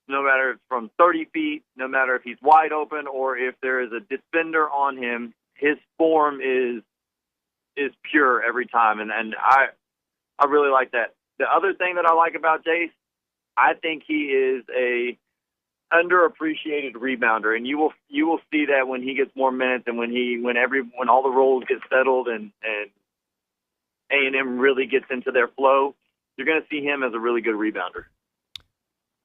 no matter if it's from 30 feet, no matter if he's wide open or if there is a defender on him. His form is pure every time, and I really like that. The other thing that I like about Jace, I think he is a underappreciated rebounder, and you will see that when he gets more minutes and when all the roles get settled and A&M really gets into their flow, you're going to see him as a really good rebounder.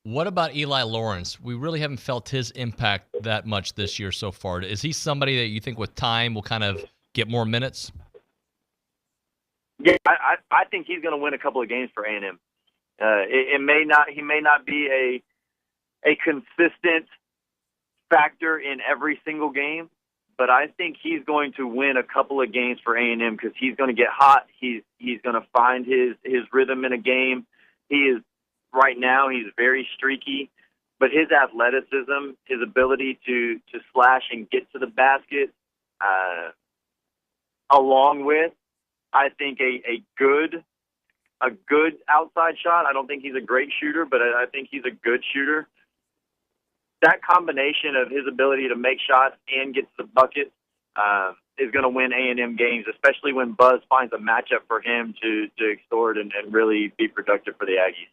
What about Eli Lawrence? We really haven't felt his impact that much this year so far. Is he somebody that you think with time will kind of get more minutes? Yeah, I think he's going to win a couple of games for A&M. He may not be a consistent factor in every single game, but I think he's going to win a couple of games for A&M because he's going to get hot. He's going to find his rhythm in a game. Right now he's very streaky, but his athleticism, his ability to slash and get to the basket, along with, I think, a good outside shot. I don't think he's a great shooter, but I think he's a good shooter. That combination of his ability to make shots and get to the bucket is going to win A&M games, especially when Buzz finds a matchup for him to extort and really be productive for the Aggies.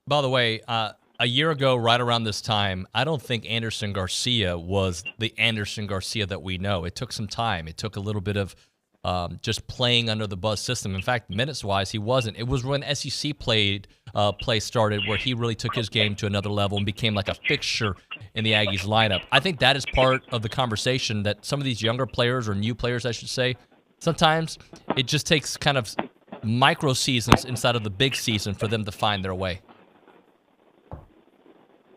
By the way, a year ago, right around this time, I don't think Anderson Garcia was the Anderson Garcia that we know. It took some time. It took a little bit of just playing under the Buzz system. In fact, minutes-wise, he wasn't. It was when SEC play started where he really took his game to another level and became like a fixture in the Aggies lineup. I think that is part of the conversation that some of these younger players, or new players, I should say, sometimes it just takes kind of micro seasons inside of the big season for them to find their way.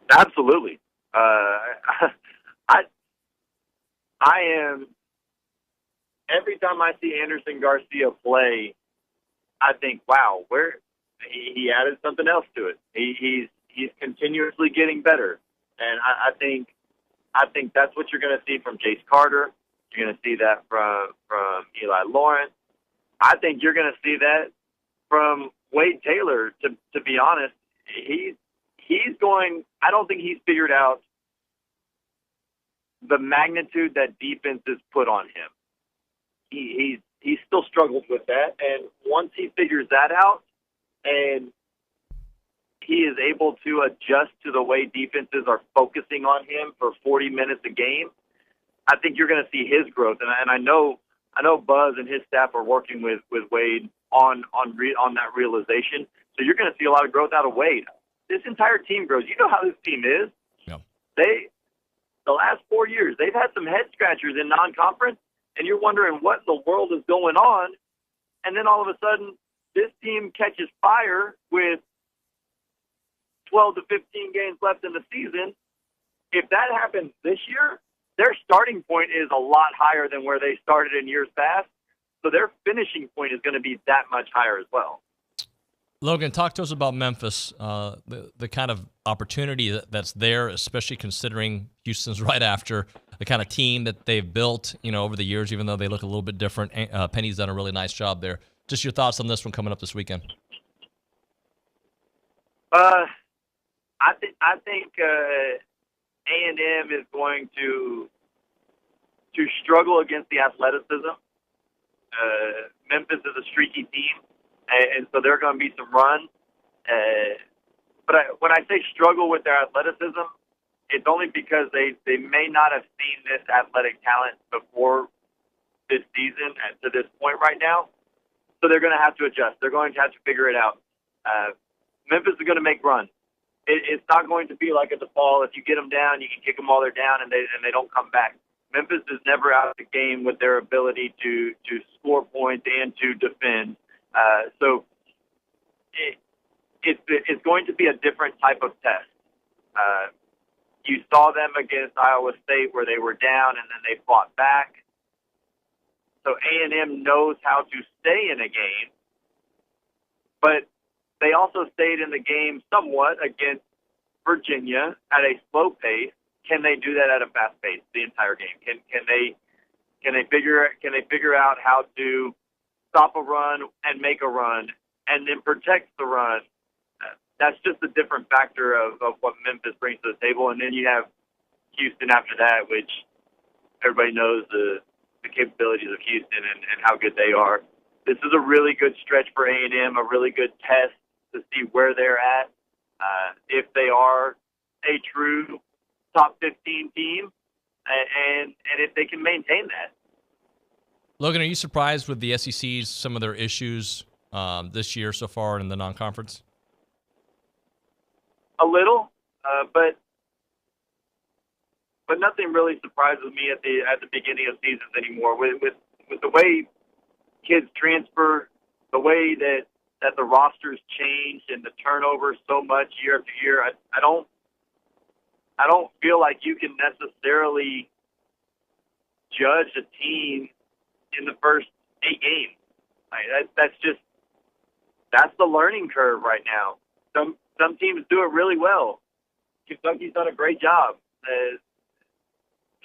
Absolutely. I am, every time I see Anderson Garcia play, I think, wow, where he added something else to it. He's continuously getting better. And I think that's what you're going to see from Jace Carter. You're going to see that from Eli Lawrence. I think you're going to see that from Wade Taylor, to be honest. I don't think he's figured out the magnitude that defense has put on him. He still struggles with that, and once he figures that out and he is able to adjust to the way defenses are focusing on him for 40 minutes a game, I think you're going to see his growth. And I know Buzz and his staff are working with Wade on that realization. So you're going to see a lot of growth out of Wade. This entire team grows. You know how this team is. Yeah. The last 4 years, they've had some head scratchers in non-conference, and you're wondering what in the world is going on. And then all of a sudden, this team catches fire with 12 to 15 games left in the season. If that happens this year, their starting point is a lot higher than where they started in years past. So their finishing point is going to be that much higher as well. Logan, talk to us about Memphis, the kind of opportunity that's there, especially considering Houston's right after, the kind of team that they've built, over the years, even though they look a little bit different. Penny's done a really nice job there. Just your thoughts on this one coming up this weekend. I think A&M is going to struggle against the athleticism. Memphis is a streaky team. And so there are going to be some runs. But when I say struggle with their athleticism, it's only because they may not have seen this athletic talent before this season and to this point right now. So they're going to have to adjust. They're going to have to figure it out. Memphis is going to make runs. It's not going to be like at the fall. If you get them down, you can kick them while they're down, and they don't come back. Memphis is never out of the game with their ability to score points and to defend. So it's going to be a different type of test. You saw them against Iowa State where they were down and then they fought back. So A&M knows how to stay in a game, but they also stayed in the game somewhat against Virginia at a slow pace. Can they do that at a fast pace the entire game? Can they figure out how to stop a run and make a run and then protect the run? That's just a different factor of what Memphis brings to the table. And then you have Houston after that, which everybody knows the capabilities of Houston and how good they are. This is a really good stretch for A&M, a really good test to see where they're at, if they are a true top 15 team, and if they can maintain that. Logan, are you surprised with the SEC's some of their issues this year so far in the non-conference? A little, but nothing really surprises me at the beginning of seasons anymore. With the way kids transfer, the way that the rosters change and the turnover so much year after year, I don't feel like you can necessarily judge a team in the first 8 games. That's the learning curve right now. Some teams do it really well. Kentucky's done a great job.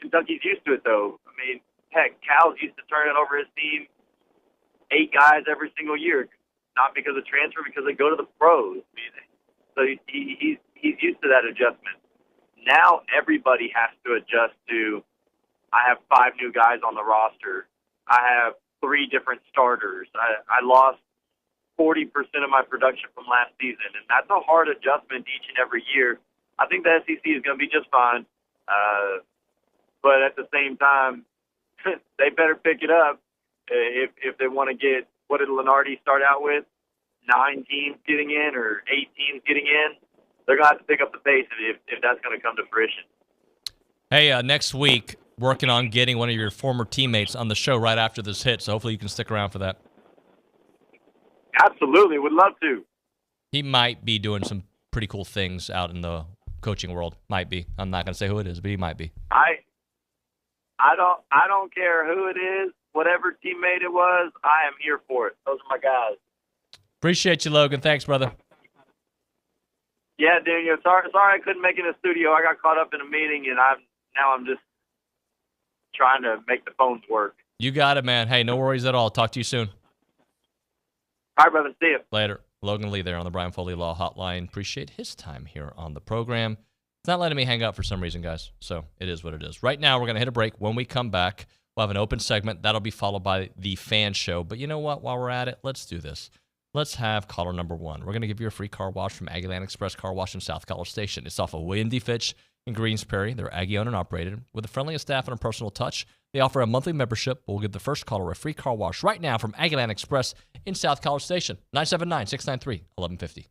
Kentucky's used to it, though. I mean, heck, Cal's used to turning over his team 8 guys every single year, not because of transfer, because they go to the pros. I mean, so he's used to that adjustment. Now everybody has to adjust to, I have 5 new guys on the roster. I have 3 different starters. I lost 40% of my production from last season, and that's a hard adjustment each and every year. I think the SEC is going to be just fine, but at the same time, they better pick it up if they want to get, what did Lenardi start out with, 9 teams getting in or 8 teams getting in? They're going to have to pick up the pace if that's going to come to fruition. Hey, next week, working on getting one of your former teammates on the show right after this hit, so hopefully you can stick around for that. Absolutely, would love to. He might be doing some pretty cool things out in the coaching world. Might be. I'm not going to say who it is, but he might be. I don't care who it is, whatever teammate it was, I am here for it. Those are my guys. Appreciate you, Logan. Thanks, brother. Yeah, Daniel. Sorry I couldn't make it in the studio. I got caught up in a meeting, and I'm just trying to make the phones work. You got it, man. Hey, no worries at all. Talk to you soon. All right, brother. See you. Later. Logan Lee there on the Brian Foley Law Hotline. Appreciate his time here on the program. It's not letting me hang up for some reason, guys, so it is what it is. Right now, we're going to hit a break. When we come back, we'll have an open segment. That'll be followed by the fan show. But you know what? While we're at it, let's do this. Let's have caller number 1. We're going to give you a free car wash from Aggieland Express Car Wash in South College Station. It's off of William D. Fitch in Greens Prairie. They're Aggie owned and operated with the friendliest staff and a personal touch. They offer a monthly membership. We'll give the first caller a free car wash right now from Aggieland Express in South College Station. 979-693-1150.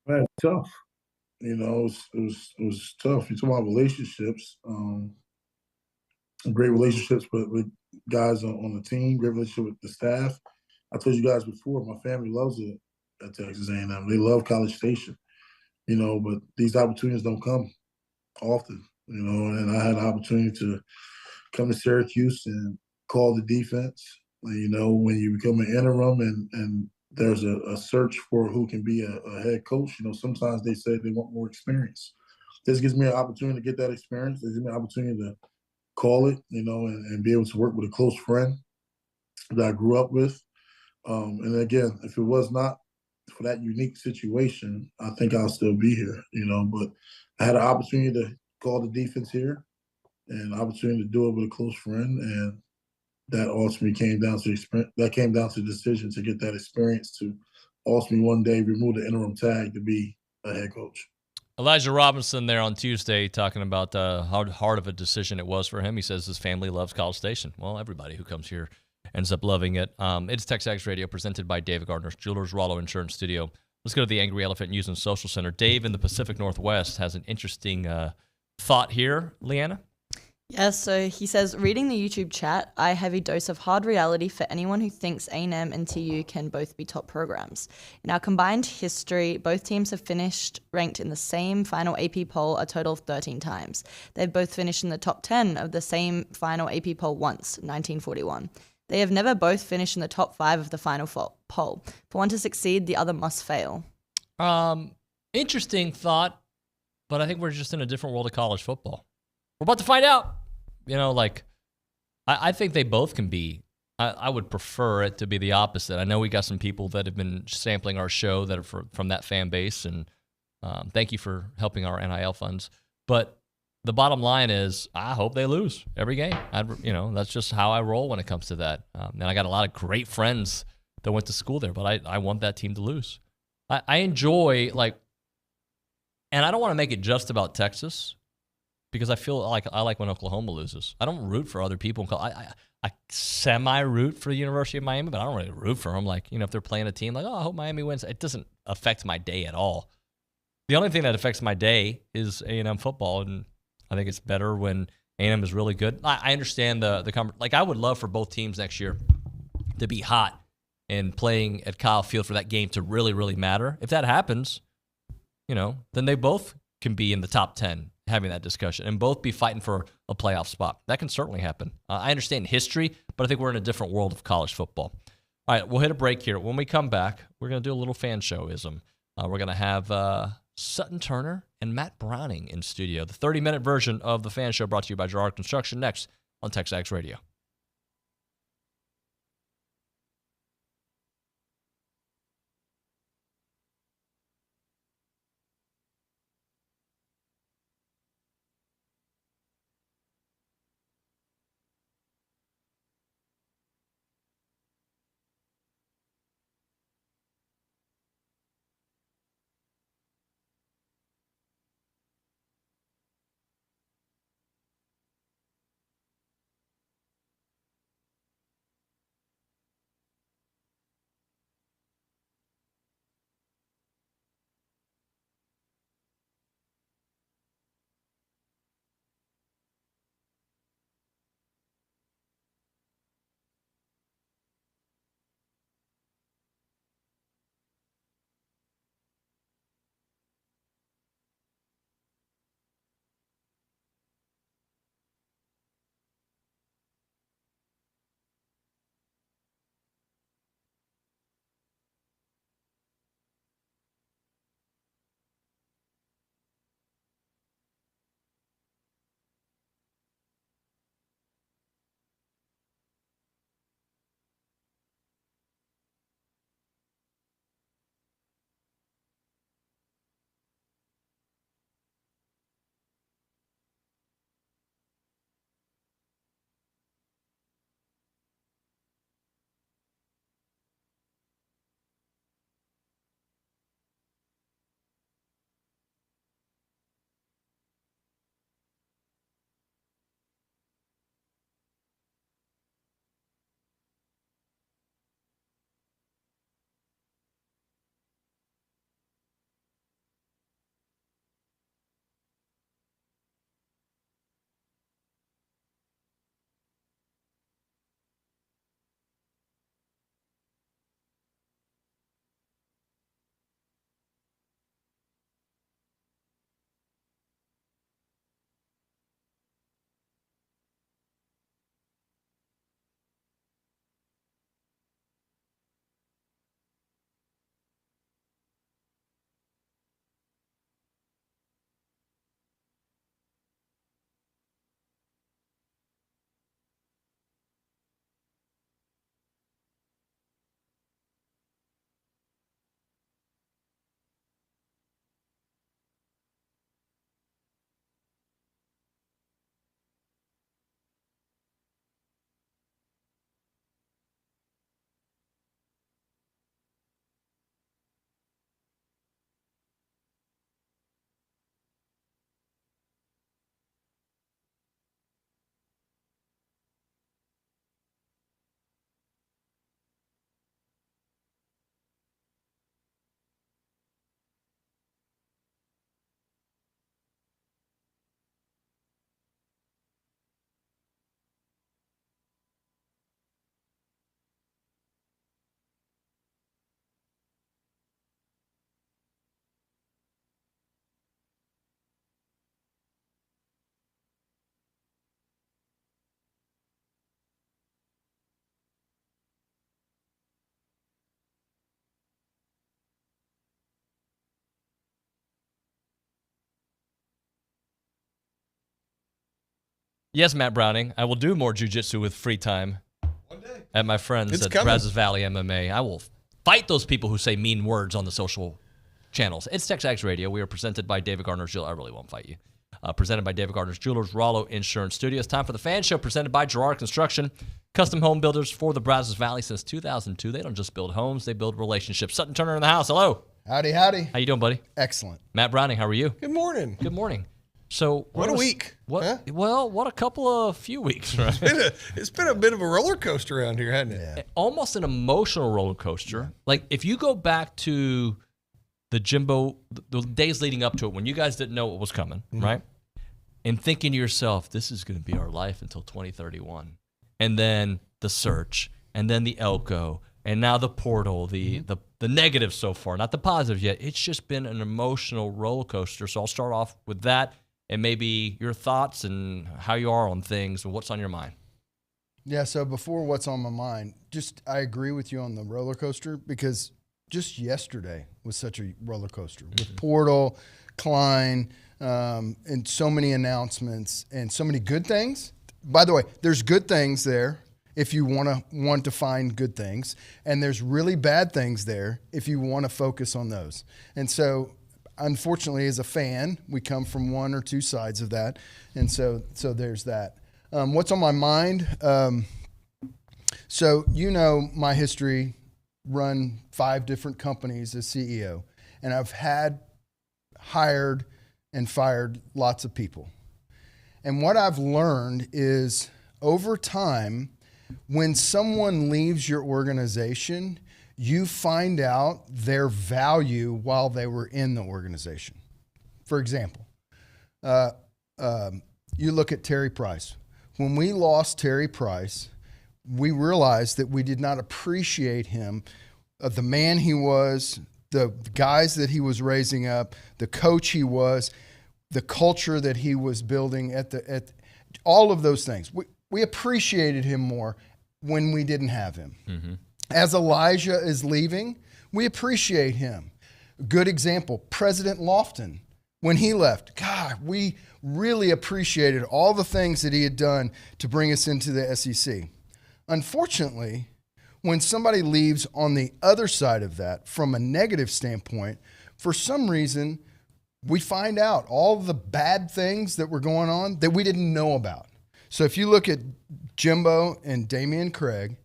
Man, tough. It was tough. You talk about relationships, great relationships with guys on the team, great relationship with the staff. I told you guys before, my family loves it at Texas A&M. They love College Station, but these opportunities don't come often, and I had an opportunity to come to Syracuse and call the defense. When you become an interim and there's a search for who can be a head coach, sometimes they say they want more experience. This gives me an opportunity to get that experience. This gives me an opportunity to call it, and be able to work with a close friend that I grew up with. And again, if it was not for that unique situation, I think I'll still be here, but I had an opportunity to call the defense here and an opportunity to do it with a close friend. And that ultimately came down to the decision to get that experience to ultimately one day remove the interim tag to be a head coach. Elijah Robinson there on Tuesday talking about how hard of a decision it was for him. He says his family loves College Station. Well, everybody who comes here ends up loving it. It's TexAgs Radio presented by David Gardner's Jewelers, Rollo Insurance Studio. Let's go to the Angry Elephant News and Social Center. Dave in the Pacific Northwest has an interesting thought here. Leanna? Yes, so he says, reading the YouTube chat, I have a dose of hard reality for anyone who thinks A&M and TU can both be top programs. In our combined history, both teams have finished ranked in the same final AP poll a total of 13 times. They've both finished in the top 10 of the same final AP poll once, 1941. They have never both finished in the top 5 of the final poll. For one to succeed, the other must fail. Interesting thought, but I think we're just in a different world of college football. We're about to find out. I think they both can be. I would prefer it to be the opposite. I know we got some people that have been sampling our show that are from that fan base, and thank you for helping our NIL funds. But the bottom line is, I hope they lose every game. That's just how I roll when it comes to that. And I got a lot of great friends that went to school there, but I want that team to lose. I enjoy, and I don't want to make it just about Texas, because I feel like I like when Oklahoma loses. I don't root for other people. I semi-root for the University of Miami, but I don't really root for them. If they're playing a team, I hope Miami wins. It doesn't affect my day at all. The only thing that affects my day is A&M football, and I think it's better when A&M is really good. I understand I would love for both teams next year to be hot and playing at Kyle Field for that game to really, really matter. If that happens, then they both can be in the top 10 having that discussion and both be fighting for a playoff spot. That can certainly happen. I understand history, but I think we're in a different world of college football. All right, we'll hit a break here. When we come back, we're going to do a little fan showism. We're going to have Sutton Turner and Matt Browning in studio. The 30-minute version of the fan show brought to you by Gerard Construction next on TexAgs Radio. Yes, Matt Browning. I will do more jiu-jitsu with free time. One day. At my friends at Brazos Valley MMA. I will fight those people who say mean words on the social channels. It's TexAgs Radio. We are presented by David Gardner's Jewelers. I really won't fight you. Presented by David Gardner's Jewelers, Rollo Insurance Studios. Time for the fan show presented by Gerard Construction. Custom home builders for the Brazos Valley since 2002. They don't just build homes, they build relationships. Sutton Turner in the house. Hello. Howdy, howdy. How you doing, buddy? Excellent. Matt Browning, how are you? Good morning. Good morning. So what a week. What? Huh? Well, what a few weeks, right? It's been a bit of a roller coaster around here, hasn't it? Yeah. Almost an emotional roller coaster. Yeah. Like if you go back to the Jimbo, the days leading up to it, when you guys didn't know what was coming, right? And thinking to yourself, this is going to be our life until 2031. And then the search, and then the Elko, and now the portal, the negative so far, not the positive yet. It's just been an emotional roller coaster. So I'll start off with that and maybe your thoughts and how you are on things and what's on your mind. Yeah, so before what's on my mind, I agree with you on the roller coaster because just yesterday was such a roller coaster with Portal, Klein, and so many announcements and so many good things. By the way, there's good things there if you want to find good things, and there's really bad things there if you want to focus on those. And so, unfortunately, as a fan, we come from one or two sides of that, and so there's that. What's on my mind? So you know my history, run 5 different companies as CEO, and I've hired and fired lots of people. And what I've learned is over time, when someone leaves your organization, you find out their value while they were in the organization. For example, you look at Terry Price. When we lost Terry Price, we realized that we did not appreciate him, the man he was, the guys that he was raising up, the coach he was, the culture that he was building at all of those things. We appreciated him more when we didn't have him. Mm-hmm. As Elijah is leaving, we appreciate him. Good example, President Lofton. When he left, God, we really appreciated all the things that he had done to bring us into the SEC. Unfortunately, when somebody leaves on the other side of that, from a negative standpoint, for some reason, we find out all the bad things that were going on that we didn't know about. So if you look at Jimbo and Damian Craig,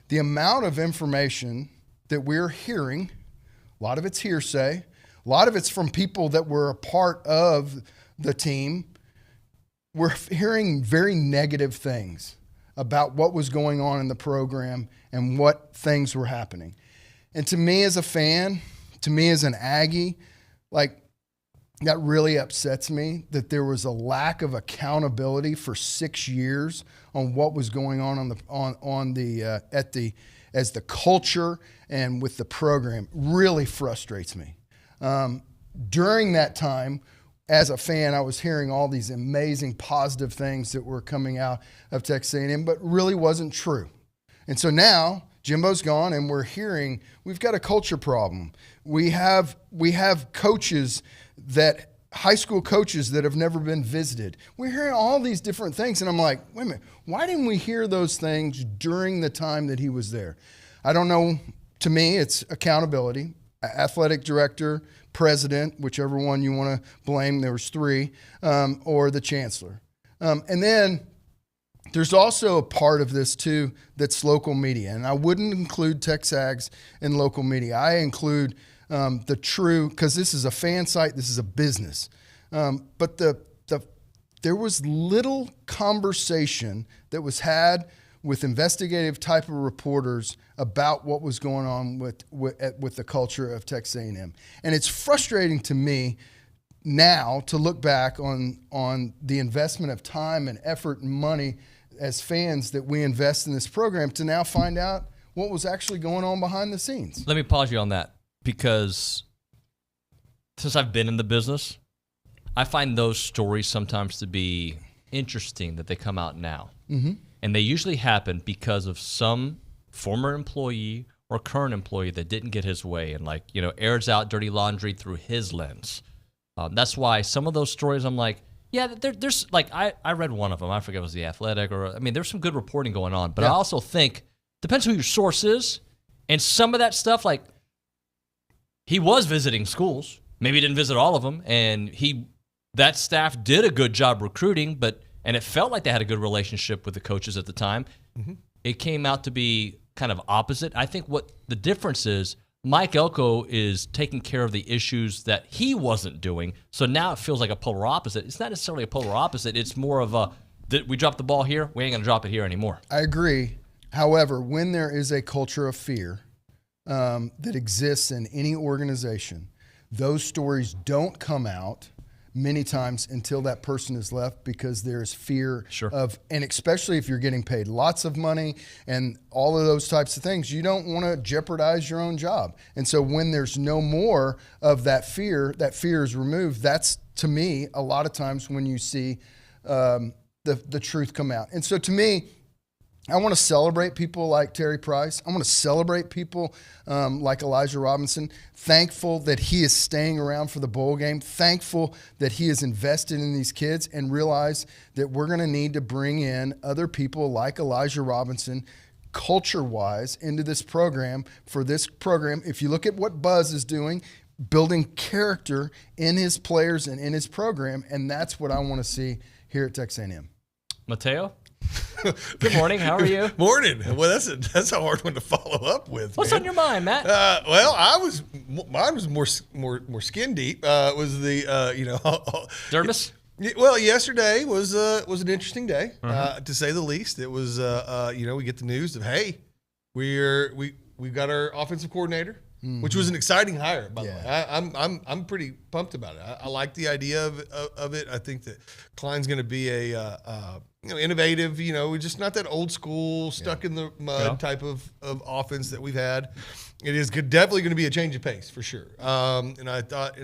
the amount of information that we're hearing, a lot of it's hearsay, a lot of it's from people that were a part of the team. We're hearing very negative things about what was going on in the program and what things were happening. And to me as a fan, to me as an Aggie, that really upsets me that there was a lack of accountability for 6 years on what was going on as the culture and with the program. Really frustrates me. During that time, as a fan, I was hearing all these amazing positive things that were coming out of Texas A&M, but really wasn't true. And so now Jimbo's gone, and we're hearing we've got a culture problem. We have coaches high school coaches that have never been visited. We're hearing all these different things, and I'm like, wait a minute, why didn't we hear those things during the time that he was there? I don't know. To me, it's accountability. Athletic director, president, whichever one you want to blame, there was 3, or the chancellor. And then there's also a part of this too that's local media, and I wouldn't include TexAgs in local media. I include the true, because this is a fan site, this is a business. But there was little conversation that was had with investigative type of reporters about what was going on with the culture of Texas A&M. And it's frustrating to me now to look back on the investment of time and effort and money as fans that we invest in this program to now find out what was actually going on behind the scenes. Let me pause you on that, because since I've been in the business, I find those stories sometimes to be interesting that they come out now. Mm-hmm. And they usually happen because of some former employee or current employee that didn't get his way and airs out dirty laundry through his lens. That's why some of those stories I'm like, Yeah, there's like I read one of them. I forget if it was The Athletic or there's some good reporting going on. But I also think depends who your source is, and some of that stuff like he was visiting schools. Maybe he didn't visit all of them, and that staff did a good job recruiting, and it felt like they had a good relationship with the coaches at the time. Mm-hmm. It came out to be kind of opposite. I think what the difference is, Mike Elko is taking care of the issues that he wasn't doing, so now it feels like a polar opposite. It's not necessarily a polar opposite. It's more of we dropped the ball here, we ain't going to drop it here anymore. I agree. However, when there is a culture of fear that exists in any organization, those stories don't come out many times until that person is left because there's fear of, and especially if you're getting paid lots of money and all of those types of things, you don't want to jeopardize your own job. And so when there's no more of that fear is removed, that's, to me, a lot of times when you see the truth come out. And so to me, I want to celebrate people like Terry Price. I want to celebrate people like Elijah Robinson. Thankful that he is staying around for the bowl game. Thankful that he is invested in these kids and realize that we're going to need to bring in other people like Elijah Robinson culture-wise into this program. For this program, if you look at what Buzz is doing, building character in his players and in his program, and that's what I want to see here at Texas A&M. Mateo? Good morning. How are you? Morning. Well, that's a hard one to follow up with. What's on your mind, Matt? Well, mine was more skin deep. It was the Dermis. Well, yesterday was an interesting day to say the least. It was we get the news of hey, we've got our offensive coordinator. Mm-hmm. Which was an exciting hire, by the way. I'm pretty pumped about it. I like the idea of it. I think that Klein's going to be a innovative, just not that old school, stuck in the mud type of offense that we've had. It is definitely going to be a change of pace for sure. And I thought,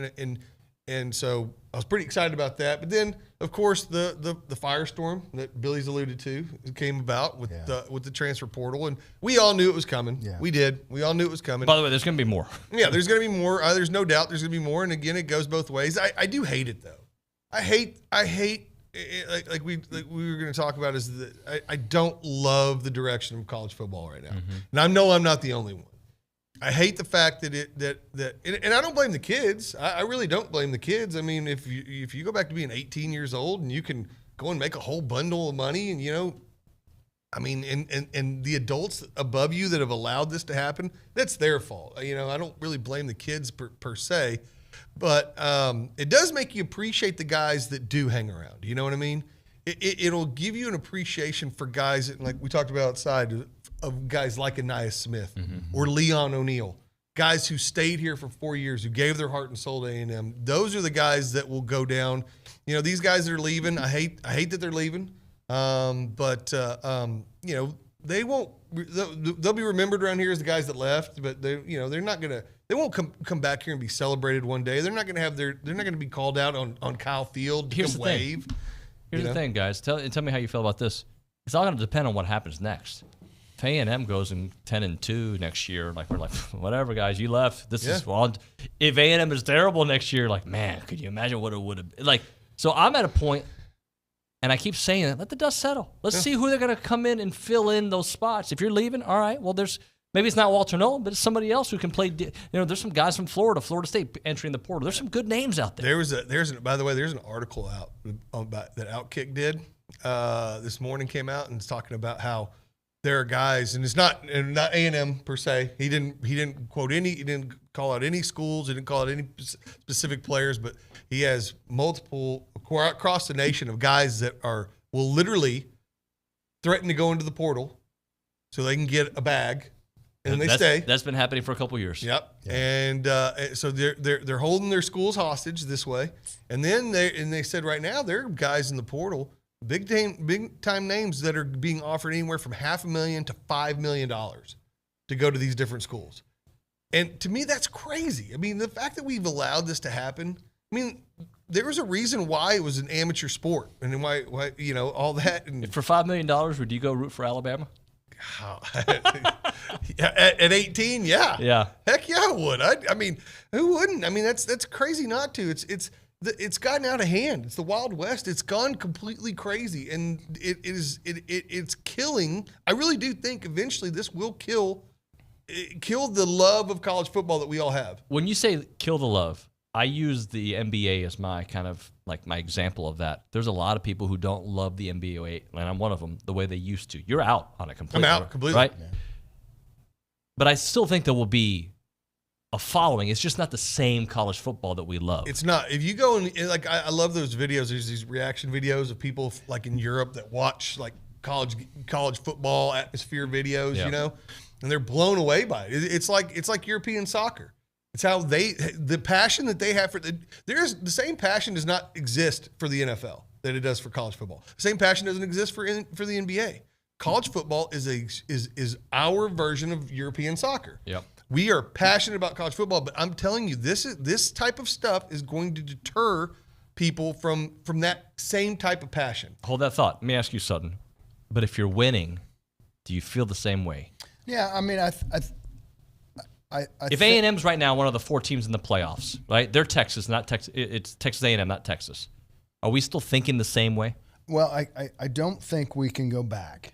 and so I was pretty excited about that. But then, of course, the firestorm that Billy's alluded to came about with the transfer portal, and we all knew it was coming. Yeah. We did. We all knew it was coming. By the way, there's going to be more. Yeah, there's going to be more. There's no doubt there's going to be more. And again, it goes both ways. I do hate it though. I hate. Like we were going to talk about is that I don't love the direction of college football right now, and I know I'm not the only one. I hate the fact that and I don't blame the kids. I really don't blame the kids. I mean, if you go back to being 18 years old and you can go and make a whole bundle of money, and and the adults above you that have allowed this to happen, that's their fault. I don't really blame the kids per se, but it does make you appreciate the guys that do hang around. You know what I mean? It'll give you an appreciation for guys that, like we talked about outside, of guys like Anais Smith or Leon O'Neal, guys who stayed here for 4 years, who gave their heart and soul to A&M. Those are the guys that will go down. These guys that are leaving, I hate that they're leaving, but they won't. They'll be remembered around here as the guys that left, but they're not gonna. They won't come back here and be celebrated one day. They're not gonna have They're not gonna be called out on Kyle Field to come wave. Here's the thing, guys. Tell me how you feel about this. It's all going to depend on what happens next. If A&M goes in 10-2 next year, we're like, whatever, guys, you left. This is well. If A&M is terrible next year, man, could you imagine what it would have been? So I'm at a point, and I keep saying it. Let the dust settle. Let's see who they're going to come in and fill in those spots. If you're leaving, all right. Well, maybe it's not Walter Nolan, but it's somebody else who can play. There's some guys from Florida State entering the portal. There's some good names out there. By the way, there's an article out about that Outkick did this morning, came out, and it's talking about how there are guys, and it's not A&M per se. He didn't quote any. He didn't call out any schools. He didn't call out any specific players, but he has multiple across the nation of guys that will literally threaten to go into the portal so they can get a bag. And they stay. That's been happening for a couple years. Yep. Yeah. And so they're holding their schools hostage this way. And then they said right now there are guys in the portal, big time names that are being offered anywhere from $500,000 to $5 million to go to these different schools. And to me, that's crazy. I mean, the fact that we've allowed this to happen. I mean, there was a reason why it was an amateur sport, and why all that. And for $5 million, would you go root for Alabama? At 18, yeah. Yeah. Heck yeah, I would. I mean, who wouldn't? I mean, that's crazy not to. it's gotten out of hand. It's the Wild West. It's gone completely crazy, and it's killing. I really do think eventually this will kill the love of college football that we all have. When you say kill the love, I use the NBA as my kind of like my example of that. There's a lot of people who don't love the NBA, and I'm one of them, the way they used to. You're out on it completely. I'm out completely. Right? Yeah. But I still think there will be a following. It's just not the same college football that we love. It's not. If you go and like, I love those videos. There's these reaction videos of people like in Europe that watch like college football atmosphere videos, you know, and they're blown away by it. It's like European soccer. It's how the passion that they have for the same passion does not exist for the NFL that it does for college football. The same passion doesn't exist for the NBA. College football is our version of European soccer. Yep. We are passionate about college football, but I'm telling you, this type of stuff is going to deter people from that same type of passion. Hold that thought. Let me ask you, Sutton. But if you're winning, do you feel the same way? Yeah, I mean, if A&M's right now one of the 4 teams in the playoffs, right? They're Texas, not Texas. It's Texas A&M, not Texas. Are we still thinking the same way? Well, I don't think we can go back.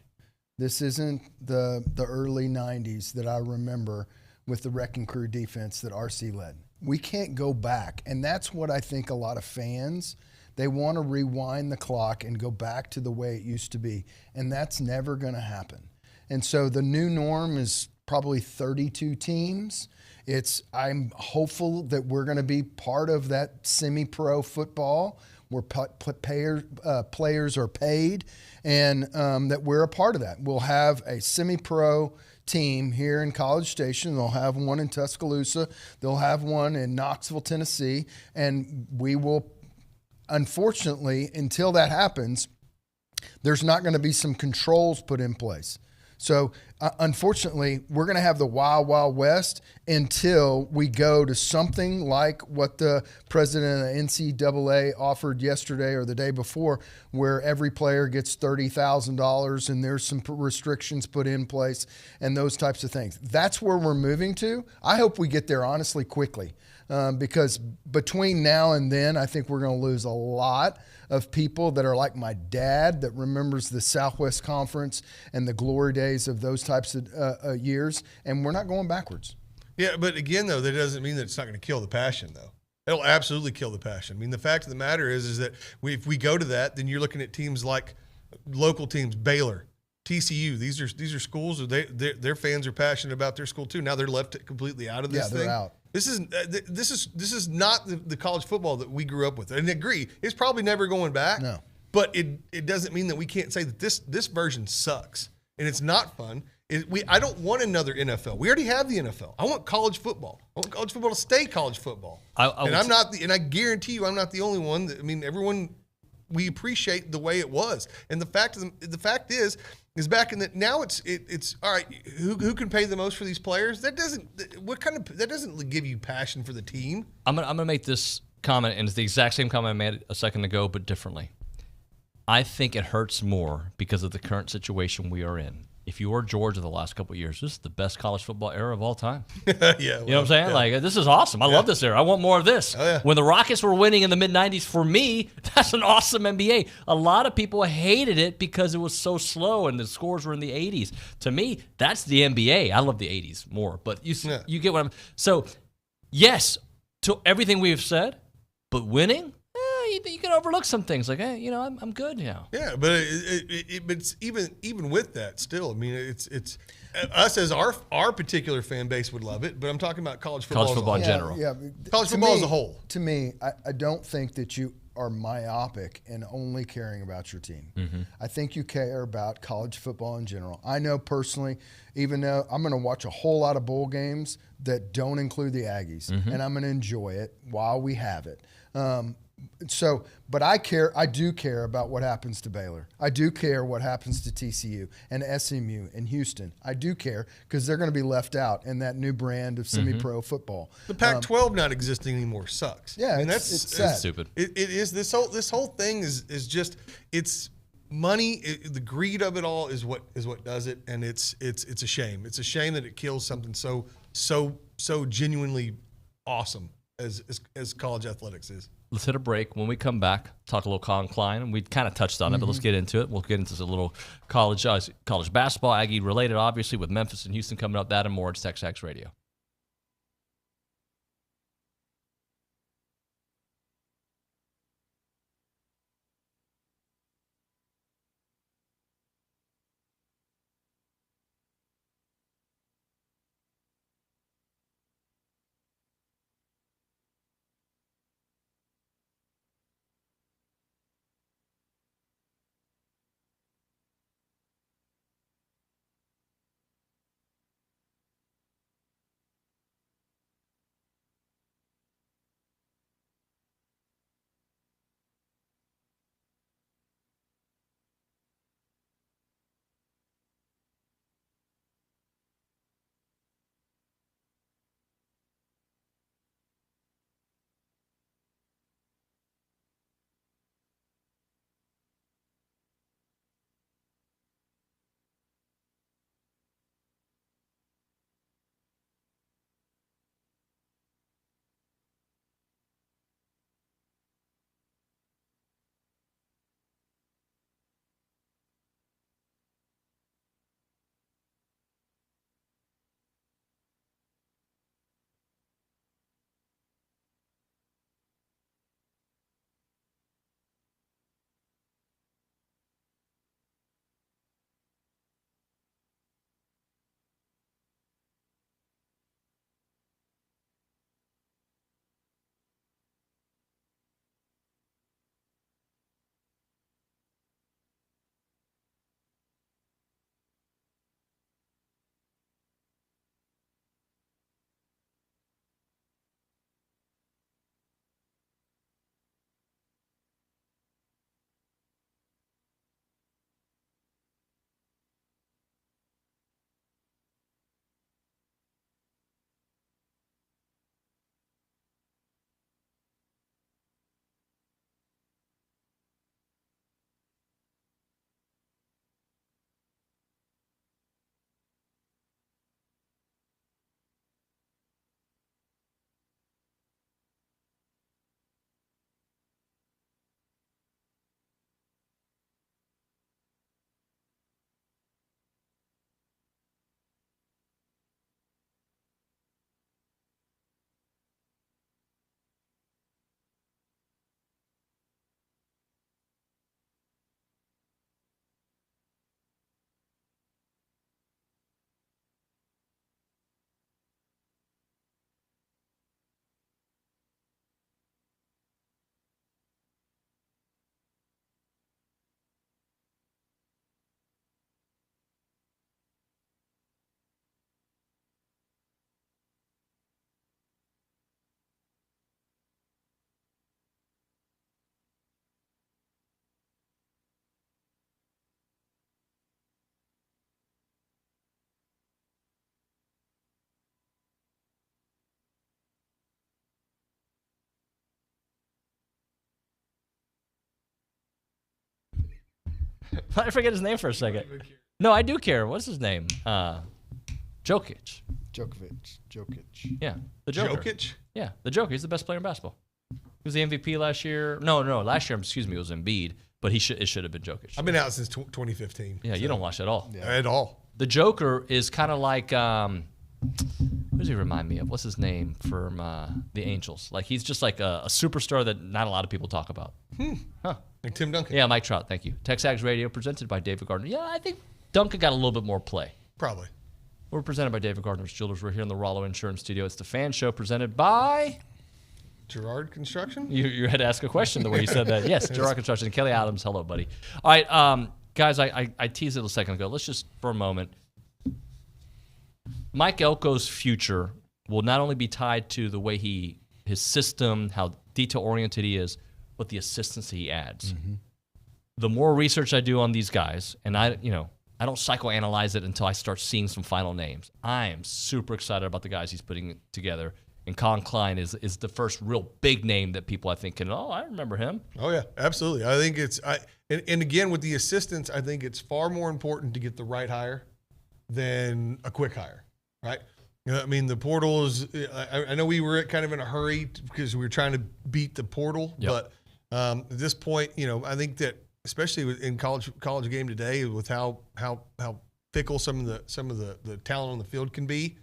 This isn't the early 90s that I remember with the Wrecking Crew defense that RC led. We can't go back. And that's what I think a lot of fans, they want to rewind the clock and go back to the way it used to be. And that's never going to happen. And so the new norm is probably 32 teams. I'm hopeful that we're going to be part of that semi-pro football where players are paid, and that we're a part of that. We'll have a semi-pro team here in College Station. They'll have one in Tuscaloosa. They'll have one in Knoxville, Tennessee. And we will, unfortunately, until that happens, there's not going to be some controls put in place. So, unfortunately, we're going to have the Wild Wild West until we go to something like what the president of the NCAA offered yesterday or the day before, where every player gets $30,000 and there's some restrictions put in place and those types of things. That's where we're moving to. I hope we get there, honestly, quickly, because between now and then, I think we're going to lose a lot of people that are like my dad that remembers the Southwest Conference and the glory days of those types of years, and we're not going backwards. Yeah, but again, though, that doesn't mean that it's not going to kill the passion, though. It'll absolutely kill the passion. I mean, the fact of the matter is that if we go to that, then you're looking at teams like local teams, Baylor, TCU. These are schools where their fans are passionate about their school too. Now they're left completely out of this thing. They're out. This is not the college football that we grew up with. And I agree, it's probably never going back. No. But it doesn't mean that we can't say that this version sucks and it's not fun. I don't want another NFL. We already have the NFL. I want college football. I want college football to stay college football. And I guarantee you, I'm not the only one. Everyone, we appreciate the way it was. And the fact is back in the now it's all right. Who can pay the most for these players? That doesn't give you passion for the team. I'm gonna make this comment, and it's the exact same comment I made a second ago, but differently. I think it hurts more because of the current situation we are in. If you were Georgia the last couple of years, this is the best college football era of all time. Yeah, you know what I'm saying? Yeah. Like, this is awesome. I love this era. I want more of this. Oh, yeah. When the Rockets were winning in the mid-'90s, for me, that's an awesome NBA. A lot of people hated it because it was so slow and the scores were in the 80s. To me, that's the NBA. I love the 80s more, but you get what I'm... So, yes, to everything we've said, but winning... You can overlook some things like, hey, I'm good now. Yeah, but it's even with that still. I mean, it's us as our particular fan base would love it, but I'm talking about college football in general. Yeah, college football as a whole. To me, I don't think that you are myopic in only caring about your team. Mm-hmm. I think you care about college football in general. I know personally, even though I'm going to watch a whole lot of bowl games that don't include the Aggies, and I'm going to enjoy it while we have it. But I do care about what happens to Baylor. I do care what happens to TCU and SMU and Houston. I do care because they're going to be left out in that new brand of semi-pro football. The Pac-12 not existing anymore sucks. Yeah, I mean, it's sad. It's stupid. It is. This whole thing is just it's money. The greed of it all is what does it, and it's a shame. It's a shame that it kills something so genuinely awesome. as college athletics is. Let's hit a break. When we come back, talk a little Colin Klein, and we kind of touched on it, but let's get into it. We'll get into a little college basketball, Aggie related, obviously, with Memphis and Houston coming up. That and more. It's TexAgs Radio. I forget his name for a second. No, I do care. What's his name? Jokic. Jokic. Yeah, the Joker. Jokic? Yeah, the Joker. He's the best player in basketball. He was the MVP last year. No, last year, excuse me, it was Embiid, but it should have been Jokic. I've been out since 2015. Yeah, you don't watch at all. Yeah. At all. The Joker is kind of like, who does he remind me of? What's his name from the Angels? Like, he's just like a superstar that not a lot of people talk about. Huh. Like Tim Duncan. Yeah, Mike Trout, thank you. TexAgs Radio, presented by David Gardner. Yeah, I think Duncan got a little bit more play. Probably. We're presented by David Gardner's Jewelers. We're here in the Rollo Insurance Studio. It's the Fan Show presented by... Gerard Construction? You had to ask a question the way you said that. Yes, Gerard Construction. Kelly Adams, hello, buddy. All right, guys, I teased it a second ago. Let's just, for a moment, Mike Elko's future will not only be tied to the way his system, how detail-oriented he is, but the assistance he adds. Mm-hmm. The more research I do on these guys, and I don't psychoanalyze it until I start seeing some final names. I am super excited about the guys he's putting together. And Colin Klein is the first real big name that people I think can, I remember him. Oh, yeah, absolutely. I think and again, with the assistants, I think it's far more important to get the right hire than a quick hire, right? I mean, the portal is. I know we were kind of in a hurry because we were trying to beat the portal, but at this point, I think that especially in college game today, with how fickle some of the talent on the field can be,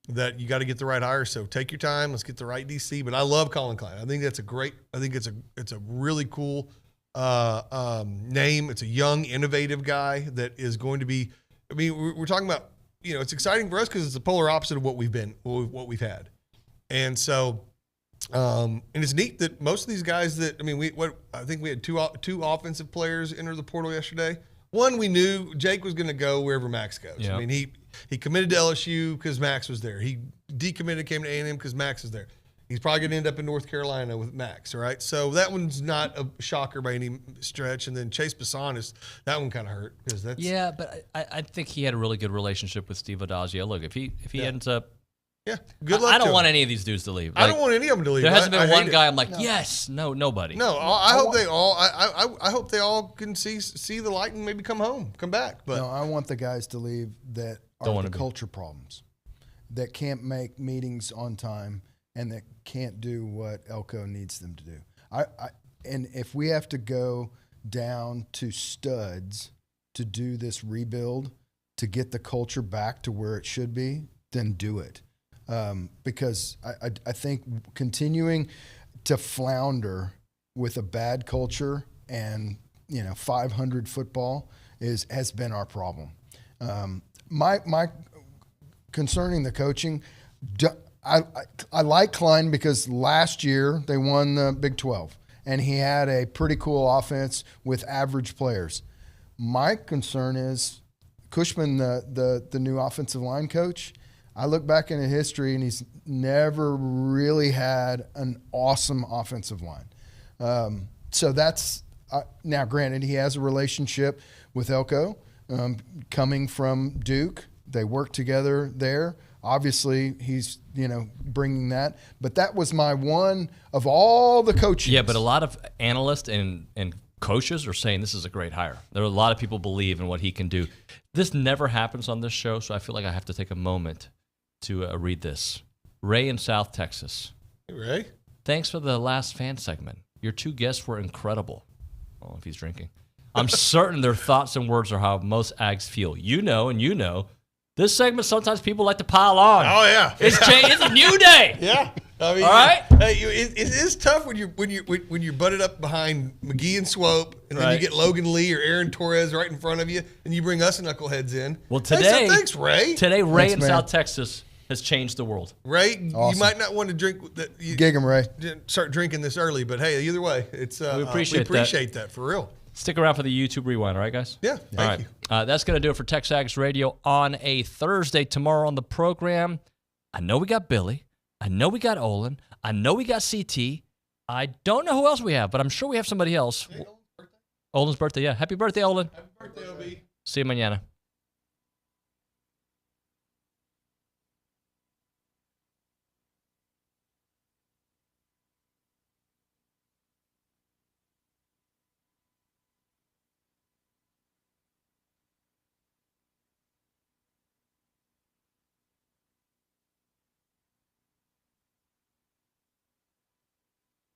that you got to get the right hire. So take your time. Let's get the right DC. But I love Colin Klein. I think that's a great. I think it's a really cool name. It's a young, innovative guy that is going to be. I mean, we're talking about. It's exciting for us because it's the polar opposite of what we've had, and so, and it's neat that most of these guys I think we had two offensive players enter the portal yesterday. One, we knew Jake was going to go wherever Max goes. Yep. I mean, he committed to LSU because Max was there. He decommitted, came to A&M because Max is there. He's probably going to end up in North Carolina with Max, all right? So that one's not a shocker by any stretch. And then Chase Bisson, that one kind of hurt. Yeah, but I think he had a really good relationship with Steve Adagio. Look, if he ends up – good luck I don't to want him. any of these dudes to leave. I don't want any of them to leave. There hasn't been one guy I'm like, No. yes, no, nobody. No, I hope they all I hope they all can see the light and maybe come back. But no, I want the guys to leave that are the culture problems, that can't make meetings on time and that can't do what Elko needs them to do. And if we have to go down to studs to do this rebuild to get the culture back to where it should be, then do it. Because I think continuing to flounder with a bad culture and 500 football has been our problem. My concerning the coaching, I like Klein because last year they won the Big 12 and he had a pretty cool offense with average players. My concern is Cushman, the new offensive line coach. I look back into history and he's never really had an awesome offensive line. So that's now granted he has a relationship with Elko coming from Duke. They work together there. Obviously, he's bringing that, but that was my one of all the coaches. Yeah, but a lot of analysts and coaches are saying this is a great hire. There are a lot of people believe in what he can do. This never happens on this show, so I feel like I have to take a moment to read this. Ray in South Texas. Hey, Ray. Thanks for the last fan segment. Your two guests were incredible. Oh, if he's drinking. I'm certain their thoughts and words are how most Ags feel. This segment, sometimes people like to pile on. Oh yeah, it's a new day. Yeah, I mean, all right. It is tough when you're butted up behind McGee and Swope, and then you get Logan Lee or Aaron Torres right in front of you, and you bring us knuckleheads in. Well, today, thanks, Ray. Today, Ray in South Texas has changed the world. Ray, awesome. You might not want to drink that. Gig 'em, Ray. Start drinking this early, but hey, either way, it's we appreciate that for real. Stick around for the YouTube rewind, all right, guys? Yeah, thank you. That's going to do it for TexAgs Radio on a Thursday. Tomorrow on the program, I know we got Billy. I know we got Olin. I know we got CT. I don't know who else we have, but I'm sure we have somebody else. Olin's birthday, yeah. Happy birthday, Olin. Happy birthday, OB. See you mañana.